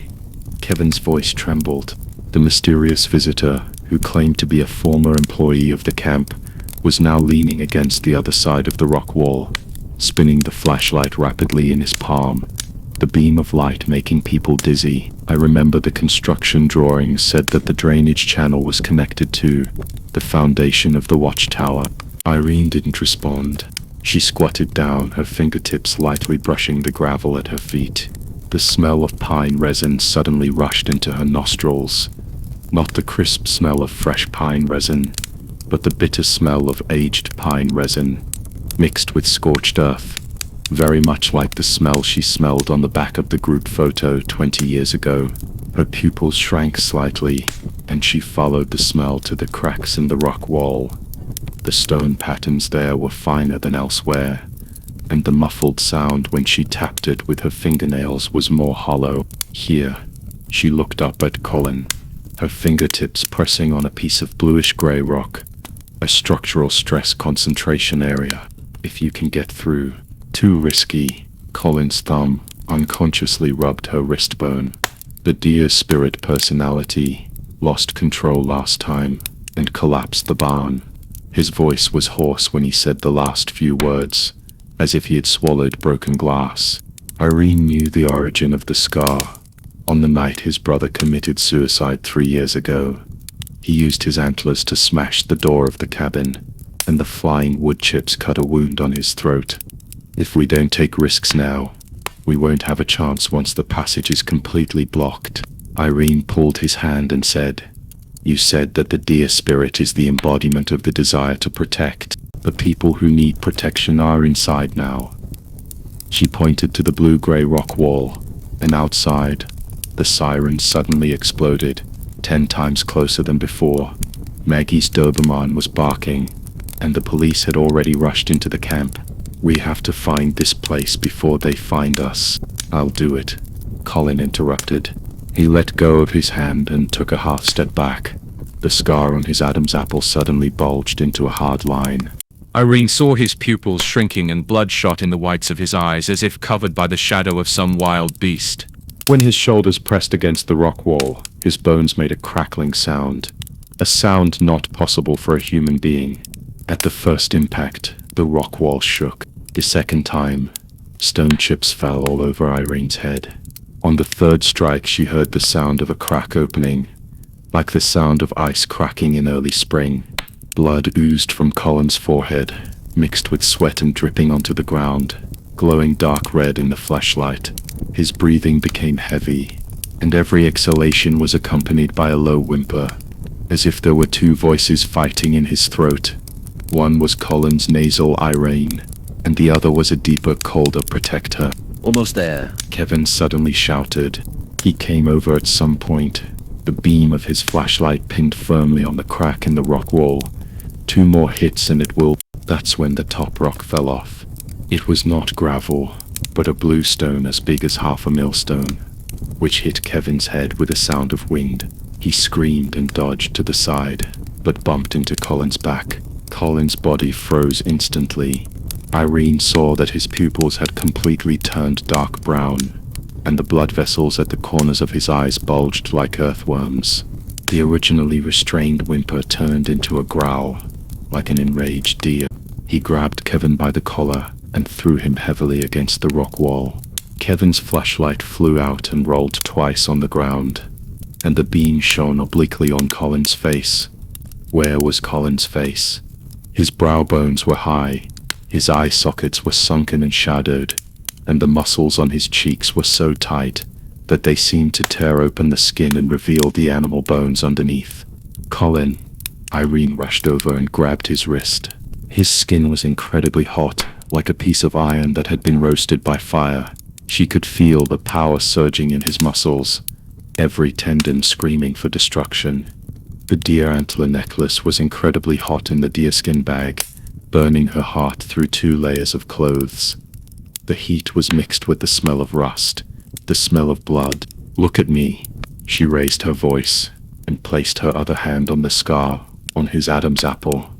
Kevin's voice trembled. The mysterious visitor, who claimed to be a former employee of the camp, was now leaning against the other side of the rock wall, spinning the flashlight rapidly in his palm, the beam of light making people dizzy. "I remember the construction drawings said that the drainage channel was connected to the foundation of the watchtower." Irene didn't respond. She squatted down, her fingertips lightly brushing the gravel at her feet. The smell of pine resin suddenly rushed into her nostrils. Not the crisp smell of fresh pine resin, but the bitter smell of aged pine resin, mixed with scorched earth, very much like the smell she smelled on the back of the group photo 20 years ago. Her pupils shrank slightly, and she followed the smell to the cracks in the rock wall. The stone patterns there were finer than elsewhere, and the muffled sound when she tapped it with her fingernails was more hollow. "Here." She looked up at Colin, her fingertips pressing on a piece of bluish-gray rock, a structural stress concentration area. "If you can get through." "Too risky." Colin's thumb unconsciously rubbed her wrist bone. The deer spirit personality lost control last time and collapsed the barn. His voice was hoarse when he said the last few words, as if he had swallowed broken glass. Irene knew the origin of the scar. On the night his brother committed suicide 3 years ago, he used his antlers to smash the door of the cabin, and the flying wood chips cut a wound on his throat. "If we don't take risks now, we won't have a chance once the passage is completely blocked." Irene pulled his hand and said, "You said that the deer spirit is the embodiment of the desire to protect. The people who need protection are inside now." She pointed to the blue-gray rock wall, and outside, the siren suddenly exploded, 10 times closer than before. Maggie's Doberman was barking, and the police had already rushed into the camp. "We have to find this place before they find us." "I'll do it," Colin interrupted. He let go of his hand and took a half step back. The scar on his Adam's apple suddenly bulged into a hard line. Irene saw his pupils shrinking and blood shot in the whites of his eyes as if covered by the shadow of some wild beast. When his shoulders pressed against the rock wall, his bones made a crackling sound. A sound not possible for a human being. At the first impact, the rock wall shook. The second time, stone chips fell all over Irene's head. On the third strike, she heard the sound of a crack opening, like the sound of ice cracking in early spring. Blood oozed from Colin's forehead, mixed with sweat and dripping onto the ground, glowing dark red in the flashlight. His breathing became heavy, and every exhalation was accompanied by a low whimper, as if there were two voices fighting in his throat. One was Colin's nasal Irene, and the other was a deeper, colder protector. Almost there. Kevin suddenly shouted. He came over at some point. The beam of his flashlight pinned firmly on the crack in the rock wall. 2 more hits and it will... That's when the top rock fell off. It was not gravel, but a blue stone as big as half a millstone, which hit Kevin's head with a sound of wind. He screamed and dodged to the side, but bumped into Colin's back. Colin's body froze instantly. Irene saw that his pupils had completely turned dark brown, and the blood vessels at the corners of his eyes bulged like earthworms. The originally restrained whimper turned into a growl, like an enraged deer. He grabbed Kevin by the collar and threw him heavily against the rock wall. Kevin's flashlight flew out and rolled twice on the ground, and the beam shone obliquely on Colin's face. Where was Colin's face? His brow bones were high, his eye sockets were sunken and shadowed, and the muscles on his cheeks were so tight that they seemed to tear open the skin and reveal the animal bones underneath. Colin. Irene rushed over and grabbed his wrist. His skin was incredibly hot, like a piece of iron that had been roasted by fire. She could feel the power surging in his muscles, every tendon screaming for destruction. The deer antler necklace was incredibly hot in the deerskin bag, burning her heart through 2 layers of clothes. The heat was mixed with the smell of rust, the smell of blood. Look at me. She raised her voice and placed her other hand on the scar on his Adam's apple.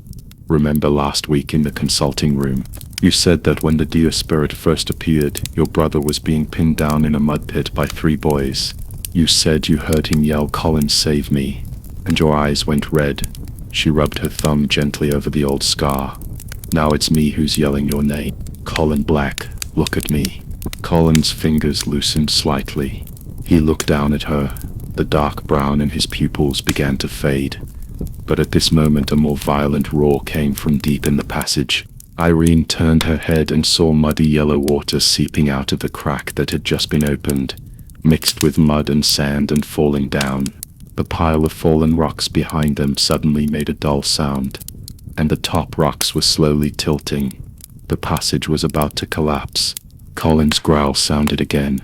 Remember last week in the consulting room, you said that when the deer spirit first appeared, your brother was being pinned down in a mud pit by 3 boys. You said you heard him yell, "Colin, save me," and your eyes went red. She rubbed her thumb gently over the old scar. Now it's me who's yelling your name. Colin Black, look at me. Colin's fingers loosened slightly. He looked down at her. The dark brown in his pupils began to fade. But at this moment a more violent roar came from deep in the passage. Irene turned her head and saw muddy yellow water seeping out of the crack that had just been opened, mixed with mud and sand and falling down. The pile of fallen rocks behind them suddenly made a dull sound, and the top rocks were slowly tilting. The passage was about to collapse. Colin's growl sounded again.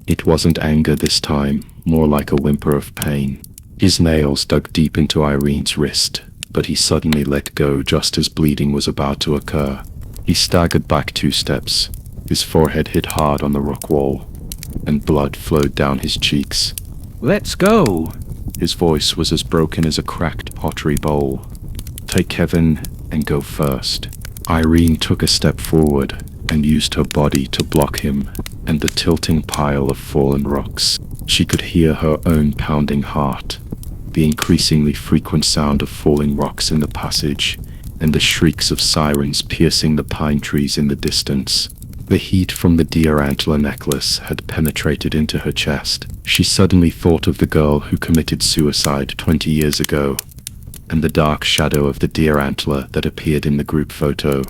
It wasn't anger this time, more like a whimper of pain. His nails dug deep into Irene's wrist, but he suddenly let go just as bleeding was about to occur. He staggered back 2 steps. His forehead hit hard on the rock wall, and blood flowed down his cheeks. Let's go. His voice was as broken as a cracked pottery bowl. Take Kevin and go first. Irene took a step forward and used her body to block him and the tilting pile of fallen rocks. She could hear her own pounding heart, the increasingly frequent sound of falling rocks in the passage, and the shrieks of sirens piercing the pine trees in the distance. The heat from the deer antler necklace had penetrated into her chest. She suddenly thought of the girl who committed suicide 20 years ago, and the dark shadow of the deer antler that appeared in the group photo.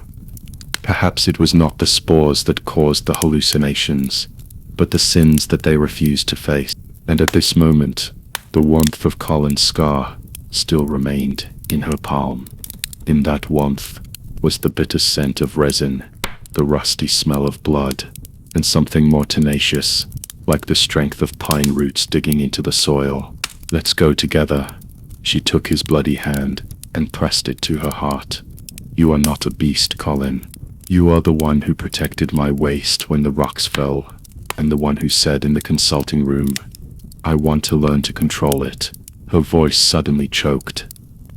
Perhaps it was not the spores that caused the hallucinations, but the sins that they refused to face. And at this moment, the warmth of Colin's scar still remained in her palm. In that warmth was the bitter scent of resin, the rusty smell of blood, and something more tenacious, like the strength of pine roots digging into the soil. Let's go together. She took his bloody hand and pressed it to her heart. You are not a beast, Colin. You are the one who protected my waist when the rocks fell, and the one who said in the consulting room, I want to learn to control it. Her voice suddenly choked.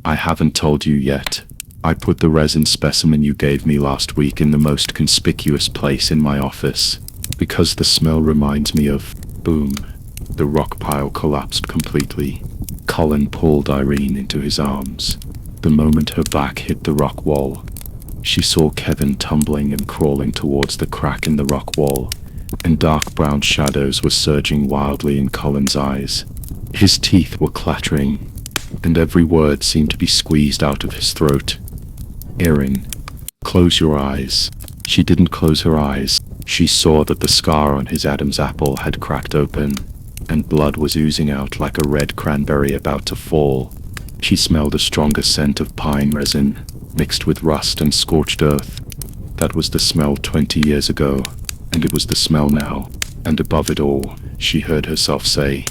I haven't told you yet. I put the resin specimen you gave me last week in the most conspicuous place in my office. Because the smell reminds me of... Boom. The rock pile collapsed completely. Colin pulled Irene into his arms. The moment her back hit the rock wall, she saw Kevin tumbling and crawling towards the crack in the rock wall, and dark brown shadows were surging wildly in Colin's eyes. His teeth were clattering, and every word seemed to be squeezed out of his throat. Erin, close your eyes. She didn't close her eyes. She saw that the scar on his Adam's apple had cracked open, and blood was oozing out like a red cranberry about to fall. She smelled a stronger scent of pine resin, mixed with rust and scorched earth. That was the smell 20 years ago, and it was the smell now. And above it all, she heard herself say,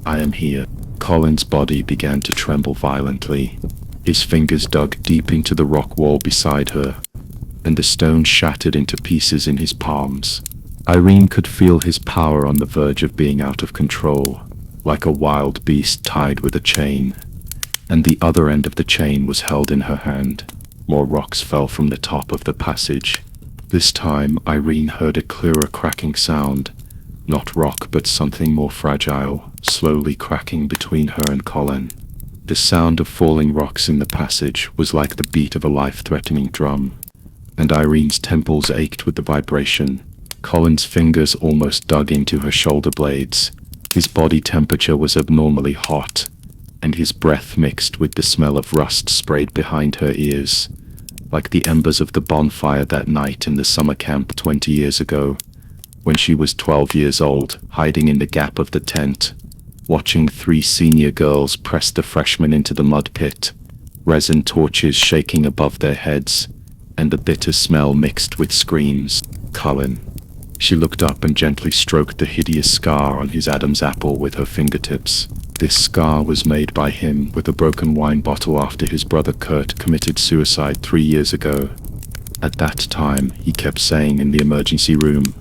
"I am here." Colin's body began to tremble violently. His fingers dug deep into the rock wall beside her, and the stone shattered into pieces in his palms. Irene could feel his power on the verge of being out of control, like a wild beast tied with a chain. And the other end of the chain was held in her hand. More rocks fell from the top of the passage. This time, Irene heard a clearer cracking sound. Not rock, but something more fragile, slowly cracking between her and Colin. The sound of falling rocks in the passage was like the beat of a life-threatening drum, and Irene's temples ached with the vibration. Colin's fingers almost dug into her shoulder blades. His body temperature was abnormally hot, and his breath mixed with the smell of rust sprayed behind her ears, like the embers of the bonfire that night in the summer camp 20 years ago, when she was 12 years old, hiding in the gap of the tent, watching 3 senior girls press the freshmen into the mud pit, resin torches shaking above their heads, and the bitter smell mixed with screams. Colin. She looked up and gently stroked the hideous scar on his Adam's apple with her fingertips. This scar was made by him with a broken wine bottle after his brother Kurt committed suicide 3 years ago. At that time, he kept saying in the emergency room,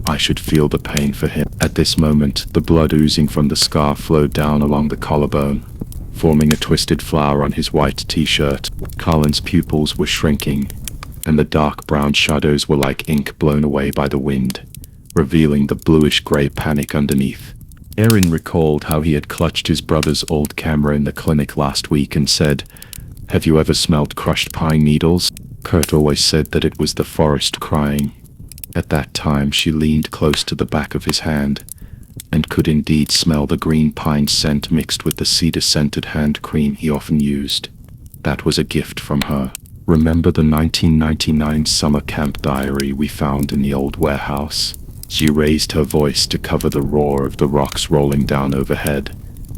"I should feel the pain for him." At this moment, the blood oozing from the scar flowed down along the collarbone, forming a twisted flower on his white t-shirt. Colin's pupils were shrinking, and the dark brown shadows were like ink blown away by the wind, revealing the bluish-gray panic underneath. Erin recalled how he had clutched his brother's old camera in the clinic last week and said, "Have you ever smelled crushed pine needles?" Kurt always said that it was the forest crying. At that time she leaned close to the back of his hand, and could indeed smell the green pine scent mixed with the cedar-scented hand cream he often used. That was a gift from her. Remember the 1999 summer camp diary we found in the old warehouse? She raised her voice to cover the roar of the rocks rolling down overhead.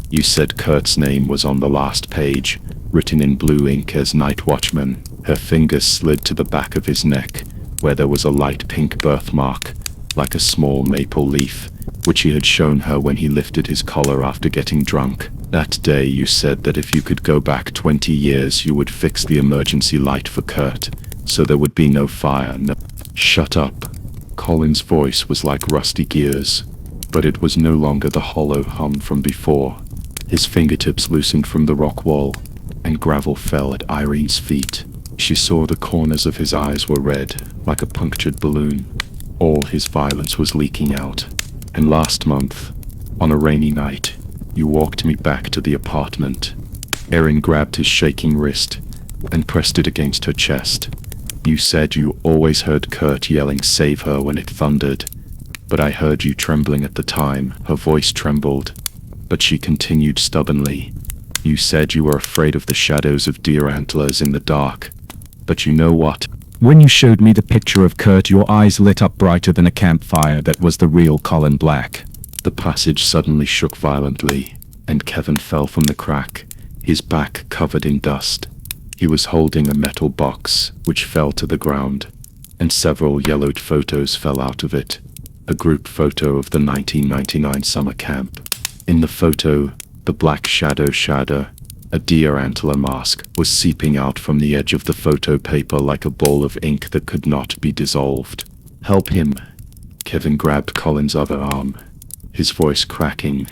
You said Kurt's name was on the last page, written in blue ink as night watchman. Her fingers slid to the back of his neck, where there was a light pink birthmark, like a small maple leaf, which he had shown her when he lifted his collar after getting drunk. That day you said that if you could go back 20 years you would fix the emergency light for Kurt, so there would be no fire, no... Shut up. Colin's voice was like rusty gears, but it was no longer the hollow hum from before. His fingertips loosened from the rock wall, and gravel fell at Irene's feet. She saw the corners of his eyes were red, like a punctured balloon. All his violence was leaking out. And last month, on a rainy night, you walked me back to the apartment. Erin grabbed his shaking wrist and pressed it against her chest. You said you always heard Kurt yelling "save her" when it thundered, but I heard you trembling at the time. Her voice trembled, but she continued stubbornly. You said you were afraid of the shadows of deer antlers in the dark, but you know what? When you showed me the picture of Kurt, your eyes lit up brighter than a campfire. That was the real Colin Black. The passage suddenly shook violently, and Kevin fell from the crack, his back covered in dust. He was holding a metal box, which fell to the ground, and several yellowed photos fell out of it. A group photo of the 1999 summer camp. In the photo, the black shadow, a deer antler mask, was seeping out from the edge of the photo paper like a ball of ink that could not be dissolved. Help him. Kevin grabbed Colin's other arm, his voice cracking.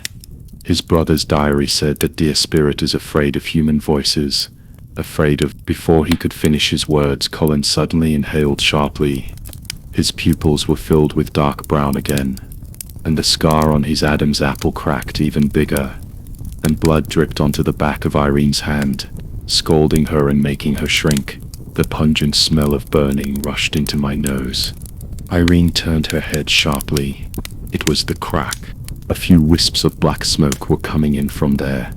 His brother's diary said that Deer Spirit is afraid of human voices, afraid of. Before he could finish his words, Colin suddenly inhaled sharply. His pupils were filled with dark brown again, and the scar on his Adam's apple cracked even bigger, and blood dripped onto the back of Irene's hand, scalding her and making her shrink. The pungent smell of burning rushed into my nose. Irene turned her head sharply. It was the crack. A few wisps of black smoke were coming in from there,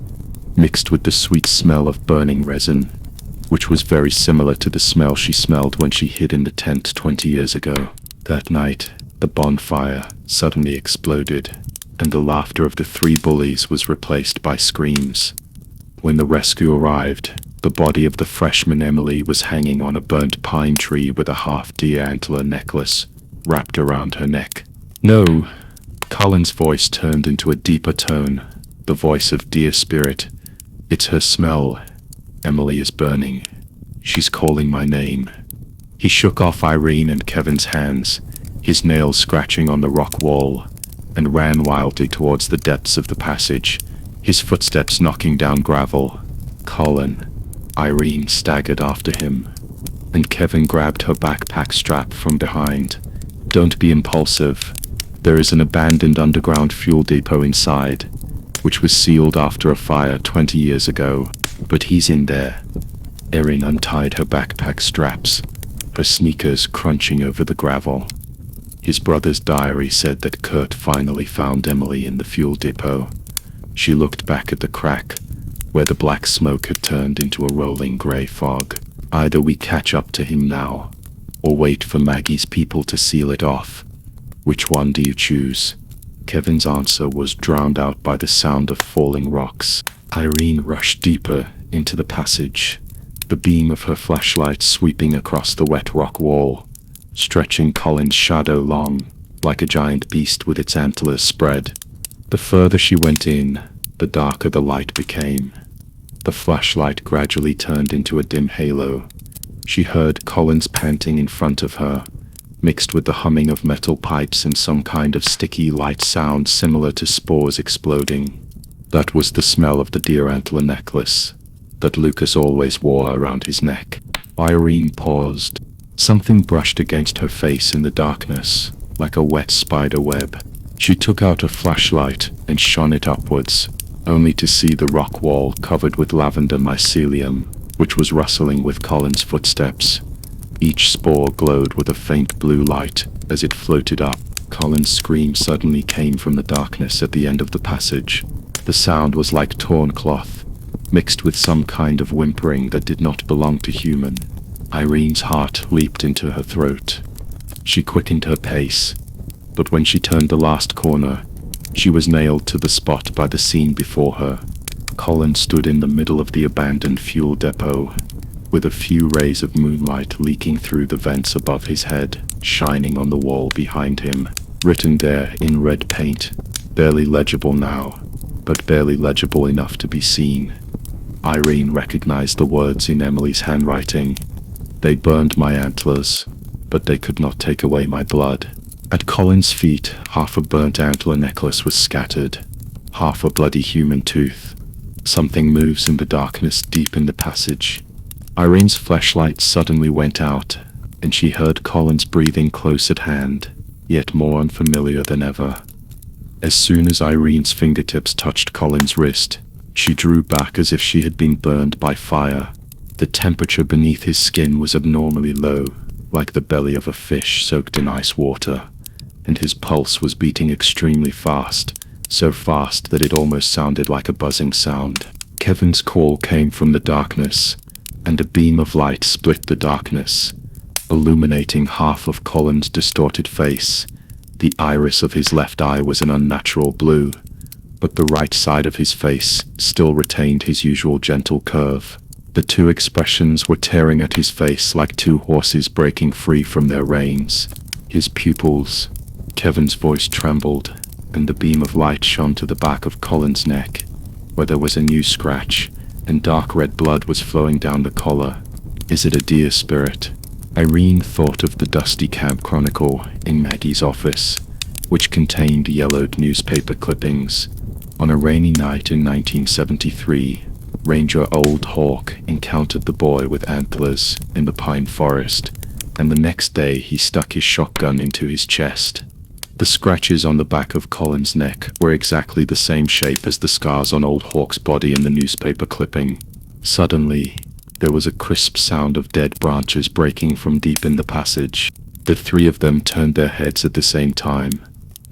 mixed with the sweet smell of burning resin, which was very similar to the smell she smelled when she hid in the tent 20 years ago. That night, the bonfire suddenly exploded, and the laughter of the three bullies was replaced by screams. When the rescue arrived, the body of the freshman Emily was hanging on a burnt pine tree with a half-deer antler necklace wrapped around her neck. No, Colin's voice turned into a deeper tone, the voice of dear spirit. It's her smell. Emily is burning. She's calling my name. He shook off Irene and Kevin's hands, his nails scratching on the rock wall, and ran wildly towards the depths of the passage, his footsteps knocking down gravel. Colin. Irene staggered after him, and Kevin grabbed her backpack strap from behind. Don't be impulsive. There is an abandoned underground fuel depot inside, which was sealed after a fire 20 years ago, but he's in there. Erin untied her backpack straps, her sneakers crunching over the gravel. His brother's diary said that Kurt finally found Emily in the fuel depot. She looked back at the crack, where the black smoke had turned into a rolling grey fog. Either we catch up to him now, or wait for Maggie's people to seal it off. Which one do you choose? Kevin's answer was drowned out by the sound of falling rocks. Irene rushed deeper into the passage, the beam of her flashlight sweeping across the wet rock wall, stretching Colin's shadow long, like a giant beast with its antlers spread. The further she went in, the darker the light became. The flashlight gradually turned into a dim halo. She heard Colin's panting in front of her, mixed with the humming of metal pipes and some kind of sticky light sound similar to spores exploding. That was the smell of the deer antler necklace that Lucas always wore around his neck. Irene paused. Something brushed against her face in the darkness, like a wet spider web. She took out a flashlight and shone it upwards, only to see the rock wall covered with lavender mycelium, which was rustling with Colin's footsteps. Each spore glowed with a faint blue light as it floated up. Colin's scream suddenly came from the darkness at the end of the passage. The sound was like torn cloth, mixed with some kind of whimpering that did not belong to human. Irene's heart leaped into her throat. She quickened her pace, but when she turned the last corner, she was nailed to the spot by the scene before her. Colin stood in the middle of the abandoned fuel depot, with a few rays of moonlight leaking through the vents above his head, shining on the wall behind him. Written there in red paint, barely legible now, but barely legible enough to be seen. Irene recognized the words in Emily's handwriting. They burned my antlers, but they could not take away my blood. At Colin's feet, half a burnt antler necklace was scattered, half a bloody human tooth. Something moves in the darkness deep in the passage. Irene's flashlight suddenly went out, and she heard Colin's breathing close at hand, yet more unfamiliar than ever. As soon as Irene's fingertips touched Colin's wrist, she drew back as if she had been burned by fire. The temperature beneath his skin was abnormally low, like the belly of a fish soaked in ice water, and his pulse was beating extremely fast, so fast that it almost sounded like a buzzing sound. Kevin's call came from the darkness, and a beam of light split the darkness, illuminating half of Colin's distorted face. The iris of his left eye was an unnatural blue, but the right side of his face still retained his usual gentle curve. The two expressions were tearing at his face like two horses breaking free from their reins. His pupils. Kevin's voice trembled, and the beam of light shone to the back of Colin's neck, where there was a new scratch, and dark red blood was flowing down the collar. Is it a deer spirit? Irene thought of the dusty camp chronicle in Maggie's office, which contained yellowed newspaper clippings. On a rainy night in 1973, Ranger Old Hawk encountered the boy with antlers in the pine forest, and the next day he stuck his shotgun into his chest. The scratches on the back of Colin's neck were exactly the same shape as the scars on Old Hawk's body in the newspaper clipping. Suddenly, there was a crisp sound of dead branches breaking from deep in the passage. The three of them turned their heads at the same time,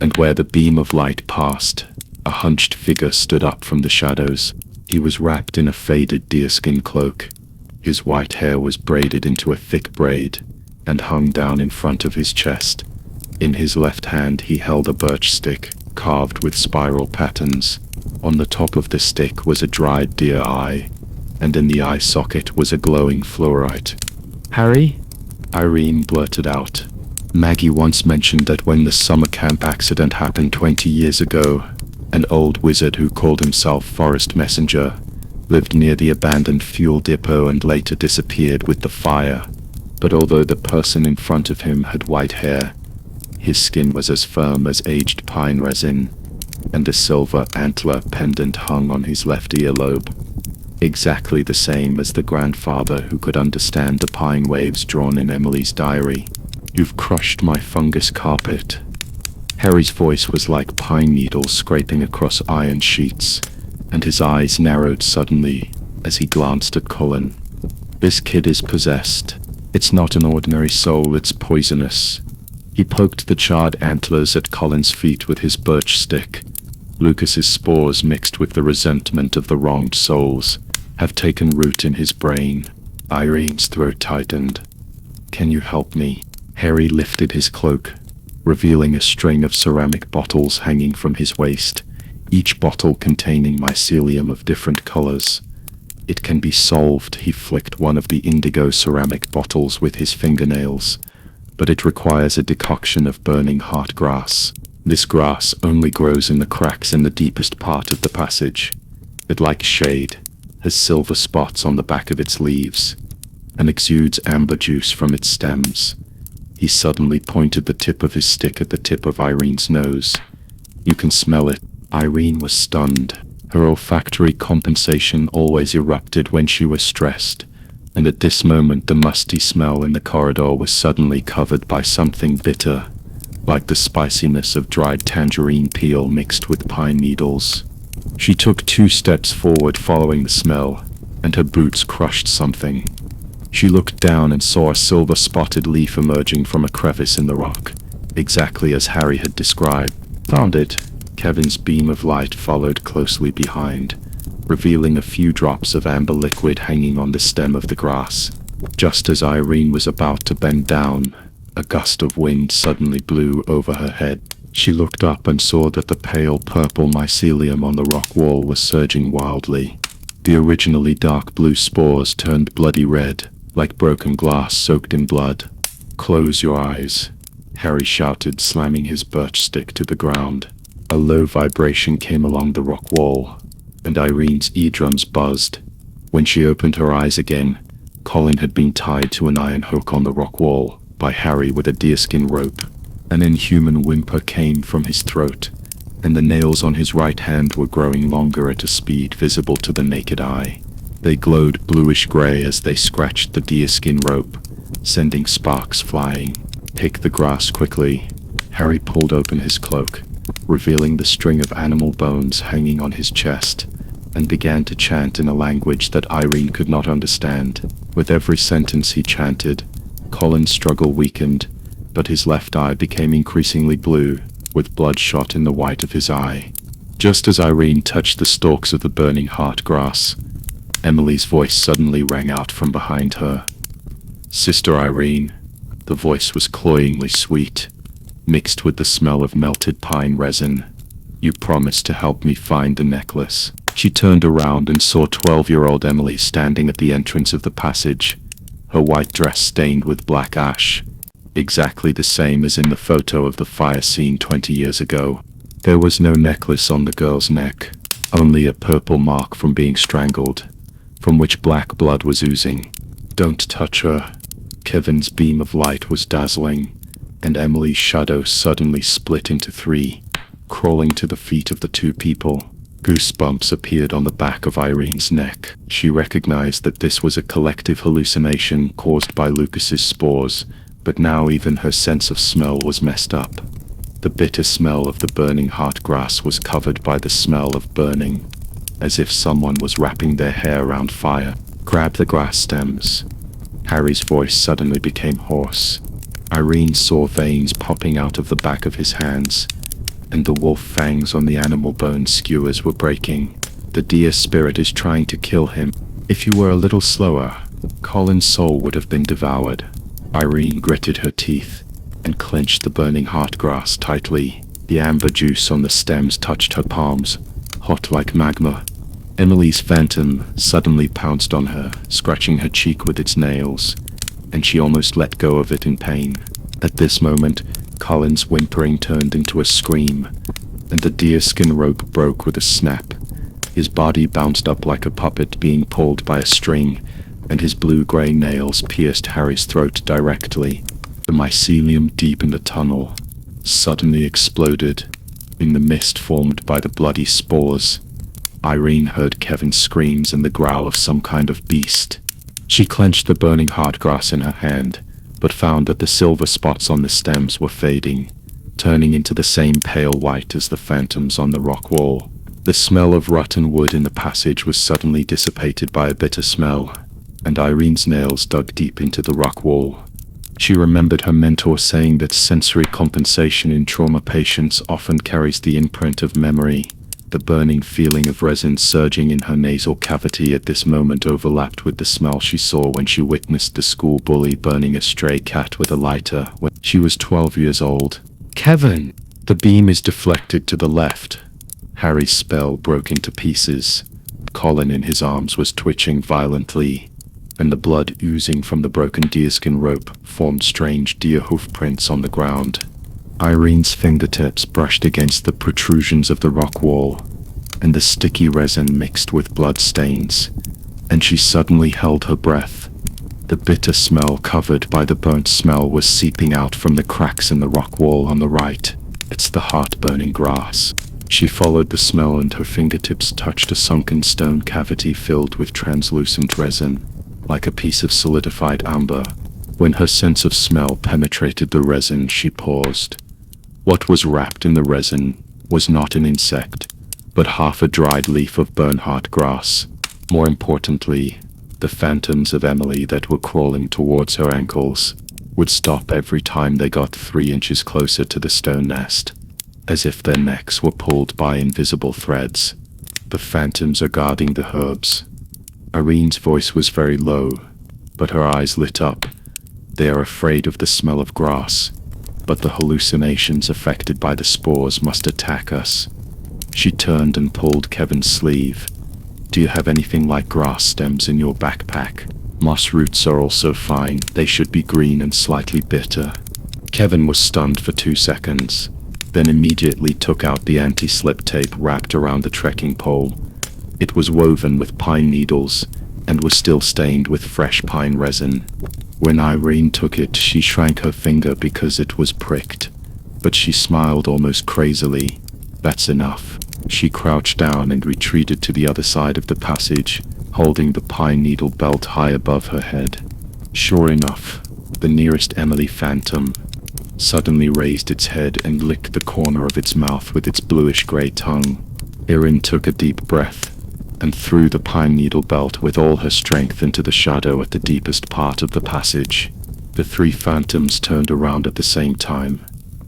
and where the beam of light passed, a hunched figure stood up from the shadows. He was wrapped in a faded deerskin cloak. His white hair was braided into a thick braid and hung down in front of his chest. In his left hand he held a birch stick carved with spiral patterns. On the top of the stick was a dried deer eye, and in the eye socket was a glowing fluorite. Harry? Irene blurted out. Maggie once mentioned that when the summer camp accident happened 20 years ago, an old wizard who called himself Forest Messenger lived near the abandoned fuel depot and later disappeared with the fire. But although the person in front of him had white hair, his skin was as firm as aged pine resin, and a silver antler pendant hung on his left earlobe. Exactly the same as the grandfather who could understand the pine waves drawn in Emily's diary. "You've crushed my fungus carpet." Harry's voice was like pine needles scraping across iron sheets, and his eyes narrowed suddenly as he glanced at Colin. "This kid is possessed. It's not an ordinary soul, it's poisonous." He poked the charred antlers at Colin's feet with his birch stick. Lucas's spores, mixed with the resentment of the wronged souls, have taken root in his brain. Irene's throat tightened. "Can you help me?" Harry lifted his cloak, revealing a string of ceramic bottles hanging from his waist, each bottle containing mycelium of different colors. "It can be solved," he flicked one of the indigo ceramic bottles with his fingernails, "but it requires a decoction of burning heart grass. This grass only grows in the cracks in the deepest part of the passage. It likes shade, has silver spots on the back of its leaves, and exudes amber juice from its stems." He suddenly pointed the tip of his stick at the tip of Irene's nose. "You can smell it." Irene was stunned. Her olfactory compensation always erupted when she was stressed, and at this moment the musty smell in the corridor was suddenly covered by something bitter, like the spiciness of dried tangerine peel mixed with pine needles. She took 2 steps forward following the smell, and her boots crushed something. She looked down and saw a silver-spotted leaf emerging from a crevice in the rock, exactly as Harry had described. "Found it." Kevin's beam of light followed closely behind, revealing a few drops of amber liquid hanging on the stem of the grass. Just as Irene was about to bend down, a gust of wind suddenly blew over her head. She looked up and saw that the pale purple mycelium on the rock wall was surging wildly. The originally dark blue spores turned bloody red, like broken glass soaked in blood. "Close your eyes," Harry shouted, slamming his birch stick to the ground. A low vibration came along the rock wall, and Irene's eardrums buzzed. When she opened her eyes again, Colin had been tied to an iron hook on the rock wall by Harry with a deerskin rope. An inhuman whimper came from his throat, and the nails on his right hand were growing longer at a speed visible to the naked eye. They glowed bluish-gray as they scratched the deerskin rope, sending sparks flying. "Pick the grass quickly." Harry pulled open his cloak, revealing the string of animal bones hanging on his chest, and began to chant in a language that Irene could not understand. With every sentence he chanted, Colin's struggle weakened, but his left eye became increasingly blue, with bloodshot in the white of his eye. Just as Irene touched the stalks of the burning heart grass, Emily's voice suddenly rang out from behind her. "Sister Irene." The voice was cloyingly sweet, mixed with the smell of melted pine resin. "You promised to help me find the necklace." She turned around and saw 12-year-old Emily standing at the entrance of the passage, her white dress stained with black ash, exactly the same as in the photo of the fire scene 20 years ago. There was no necklace on the girl's neck, only a purple mark from being strangled, from which black blood was oozing. "Don't touch her." Kevin's beam of light was dazzling, and Emily's shadow suddenly split into 3, crawling to the feet of the 2 people. Goosebumps appeared on the back of Irene's neck. She recognized that this was a collective hallucination caused by Lucas's spores, but now even her sense of smell was messed up. The bitter smell of the burning heart grass was covered by the smell of burning, as if someone was wrapping their hair around fire. Grab the grass stems. Harry's voice suddenly became hoarse. Irene saw veins popping out of the back of his hands, and the wolf fangs on the animal bone skewers were breaking. The deer spirit is trying to kill him. If you were a little slower, Colin's soul would have been devoured. Irene gritted her teeth and clenched the burning heart grass tightly. The amber juice on the stems touched her palms, hot like magma. Emily's phantom suddenly pounced on her, scratching her cheek with its nails, and she almost let go of it in pain. At this moment, Colin's whimpering turned into a scream, and the deerskin rope broke with a snap. His body bounced up like a puppet being pulled by a string, and his blue-gray nails pierced Harry's throat directly. The mycelium deep in the tunnel suddenly exploded in the mist formed by the bloody spores. Irene heard Kevin's screams and the growl of some kind of beast. She clenched the burning heart grass in her hand, but found that the silver spots on the stems were fading, turning into the same pale white as the phantoms on the rock wall. The smell of rotten wood in the passage was suddenly dissipated by a bitter smell, and Irene's nails dug deep into the rock wall. She remembered her mentor saying that sensory compensation in trauma patients often carries the imprint of memory. The burning feeling of resin surging in her nasal cavity at this moment overlapped with the smell she saw when she witnessed the school bully burning a stray cat with a lighter when she was 12 years old. Kevin! The beam is deflected to the left. Harry's spell broke into pieces. Colin in his arms was twitching violently, and the blood oozing from the broken deerskin rope formed strange deer hoof prints on the ground. Irene's fingertips brushed against the protrusions of the rock wall, and the sticky resin mixed with blood stains, and she suddenly held her breath. The bitter smell covered by the burnt smell was seeping out from the cracks in the rock wall on the right. It's the heart-burning grass. She followed the smell and her fingertips touched a sunken stone cavity filled with translucent resin, like a piece of solidified amber. When her sense of smell penetrated the resin, she paused. What was wrapped in the resin was not an insect, but half a dried leaf of Bernhardt grass. More importantly, the phantoms of Emily that were crawling towards her ankles would stop every time they got 3 inches closer to the stone nest, as if their necks were pulled by invisible threads. The phantoms are guarding the herbs. Irene's voice was very low, but her eyes lit up. They are afraid of the smell of grass, but the hallucinations affected by the spores must attack us. She turned and pulled Kevin's sleeve. Do you have anything like grass stems in your backpack? Moss roots are also fine. They should be green and slightly bitter. Kevin was stunned for 2 seconds, then immediately took out the anti-slip tape wrapped around the trekking pole. It was woven with pine needles and was still stained with fresh pine resin. When Irene took it, she shrank her finger because it was pricked, but she smiled almost crazily. That's enough. She crouched down and retreated to the other side of the passage, holding the pine needle belt high above her head. Sure enough, the nearest Emily phantom suddenly raised its head and licked the corner of its mouth with its bluish-gray tongue. Irene took a deep breath and threw the pine needle belt with all her strength into the shadow at the deepest part of the passage. The 3 phantoms turned around at the same time,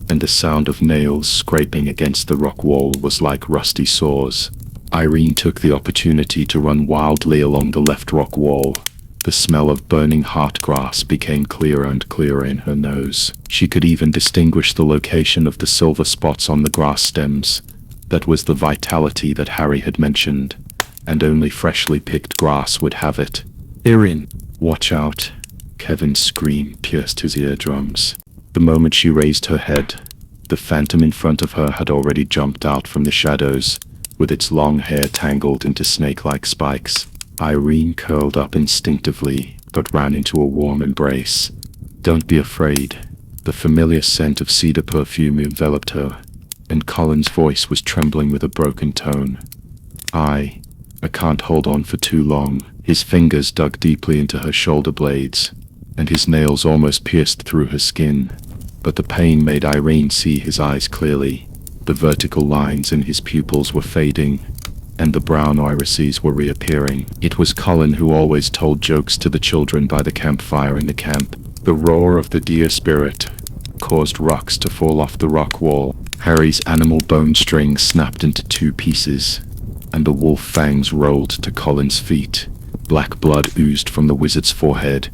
and the sound of nails scraping against the rock wall was like rusty saws. Irene took the opportunity to run wildly along the left rock wall. The smell of burning heart grass became clearer and clearer in her nose. She could even distinguish the location of the silver spots on the grass stems. That was the vitality that Harry had mentioned, and only freshly picked grass would have it. Irene, watch out! Kevin's scream pierced his eardrums. The moment she raised her head, the phantom in front of her had already jumped out from the shadows, with its long hair tangled into snake-like spikes. Irene curled up instinctively, but ran into a warm embrace. Don't be afraid. The familiar scent of cedar perfume enveloped her, and Colin's voice was trembling with a broken tone. I can't hold on for too long. His fingers dug deeply into her shoulder blades, and his nails almost pierced through her skin. But the pain made Irene see his eyes clearly. The vertical lines in his pupils were fading, and the brown irises were reappearing. It was Colin who always told jokes to the children by the campfire in the camp. The roar of the deer spirit caused rocks to fall off the rock wall. Harry's animal bone string snapped into two pieces, and the wolf fangs rolled to Colin's feet. Black blood oozed from the wizard's forehead.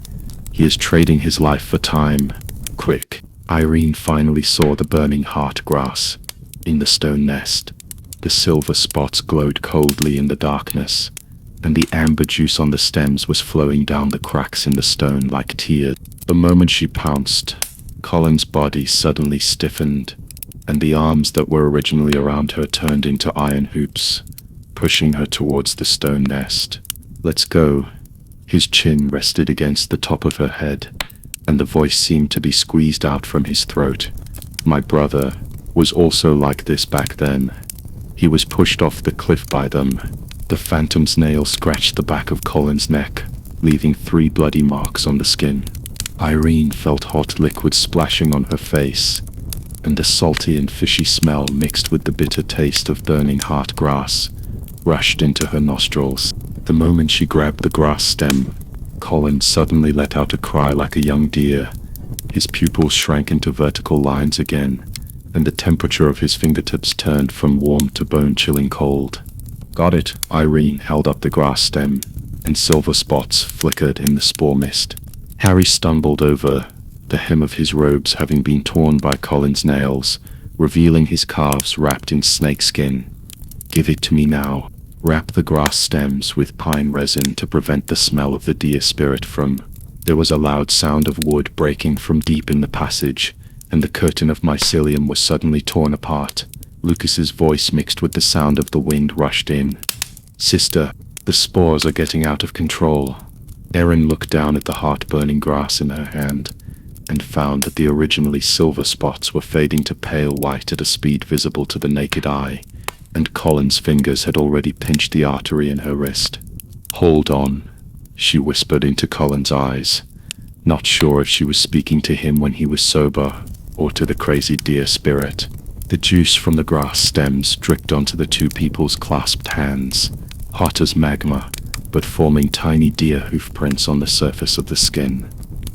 He is trading his life for time. Quick! Irene finally saw the burning heart grass in the stone nest. The silver spots glowed coldly in the darkness, and the amber juice on the stems was flowing down the cracks in the stone like tears. The moment she pounced, Colin's body suddenly stiffened, and the arms that were originally around her turned into iron hoops, pushing her towards the stone nest. "Let's go." His chin rested against the top of her head, and the voice seemed to be squeezed out from his throat. My brother was also like this back then. He was pushed off the cliff by them. The phantom's nail scratched the back of Colin's neck, leaving 3 bloody marks on the skin. Irene felt hot liquid splashing on her face, and the salty and fishy smell mixed with the bitter taste of burning heart grass rushed into her nostrils. The moment she grabbed the grass stem, Colin suddenly let out a cry like a young deer. His pupils shrank into vertical lines again, and the temperature of his fingertips turned from warm to bone-chilling cold. "Got it." Irene held up the grass stem, and silver spots flickered in the spore mist. Harry stumbled over, the hem of his robes having been torn by Colin's nails, revealing his calves wrapped in snakeskin. "Give it to me now." Wrap the grass stems with pine resin to prevent the smell of the deer spirit from... There was a loud sound of wood breaking from deep in the passage, and the curtain of mycelium was suddenly torn apart. Lucas's voice mixed with the sound of the wind rushed in. "Sister, the spores are getting out of control." Erin looked down at the heart-burning grass in her hand, and found that the originally silver spots were fading to pale white at a speed visible to the naked eye, and Colin's fingers had already pinched the artery in her wrist. "Hold on," she whispered into Colin's eyes, not sure if she was speaking to him when he was sober, or to the crazy deer spirit. The juice from the grass stems dripped onto the two people's clasped hands, hot as magma, but forming tiny deer hoof prints on the surface of the skin.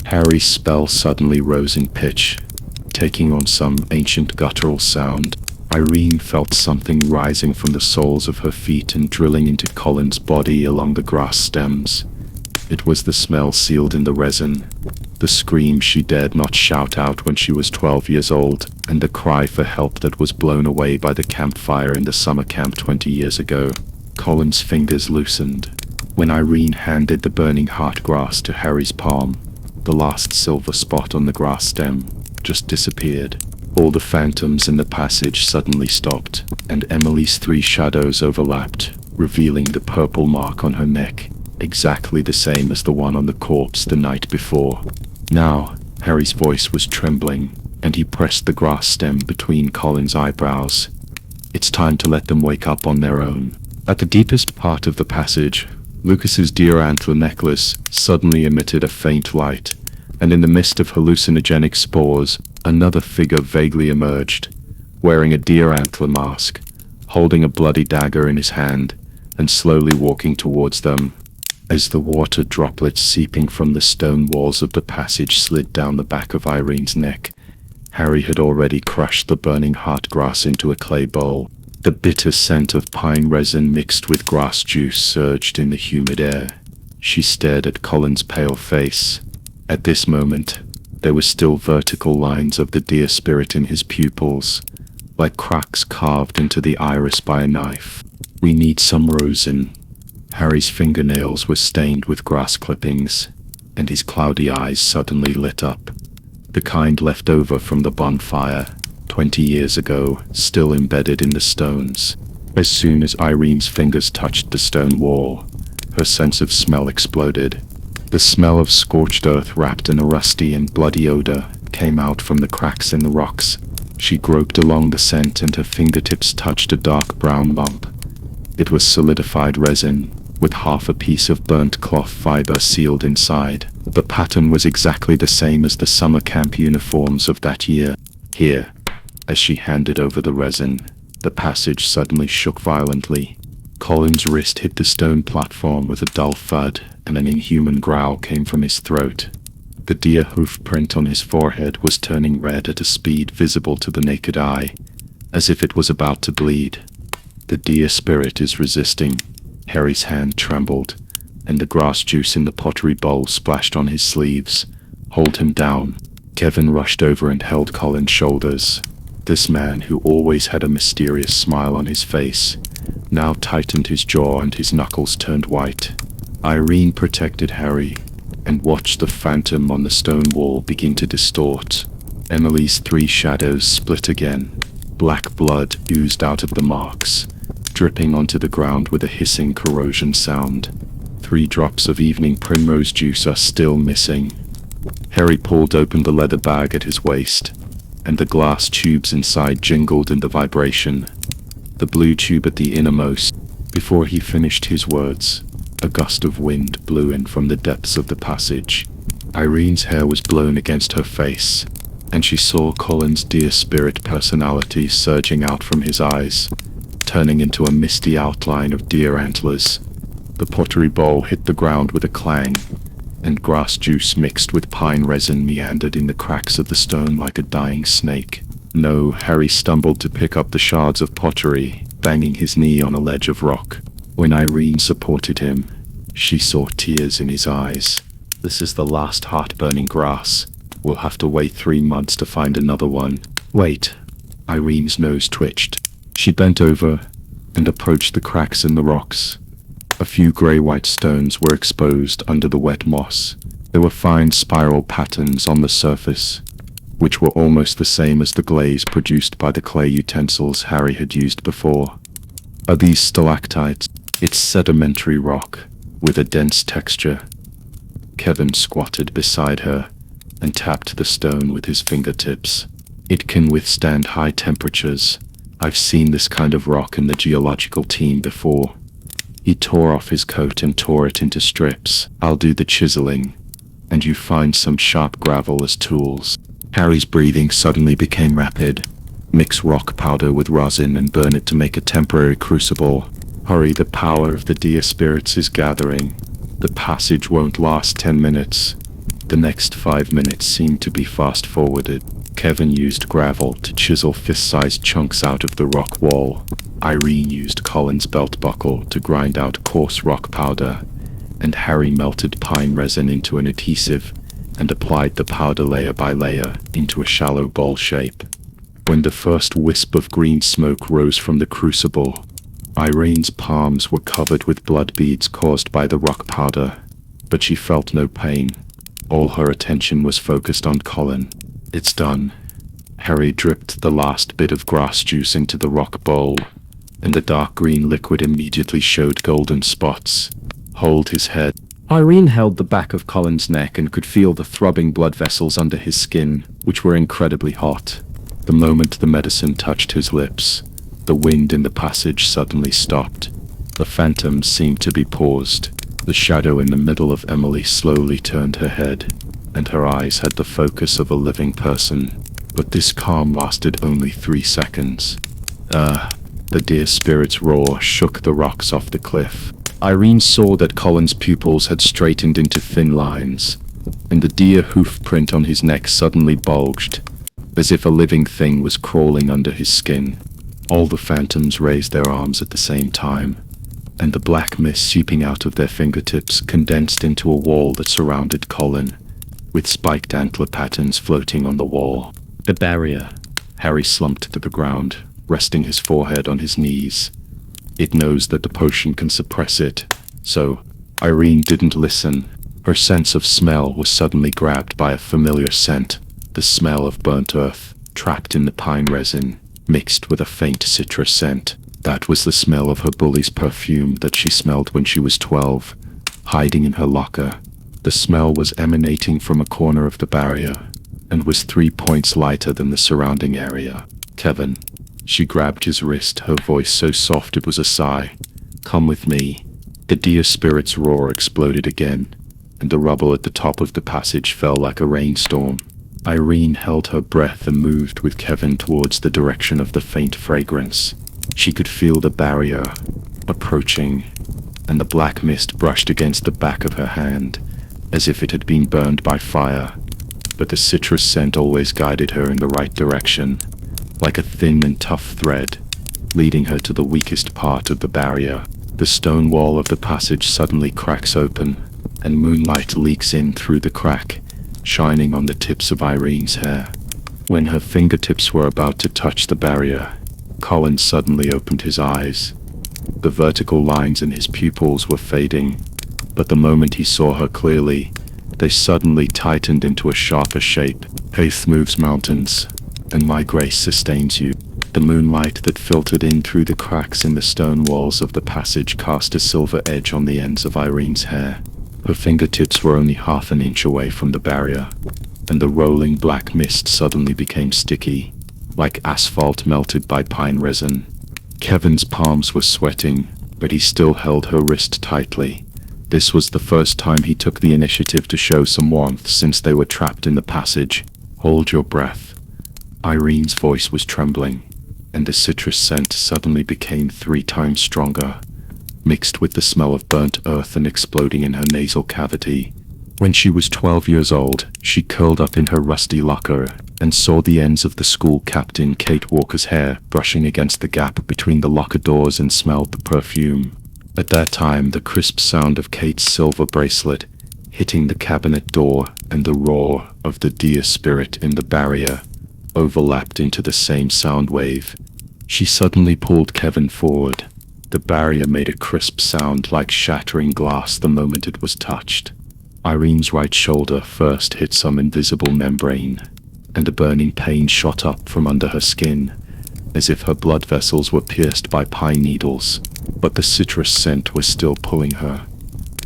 Harry's spell suddenly rose in pitch, taking on some ancient guttural sound. Irene felt something rising from the soles of her feet and drilling into Colin's body along the grass stems. It was the smell sealed in the resin, the scream she dared not shout out when she was 12 years old, and the cry for help that was blown away by the campfire in the summer camp 20 years ago. Colin's fingers loosened. When Irene handed the burning heart grass to Harry's palm, the last silver spot on the grass stem just disappeared. All the phantoms in the passage suddenly stopped, and Emily's 3 shadows overlapped, revealing the purple mark on her neck, exactly the same as the one on the corpse the night before. Now, Harry's voice was trembling, and he pressed the grass stem between Colin's eyebrows. "It's time to let them wake up on their own." At the deepest part of the passage, Lucas's deer antler necklace suddenly emitted a faint light, and in the midst of hallucinogenic spores, another figure vaguely emerged, wearing a deer antler mask, holding a bloody dagger in his hand, and slowly walking towards them. As the water droplets seeping from the stone walls of the passage slid down the back of Irene's neck, Harry had already crushed the burning heart grass into a clay bowl. The bitter scent of pine resin mixed with grass juice surged in the humid air. She stared at Colin's pale face. At this moment, there were still vertical lines of the deer spirit in his pupils, like cracks carved into the iris by a knife. "We need some rosin." Harry's fingernails were stained with grass clippings, and his cloudy eyes suddenly lit up. The kind left over from the bonfire 20 years ago, still embedded in the stones. As soon as Irene's fingers touched the stone wall, her sense of smell exploded. The smell of scorched earth wrapped in a rusty and bloody odor came out from the cracks in the rocks. She groped along the scent and her fingertips touched a dark brown lump. It was solidified resin, with half a piece of burnt cloth fiber sealed inside. The pattern was exactly the same as the summer camp uniforms of that year. Here, as she handed over the resin, the passage suddenly shook violently. Colin's wrist hit the stone platform with a dull thud, and an inhuman growl came from his throat. The deer hoof print on his forehead was turning red at a speed visible to the naked eye, as if it was about to bleed. The deer spirit is resisting. Harry's hand trembled, and the grass juice in the pottery bowl splashed on his sleeves. Hold him down. Kevin rushed over and held Colin's shoulders. This man, who always had a mysterious smile on his face, now tightened his jaw and his knuckles turned white. Irene protected Harry, and watched the phantom on the stone wall begin to distort. Emily's three shadows split again. Black blood oozed out of the marks, dripping onto the ground with a hissing corrosion sound. 3 drops of evening primrose juice are still missing. Harry pulled open the leather bag at his waist, and the glass tubes inside jingled in the vibration. The blue tube at the innermost. Before he finished his words, a gust of wind blew in from the depths of the passage. Irene's hair was blown against her face, and she saw Colin's deer spirit personality surging out from his eyes, turning into a misty outline of deer antlers. The pottery bowl hit the ground with a clang, and grass juice mixed with pine resin meandered in the cracks of the stone like a dying snake. No, Harry stumbled to pick up the shards of pottery, banging his knee on a ledge of rock. When Irene supported him, she saw tears in his eyes. This is the last heart-burning grass. We'll have to wait 3 months to find another one. Wait. Irene's nose twitched. She bent over and approached the cracks in the rocks. A few grey-white stones were exposed under the wet moss. There were fine spiral patterns on the surface, which were almost the same as the glaze produced by the clay utensils Harry had used before. Are these stalactites? It's sedimentary rock, with a dense texture. Kevin squatted beside her and tapped the stone with his fingertips. It can withstand high temperatures. I've seen this kind of rock in the geological team before. He tore off his coat and tore it into strips. I'll do the chiseling, and you find some sharp gravel as tools. Harry's breathing suddenly became rapid. Mix rock powder with rosin and burn it to make a temporary crucible. Hurry, the power of the deer spirits is gathering. The passage won't last 10 minutes. The next 5 minutes seemed to be fast-forwarded. Kevin used gravel to chisel fist-sized chunks out of the rock wall. Irene used Colin's belt buckle to grind out coarse rock powder, and Harry melted pine resin into an adhesive and applied the powder layer by layer into a shallow bowl shape. When the first wisp of green smoke rose from the crucible, Irene's palms were covered with blood beads caused by the rock powder, but she felt no pain. All her attention was focused on Colin. It's done. Harry dripped the last bit of grass juice into the rock bowl, and the dark green liquid immediately showed golden spots. Hold his head. Irene held the back of Colin's neck and could feel the throbbing blood vessels under his skin, which were incredibly hot. The moment the medicine touched his lips, the wind in the passage suddenly stopped. The phantom seemed to be paused. The shadow in the middle of Emily slowly turned her head, and her eyes had the focus of a living person. But this calm lasted only 3 seconds. The deer spirit's roar shook the rocks off the cliff. Irene saw that Colin's pupils had straightened into thin lines, and the deer hoof print on his neck suddenly bulged, as if a living thing was crawling under his skin. All the phantoms raised their arms at the same time, and the black mist seeping out of their fingertips condensed into a wall that surrounded Colin, with spiked antler patterns floating on the wall. The barrier. Harry slumped to the ground, resting his forehead on his knees. It knows that the potion can suppress it, so Irene didn't listen. Her sense of smell was suddenly grabbed by a familiar scent, the smell of burnt earth, trapped in the pine resin, mixed with a faint citrus scent. That was the smell of her bully's perfume that she smelled when she was 12, hiding in her locker. The smell was emanating from a corner of the barrier, and was 3 points lighter than the surrounding area. Kevin. She grabbed his wrist, her voice so soft it was a sigh. Come with me. The deer spirit's roar exploded again, and the rubble at the top of the passage fell like a rainstorm. Irene held her breath and moved with Kevin towards the direction of the faint fragrance. She could feel the barrier approaching, and the black mist brushed against the back of her hand, as if it had been burned by fire. But the citrus scent always guided her in the right direction, like a thin and tough thread, leading her to the weakest part of the barrier. The stone wall of the passage suddenly cracks open, and moonlight leaks in through the crack, shining on the tips of Irene's hair. When her fingertips were about to touch the barrier, Colin suddenly opened his eyes. The vertical lines in his pupils were fading, but the moment he saw her clearly, they suddenly tightened into a sharper shape. Faith moves mountains, and my grace sustains you. The moonlight that filtered in through the cracks in the stone walls of the passage cast a silver edge on the ends of Irene's hair. Her fingertips were only half an inch away from the barrier, and the rolling black mist suddenly became sticky, like asphalt melted by pine resin. Kevin's palms were sweating, but he still held her wrist tightly. This was the first time he took the initiative to show some warmth since they were trapped in the passage. Hold your breath. Irene's voice was trembling, and the citrus scent suddenly became 3 times stronger, mixed with the smell of burnt earth and exploding in her nasal cavity. When she was 12 years old, she curled up in her rusty locker and saw the ends of the school captain Kate Walker's hair brushing against the gap between the locker doors and smelled the perfume. At that time, the crisp sound of Kate's silver bracelet hitting the cabinet door and the roar of the deer spirit in the barrier overlapped into the same sound wave. She suddenly pulled Kevin forward. The barrier made a crisp sound like shattering glass the moment it was touched. Irene's right shoulder first hit some invisible membrane, and a burning pain shot up from under her skin, as if her blood vessels were pierced by pine needles. But the citrus scent was still pulling her,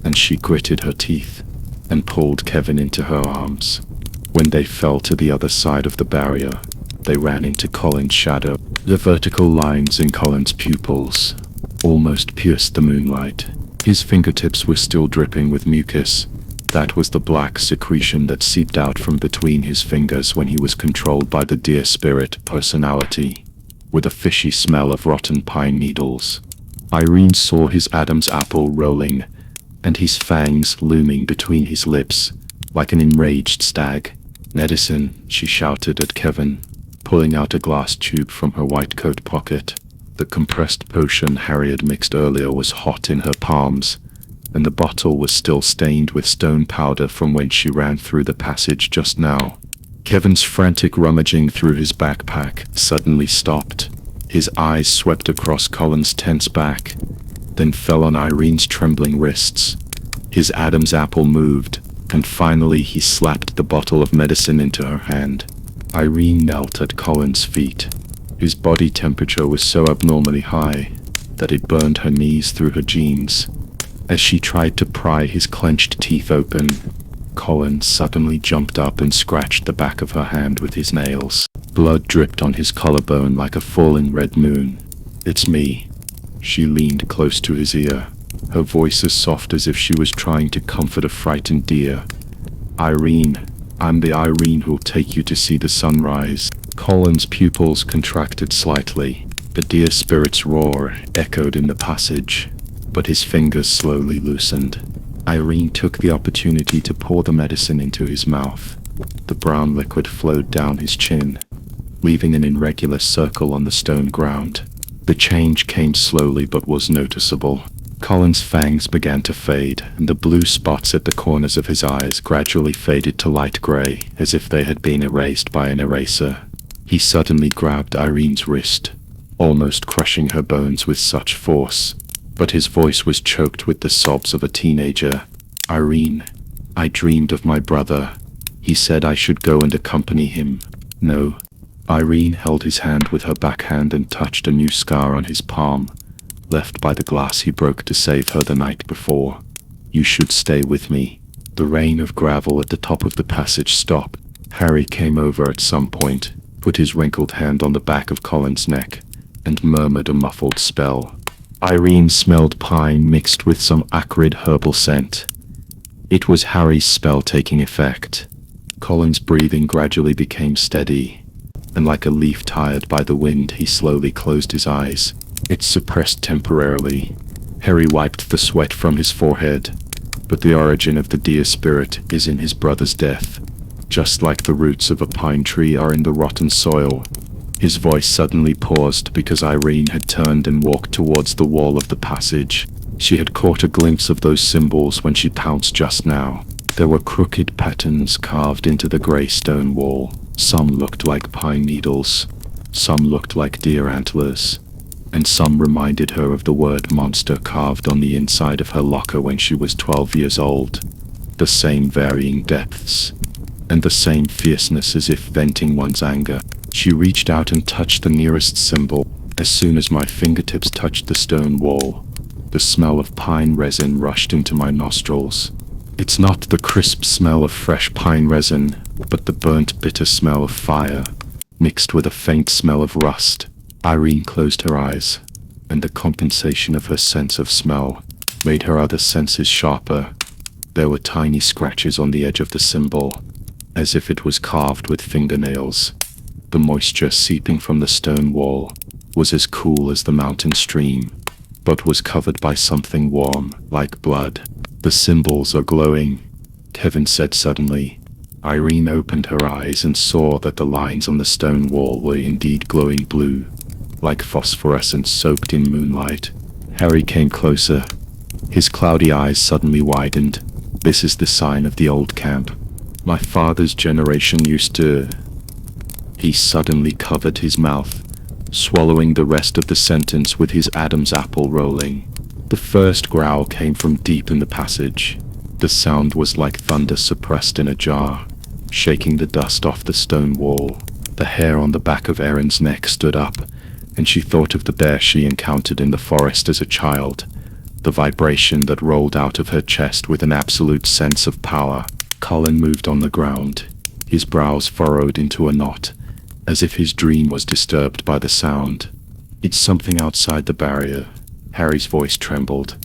and she gritted her teeth and pulled Kevin into her arms. When they fell to the other side of the barrier, they ran into Colin's shadow. The vertical lines in Colin's pupils almost pierced the moonlight. His fingertips were still dripping with mucus. That was the black secretion that seeped out from between his fingers when he was controlled by the deer spirit personality, with a fishy smell of rotten pine needles. Irene saw his Adam's apple rolling, and his fangs looming between his lips, like an enraged stag. "Medicine," she shouted at Kevin, pulling out a glass tube from her white coat pocket. The compressed potion Harry had mixed earlier was hot in her palms, and the bottle was still stained with stone powder from when she ran through the passage just now. Kevin's frantic rummaging through his backpack suddenly stopped. His eyes swept across Colin's tense back, then fell on Irene's trembling wrists. His Adam's apple moved, and finally he slapped the bottle of medicine into her hand. Irene knelt at Colin's feet. His body temperature was so abnormally high that it burned her knees through her jeans. As she tried to pry his clenched teeth open, Colin suddenly jumped up and scratched the back of her hand with his nails. Blood dripped on his collarbone like a falling red moon. "It's me." She leaned close to his ear, her voice as soft as if she was trying to comfort a frightened deer. "Irene, I'm the Irene who'll take you to see the sunrise." Colin's pupils contracted slightly. The deer spirit's roar echoed in the passage, but his fingers slowly loosened. Irene took the opportunity to pour the medicine into his mouth. The brown liquid flowed down his chin, leaving an irregular circle on the stone ground. The change came slowly but was noticeable. Colin's fangs began to fade, and the blue spots at the corners of his eyes gradually faded to light gray, as if they had been erased by an eraser. He suddenly grabbed Irene's wrist, almost crushing her bones with such force, but his voice was choked with the sobs of a teenager. "Irene, I dreamed of my brother. He said I should go and accompany him." "No." Irene held his hand with her backhand and touched a new scar on his palm, left by the glass he broke to save her the night before. "You should stay with me." The rain of gravel at the top of the passage stopped. Harry came over at some point, put his wrinkled hand on the back of Colin's neck, and murmured a muffled spell. Irene smelled pine mixed with some acrid herbal scent. It was Harry's spell taking effect. Colin's breathing gradually became steady, and like a leaf tired by the wind, he slowly closed his eyes. It suppressed temporarily. Harry wiped the sweat from his forehead. But the origin of the deer spirit is in his brother's death. Just like the roots of a pine tree are in the rotten soil. His voice suddenly paused because Irene had turned and walked towards the wall of the passage. She had caught a glimpse of those symbols when she pounced just now. There were crooked patterns carved into the grey stone wall. Some looked like pine needles, some looked like deer antlers, and some reminded her of the word monster carved on the inside of her locker when she was 12 years old. The same varying depths, and the same fierceness as if venting one's anger. She reached out and touched the nearest symbol. As soon as my fingertips touched the stone wall, the smell of pine resin rushed into my nostrils. It's not the crisp smell of fresh pine resin, but the burnt bitter smell of fire, mixed with a faint smell of rust. Irene closed her eyes, and the compensation of her sense of smell made her other senses sharper. There were tiny scratches on the edge of the symbol, as if it was carved with fingernails. The moisture seeping from the stone wall was as cool as the mountain stream, but was covered by something warm, like blood. The symbols are glowing, Kevin said suddenly. Irene opened her eyes and saw that the lines on the stone wall were indeed glowing blue, like phosphorescence soaked in moonlight. Harry came closer. His cloudy eyes suddenly widened. This is the sign of the old camp. My father's generation used to... He suddenly covered his mouth, swallowing the rest of the sentence with his Adam's apple rolling. The first growl came from deep in the passage. The sound was like thunder suppressed in a jar, shaking the dust off the stone wall. The hair on the back of Erin's neck stood up, and she thought of the bear she encountered in the forest as a child. The vibration that rolled out of her chest with an absolute sense of power. Colin moved on the ground, his brows furrowed into a knot, as if his dream was disturbed by the sound. It's something outside the barrier. Harry's voice trembled.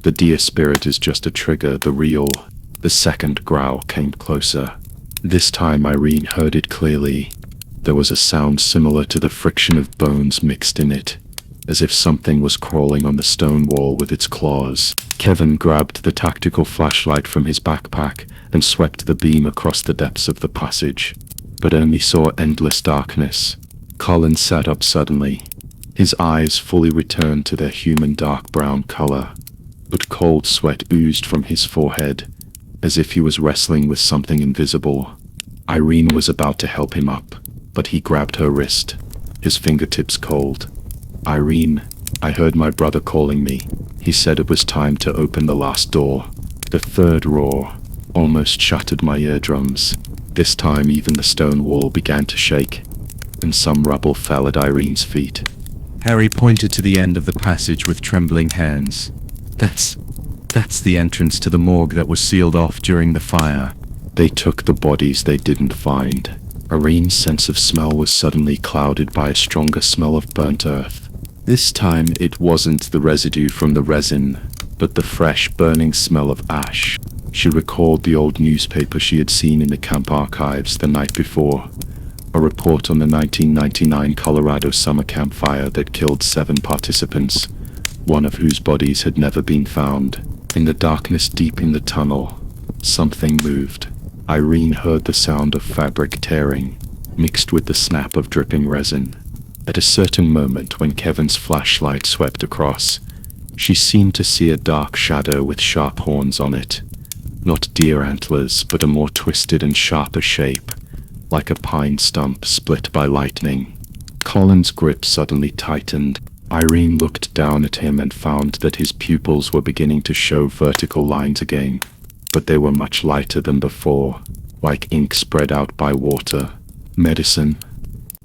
The deer spirit is just a trigger, The second growl came closer. This time Irene heard it clearly. There was a sound similar to the friction of bones mixed in it, as if something was crawling on the stone wall with its claws. Kevin grabbed the tactical flashlight from his backpack and swept the beam across the depths of the passage, but only saw endless darkness. Colin sat up suddenly. His eyes fully returned to their human dark brown color, but cold sweat oozed from his forehead, as if he was wrestling with something invisible. Irene was about to help him up, but he grabbed her wrist, his fingertips cold. Irene, I heard my brother calling me. He said it was time to open the last door. The third roar almost shattered my eardrums. This time even the stone wall began to shake, and some rubble fell at Irene's feet. Harry pointed to the end of the passage with trembling hands. That's the entrance to the morgue that was sealed off during the fire. They took the bodies they didn't find. Irene's sense of smell was suddenly clouded by a stronger smell of burnt earth. This time it wasn't the residue from the resin, but the fresh, burning smell of ash. She recalled the old newspaper she had seen in the camp archives the night before. A report on the 1999 Colorado summer campfire that killed 7 participants, one of whose bodies had never been found. In the darkness deep in the tunnel, something moved. Irene heard the sound of fabric tearing, mixed with the snap of dripping resin. At a certain moment when Kevin's flashlight swept across, she seemed to see a dark shadow with sharp horns on it. Not deer antlers, but a more twisted and sharper shape, like a pine stump split by lightning. Colin's grip suddenly tightened. Irene looked down at him and found that his pupils were beginning to show vertical lines again, but they were much lighter than before, like ink spread out by water. Medicine.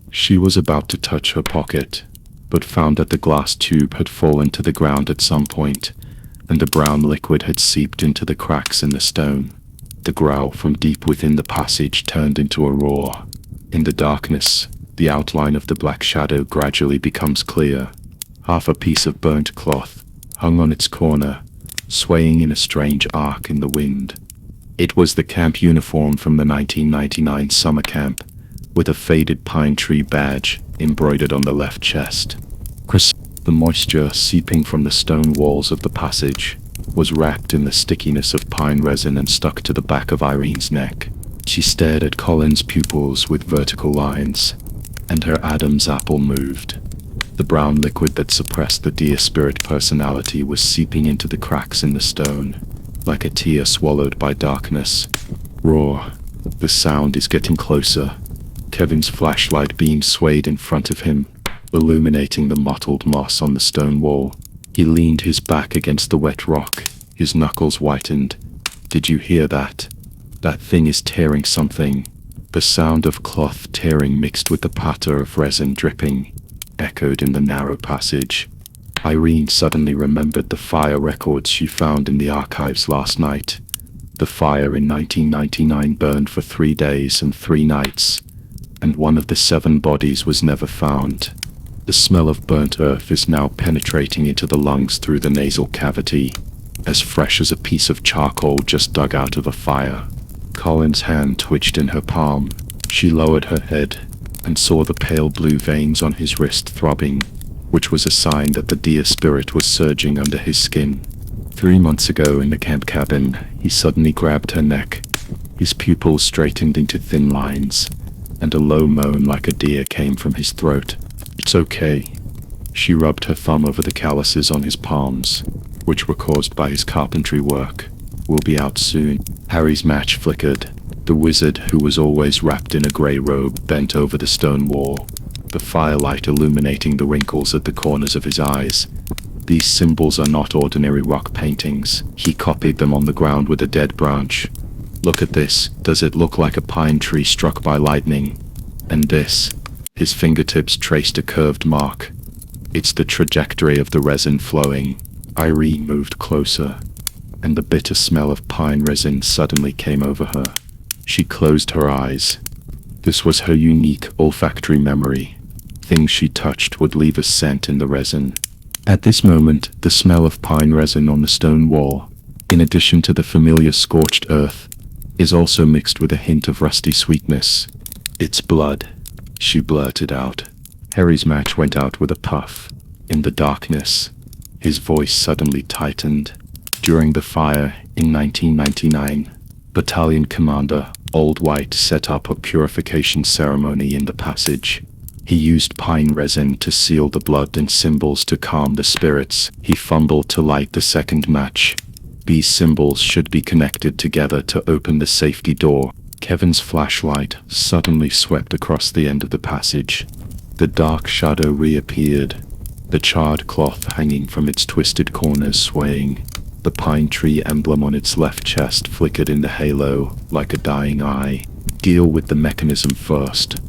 She was about to touch her pocket, but found that the glass tube had fallen to the ground at some point, and the brown liquid had seeped into the cracks in the stone. The growl from deep within the passage turned into a roar. In the darkness, the outline of the black shadow gradually becomes clear. Half a piece of burnt cloth hung on its corner, swaying in a strange arc in the wind. It was the camp uniform from the 1999 summer camp, with a faded pine tree badge embroidered on the left chest. The moisture seeping from the stone walls of the passage was wrapped in the stickiness of pine resin and stuck to the back of Irene's neck. She stared at Colin's pupils with vertical lines, and her Adam's apple moved. The brown liquid that suppressed the deer spirit personality was seeping into the cracks in the stone, like a tear swallowed by darkness. Roar. The sound is getting closer. Kevin's flashlight beam swayed in front of him, illuminating the mottled moss on the stone wall. He leaned his back against the wet rock, his knuckles whitened. Did you hear that? That thing is tearing something. The sound of cloth tearing mixed with the patter of resin dripping echoed in the narrow passage. Irene suddenly remembered the fire records she found in the archives last night. The fire in 1999 burned for 3 days and 3 nights, and one of the 7 bodies was never found. The smell of burnt earth is now penetrating into the lungs through the nasal cavity, as fresh as a piece of charcoal just dug out of a fire. Colin's hand twitched in her palm. She lowered her head and saw the pale blue veins on his wrist throbbing, which was a sign that the deer spirit was surging under his skin. 3 months ago in the camp cabin, he suddenly grabbed her neck. His pupils straightened into thin lines, and a low moan like a deer came from his throat. It's okay. She rubbed her thumb over the calluses on his palms, which were caused by his carpentry work. We'll be out soon. Harry's match flickered. The wizard, who was always wrapped in a grey robe, bent over the stone wall, the firelight illuminating the wrinkles at the corners of his eyes. These symbols are not ordinary rock paintings. He copied them on the ground with a dead branch. Look at this. Does it look like a pine tree struck by lightning? And this. His fingertips traced a curved mark. It's the trajectory of the resin flowing. Irene moved closer, and the bitter smell of pine resin suddenly came over her. She closed her eyes. This was her unique olfactory memory. Things she touched would leave a scent in the resin. At this moment, the smell of pine resin on the stone wall, in addition to the familiar scorched earth, is also mixed with a hint of rusty sweetness. It's blood, she blurted out. Harry's match went out with a puff. In the darkness, his voice suddenly tightened. During the fire in 1999, Battalion Commander Old White set up a purification ceremony in the passage. He used pine resin to seal the blood and symbols to calm the spirits. He fumbled to light the second match. These symbols should be connected together to open the safety door. Kevin's flashlight suddenly swept across the end of the passage. The dark shadow reappeared, the charred cloth hanging from its twisted corners swaying. The pine tree emblem on its left chest flickered in the halo like a dying eye. Deal with the mechanism first.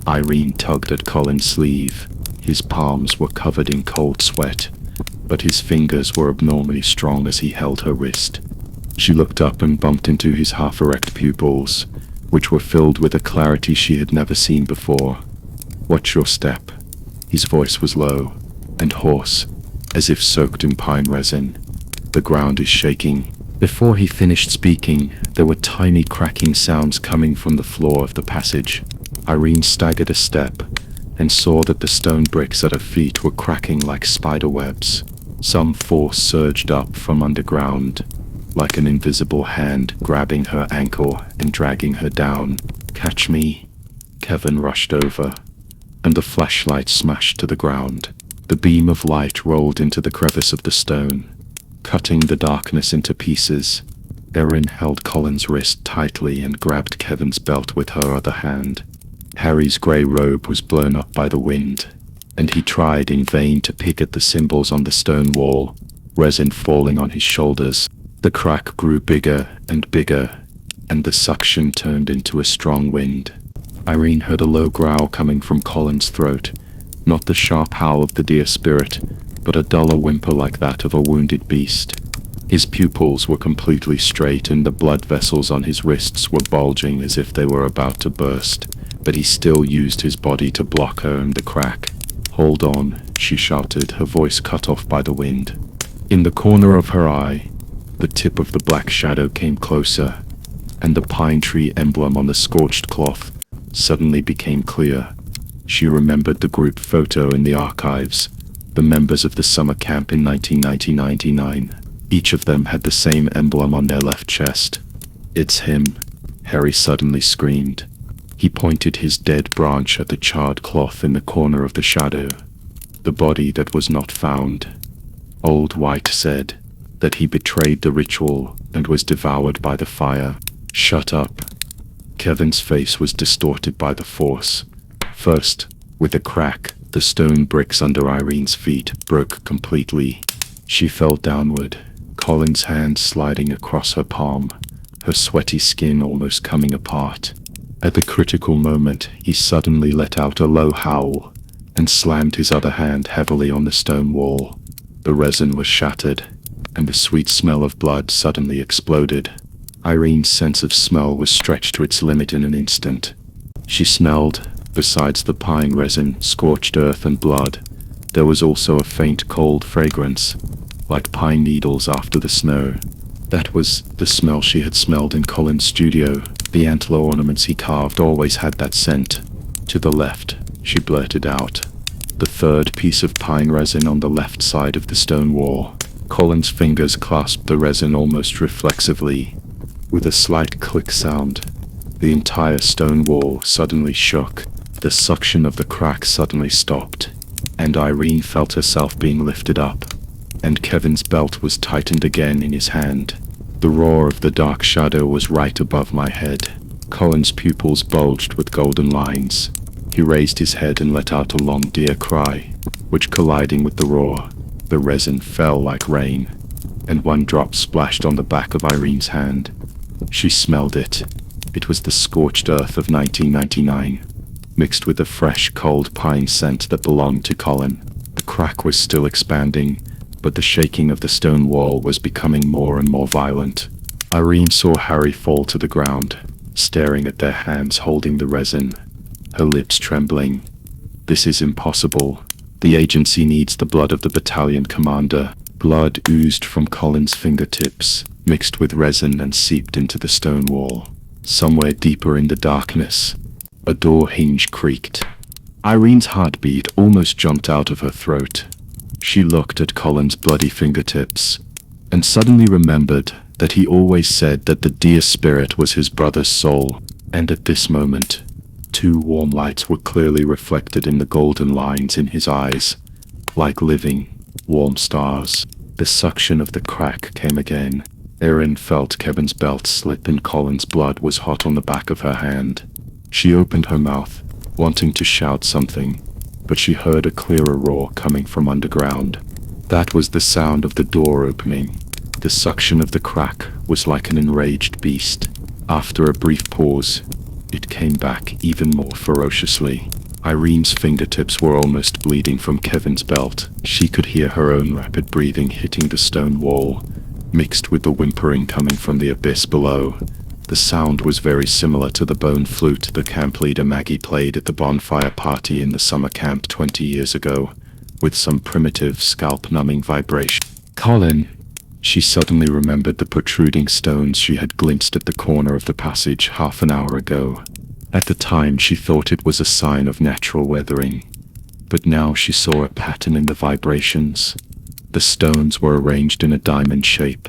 Irene tugged at Colin's sleeve. His palms were covered in cold sweat, but his fingers were abnormally strong as he held her wrist. She looked up and bumped into his half-erect pupils, which were filled with a clarity she had never seen before. Watch your step. His voice was low and hoarse, as if soaked in pine resin. The ground is shaking. Before he finished speaking, there were tiny cracking sounds coming from the floor of the passage. Irene staggered a step and saw that the stone bricks at her feet were cracking like spider webs. Some force surged up from underground, like an invisible hand grabbing her ankle and dragging her down. Catch me. Kevin rushed over, and the flashlight smashed to the ground. The beam of light rolled into the crevice of the stone, cutting the darkness into pieces. Erin held Colin's wrist tightly and grabbed Kevin's belt with her other hand. Harry's grey robe was blown up by the wind, and he tried in vain to pick at the symbols on the stone wall, resin falling on his shoulders. The crack grew bigger and bigger, and the suction turned into a strong wind. Irene heard a low growl coming from Colin's throat, not the sharp howl of the deer spirit, but a duller whimper like that of a wounded beast. His pupils were completely straight and the blood vessels on his wrists were bulging as if they were about to burst, but he still used his body to block her and the crack. Hold on, she shouted, her voice cut off by the wind. In the corner of her eye, the tip of the black shadow came closer, and the pine tree emblem on the scorched cloth suddenly became clear. She remembered the group photo in the archives, the members of the summer camp in 1999. Each of them had the same emblem on their left chest. "It's him," Harry suddenly screamed. He pointed his dead branch at the charred cloth in the corner of the shadow. "The body that was not found," Old White said, "that he betrayed the ritual and was devoured by the fire." "Shut up." Kevin's face was distorted by the force. First, with a crack, the stone bricks under Irene's feet broke completely. She fell downward, Colin's hand sliding across her palm, her sweaty skin almost coming apart. At the critical moment, he suddenly let out a low howl and slammed his other hand heavily on the stone wall. The resin was shattered, and the sweet smell of blood suddenly exploded. Irene's sense of smell was stretched to its limit in an instant. She smelled, besides the pine resin, scorched earth and blood. There was also a faint cold fragrance, like pine needles after the snow. That was the smell she had smelled in Colin's studio. The antler ornaments he carved always had that scent. "To the left," she blurted out. The third piece of pine resin on the left side of the stone wall. Colin's fingers clasped the resin almost reflexively. With a slight click sound, the entire stone wall suddenly shook. The suction of the crack suddenly stopped, and Irene felt herself being lifted up, and Kevin's belt was tightened again in his hand. The roar of the dark shadow was right above my head. Colin's pupils bulged with golden lines. He raised his head and let out a long deer cry, which colliding with the roar, the resin fell like rain, and one drop splashed on the back of Irene's hand. She smelled it. It was the scorched earth of 1999, mixed with the fresh, cold pine scent that belonged to Colin. The crack was still expanding, but the shaking of the stone wall was becoming more and more violent. Irene saw Harry fall to the ground, staring at their hands holding the resin, her lips trembling. "This is impossible. The agency needs the blood of the battalion commander." Blood oozed from Colin's fingertips, mixed with resin and seeped into the stone wall. Somewhere deeper in the darkness, a door hinge creaked. Irene's heartbeat almost jumped out of her throat. She looked at Colin's bloody fingertips, and suddenly remembered that he always said that the deer spirit was his brother's soul, and at this moment, two warm lights were clearly reflected in the golden lines in his eyes, like living, warm stars. The suction of the crack came again. Erin felt Kevin's belt slip and Colin's blood was hot on the back of her hand. She opened her mouth, wanting to shout something, but she heard a clearer roar coming from underground. That was the sound of the door opening. The suction of the crack was like an enraged beast. After a brief pause, it came back even more ferociously. Irene's fingertips were almost bleeding from Kevin's belt. She could hear her own rapid breathing hitting the stone wall, mixed with the whimpering coming from the abyss below. The sound was very similar to the bone flute the camp leader Maggie played at the bonfire party in the summer camp 20 years ago, with some primitive scalp-numbing vibration. "Colin!" She suddenly remembered the protruding stones she had glimpsed at the corner of the passage half an hour ago. At the time she thought it was a sign of natural weathering, but now she saw a pattern in the vibrations. The stones were arranged in a diamond shape,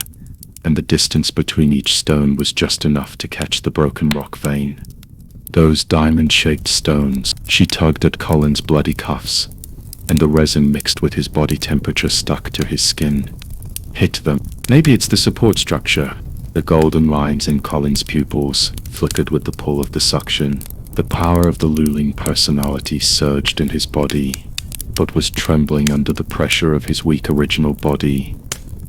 and the distance between each stone was just enough to catch the broken rock vein. Those diamond-shaped stones, she tugged at Colin's bloody cuffs, and the resin mixed with his body temperature stuck to his skin. Hit them. Maybe it's the support structure. The golden lines in Colin's pupils flickered with the pull of the suction. The power of the Luling personality surged in his body, but was trembling under the pressure of his weak original body.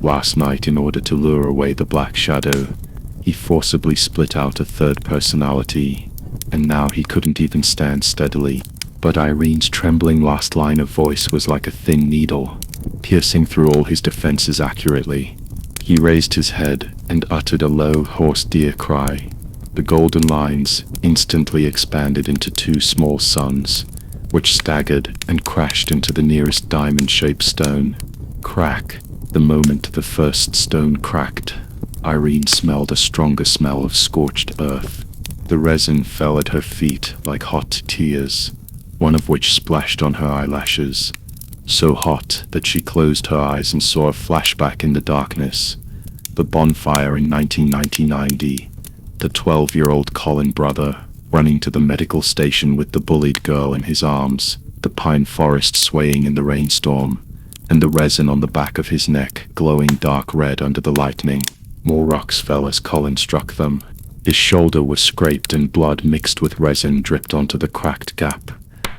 Last night, in order to lure away the black shadow, he forcibly split out a third personality, and now he couldn't even stand steadily. But Irene's trembling last line of voice was like a thin needle, piercing through all his defenses accurately. He raised his head and uttered a low, hoarse deer cry. The golden lines instantly expanded into two small suns, which staggered and crashed into the nearest diamond-shaped stone. Crack. The moment the first stone cracked, Irene smelled a stronger smell of scorched earth. The resin fell at her feet like hot tears, one of which splashed on her eyelashes, so hot that she closed her eyes and saw a flashback in the darkness. The bonfire in 1999, the 12-year-old Colin brother running to the medical station with the bullied girl in his arms, the pine forest swaying in the rainstorm, and the resin on the back of his neck glowing dark red under the lightning. More rocks fell as Colin struck them. His shoulder was scraped and blood mixed with resin dripped onto the cracked gap,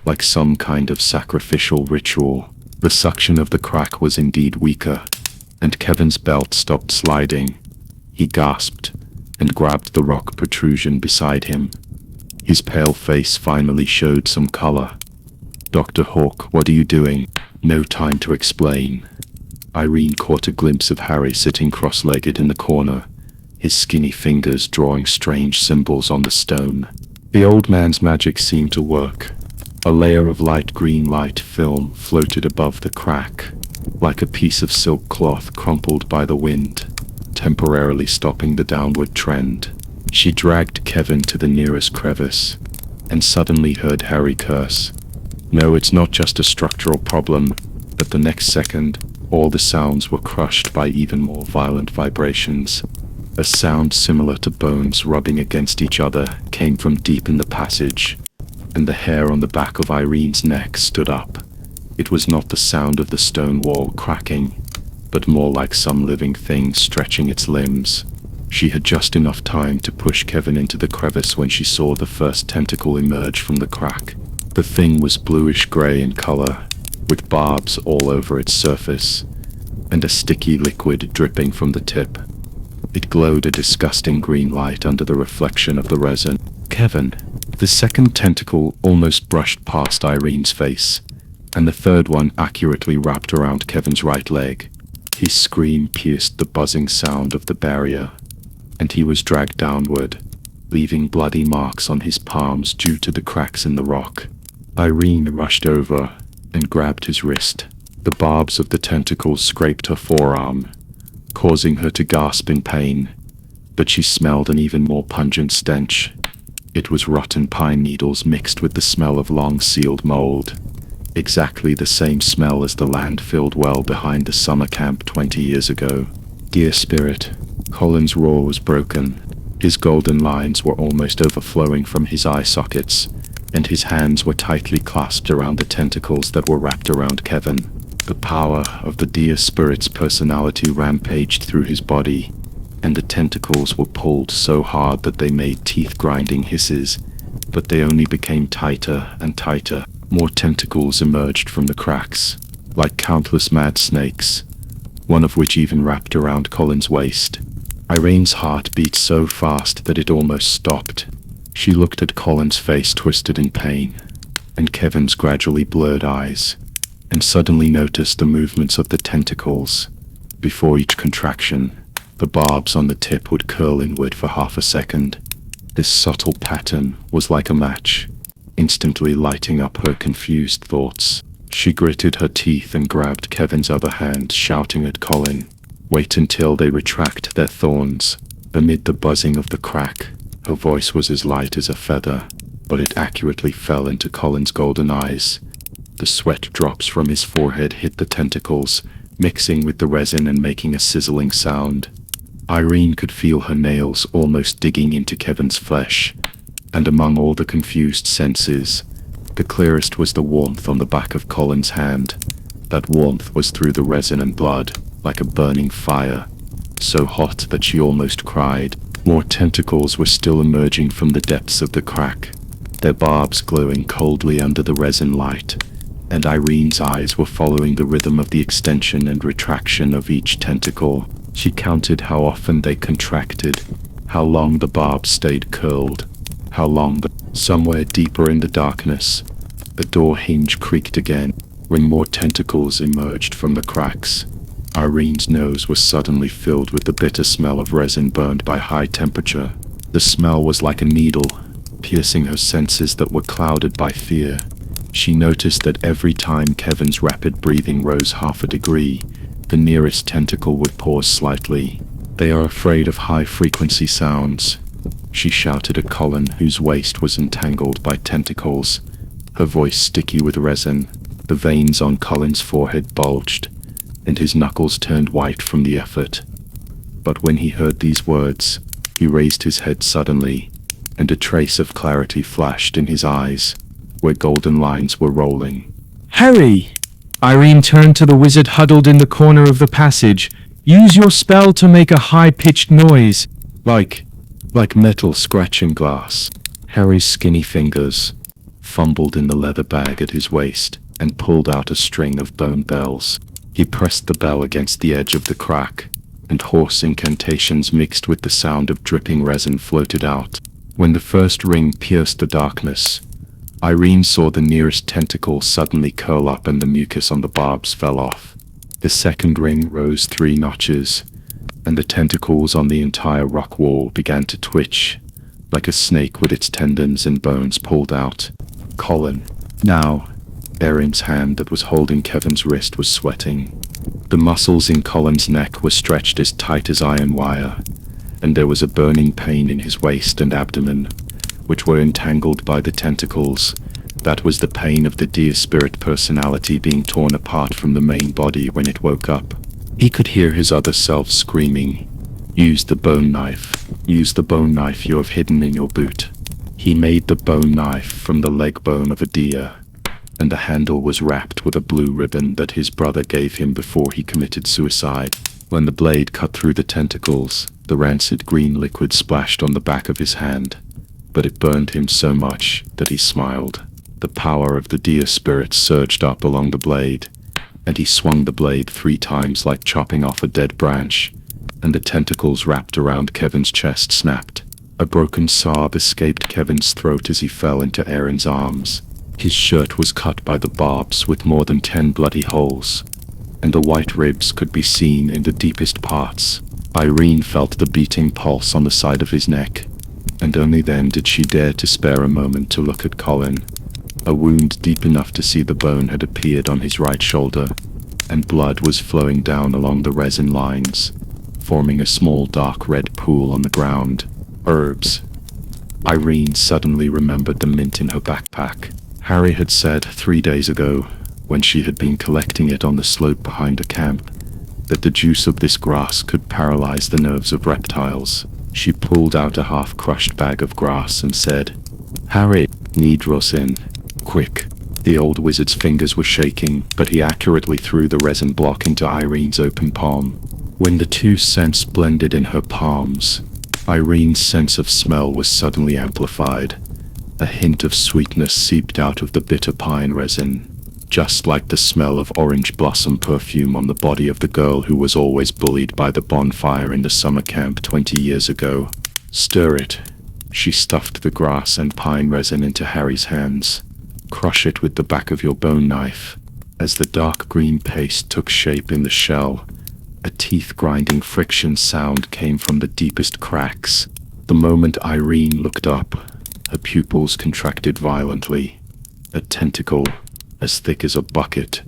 like some kind of sacrificial ritual. The suction of the crack was indeed weaker, and Kevin's belt stopped sliding. He gasped and grabbed the rock protrusion beside him. His pale face finally showed some color. "Dr. Hawk, what are you doing?" No time to explain. Irene caught a glimpse of Harry sitting cross-legged in the corner, his skinny fingers drawing strange symbols on the stone. The old man's magic seemed to work. A layer of light green light film floated above the crack, like a piece of silk cloth crumpled by the wind, temporarily stopping the downward trend. She dragged Kevin to the nearest crevice, and suddenly heard Harry curse. No, it's not just a structural problem, but the next second, all the sounds were crushed by even more violent vibrations. A sound similar to bones rubbing against each other came from deep in the passage, and the hair on the back of Irene's neck stood up. It was not the sound of the stone wall cracking, but more like some living thing stretching its limbs. She had just enough time to push Kevin into the crevice when she saw the first tentacle emerge from the crack. The thing was bluish-gray in color, with barbs all over its surface, and a sticky liquid dripping from the tip. It glowed a disgusting green light under the reflection of the resin. "Kevin!" The second tentacle almost brushed past Irene's face, and the third one accurately wrapped around Kevin's right leg. His scream pierced the buzzing sound of the barrier, and he was dragged downward, leaving bloody marks on his palms due to the cracks in the rock. Irene rushed over and grabbed his wrist. The barbs of the tentacles scraped her forearm, causing her to gasp in pain, but she smelled an even more pungent stench. It was rotten pine needles mixed with the smell of long-sealed mold, exactly the same smell as the land-filled well behind the summer camp 20 years ago. "Dear Spirit," Colin's roar was broken. His golden lines were almost overflowing from his eye sockets, and his hands were tightly clasped around the tentacles that were wrapped around Kevin. The power of the Dear Spirit's personality rampaged through his body, and the tentacles were pulled so hard that they made teeth-grinding hisses, but they only became tighter and tighter. More tentacles emerged from the cracks, like countless mad snakes, one of which even wrapped around Colin's waist. Irene's heart beat so fast that it almost stopped. She looked at Colin's face twisted in pain, and Kevin's gradually blurred eyes, and suddenly noticed the movements of the tentacles. Before each contraction, the barbs on the tip would curl inward for half a second. This subtle pattern was like a match, instantly lighting up her confused thoughts. She gritted her teeth and grabbed Kevin's other hand, shouting at Colin, "Wait until they retract their thorns." Amid the buzzing of the crack, her voice was as light as a feather, but it accurately fell into Colin's golden eyes. The sweat drops from his forehead hit the tentacles, mixing with the resin and making a sizzling sound. Irene could feel her nails almost digging into Kevin's flesh, and among all the confused senses, the clearest was the warmth on the back of Colin's hand. That warmth was through the resin and blood, like a burning fire, so hot that she almost cried. More tentacles were still emerging from the depths of the crack, their barbs glowing coldly under the resin light, and Irene's eyes were following the rhythm of the extension and retraction of each tentacle. She counted how often they contracted, how long the barbs stayed curled, how long somewhere deeper in the darkness, the door hinge creaked again, when more tentacles emerged from the cracks. Irene's nose was suddenly filled with the bitter smell of resin burned by high temperature. The smell was like a needle, piercing her senses that were clouded by fear. She noticed that every time Kevin's rapid breathing rose half a degree, the nearest tentacle would pause slightly. "They are afraid of high-frequency sounds," she shouted at Colin, whose waist was entangled by tentacles, her voice sticky with resin. The veins on Colin's forehead bulged, and his knuckles turned white from the effort. But when he heard these words, he raised his head suddenly, and a trace of clarity flashed in his eyes, where golden lines were rolling. "Harry!" Irene turned to the wizard huddled in the corner of the passage. "Use your spell to make a high-pitched noise." Like metal scratching glass. Harry's skinny fingers fumbled in the leather bag at his waist and pulled out a string of bone bells. He pressed the bell against the edge of the crack, and hoarse incantations mixed with the sound of dripping resin floated out. When the first ring pierced the darkness, Irene saw the nearest tentacle suddenly curl up and the mucus on the barbs fell off. The second ring rose 3 notches, and the tentacles on the entire rock wall began to twitch, like a snake with its tendons and bones pulled out. Colin. Now, Erin's hand that was holding Kevin's wrist was sweating. The muscles in Colin's neck were stretched as tight as iron wire, and there was a burning pain in his waist and abdomen, which were entangled by the tentacles. That was the pain of the deer spirit personality being torn apart from the main body when it woke up. He could hear his other self screaming, "Use the bone knife. Use the bone knife you have hidden in your boot." He made the bone knife from the leg bone of a deer, and the handle was wrapped with a blue ribbon that his brother gave him before he committed suicide. When the blade cut through the tentacles, the rancid green liquid splashed on the back of his hand, but it burned him so much that he smiled. The power of the deer spirit surged up along the blade, and he swung the blade 3 times like chopping off a dead branch, and the tentacles wrapped around Kevin's chest snapped. A broken sob escaped Kevin's throat as he fell into Erin's arms. His shirt was cut by the barbs with more than 10 bloody holes, and the white ribs could be seen in the deepest parts. Irene felt the beating pulse on the side of his neck, and only then did she dare to spare a moment to look at Colin. A wound deep enough to see the bone had appeared on his right shoulder, and blood was flowing down along the resin lines, forming a small dark red pool on the ground. Herbs. Irene suddenly remembered the mint in her backpack. Harry had said 3 days ago, when she had been collecting it on the slope behind a camp, that the juice of this grass could paralyze the nerves of reptiles. She pulled out a half-crushed bag of grass and said, "Harry, need rosin. Quick." The old wizard's fingers were shaking, but he accurately threw the resin block into Irene's open palm. When the 2 scents blended in her palms, Irene's sense of smell was suddenly amplified. A hint of sweetness seeped out of the bitter pine resin, just like the smell of orange blossom perfume on the body of the girl who was always bullied by the bonfire in the summer camp 20 years ago. "Stir it." She stuffed the grass and pine resin into Harry's hands. "Crush it with the back of your bone knife." As the dark green paste took shape in the shell, a teeth-grinding friction sound came from the deepest cracks. The moment Irene looked up, her pupils contracted violently. A tentacle, as thick as a bucket,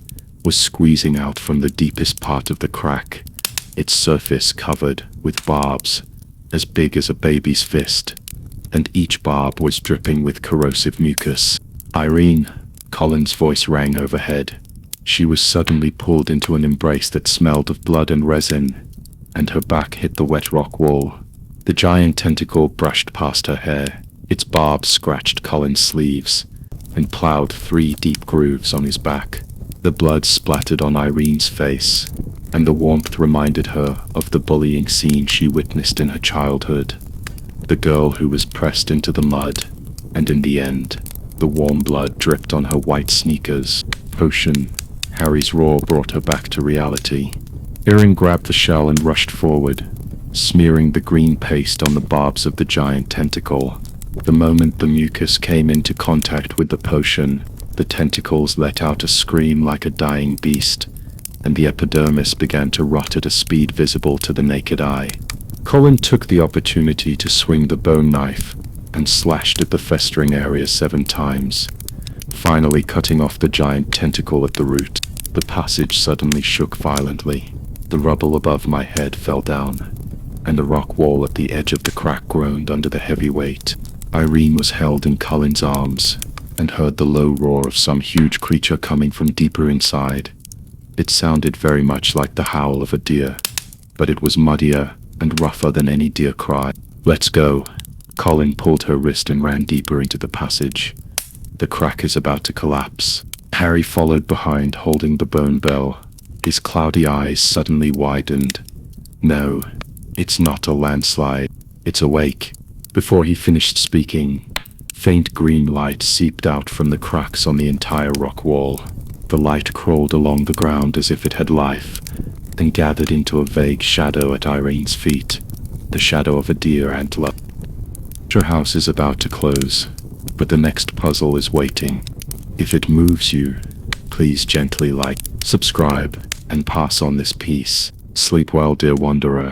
was squeezing out from the deepest part of the crack, its surface covered with barbs as big as a baby's fist, and each barb was dripping with corrosive mucus. "Irene," Colin's voice rang overhead. She was suddenly pulled into an embrace that smelled of blood and resin, and her back hit the wet rock wall. The giant tentacle brushed past her hair. Its barbs scratched Colin's sleeves and plowed 3 deep grooves on his back. The blood splattered on Irene's face, and the warmth reminded her of the bullying scene she witnessed in her childhood. The girl who was pressed into the mud, and in the end, the warm blood dripped on her white sneakers. "Potion." Harry's roar brought her back to reality. Erin grabbed the shell and rushed forward, smearing the green paste on the barbs of the giant tentacle. The moment the mucus came into contact with the potion, the tentacles let out a scream like a dying beast, and the epidermis began to rot at a speed visible to the naked eye. Colin took the opportunity to swing the bone knife and slashed at the festering area 7 times. finally cutting off the giant tentacle at the root. The passage suddenly shook violently. The rubble above my head fell down, and the rock wall at the edge of the crack groaned under the heavy weight. Irene was held in Colin's arms, and heard the low roar of some huge creature coming from deeper inside. It sounded very much like the howl of a deer, but it was muddier and rougher than any deer cry. "Let's go." Colin pulled her wrist and ran deeper into the passage. The crack is about to collapse. Harry followed behind, holding the bone bell. His cloudy eyes suddenly widened. "No, it's not a landslide. It's awake." Before he finished speaking, faint green light seeped out from the cracks on the entire rock wall. The light crawled along the ground as if it had life, then gathered into a vague shadow at Irene's feet. The shadow of a deer antler. Your house is about to close, but the next puzzle is waiting. If it moves you, please gently like, subscribe, and pass on this piece. Sleep well, dear wanderer.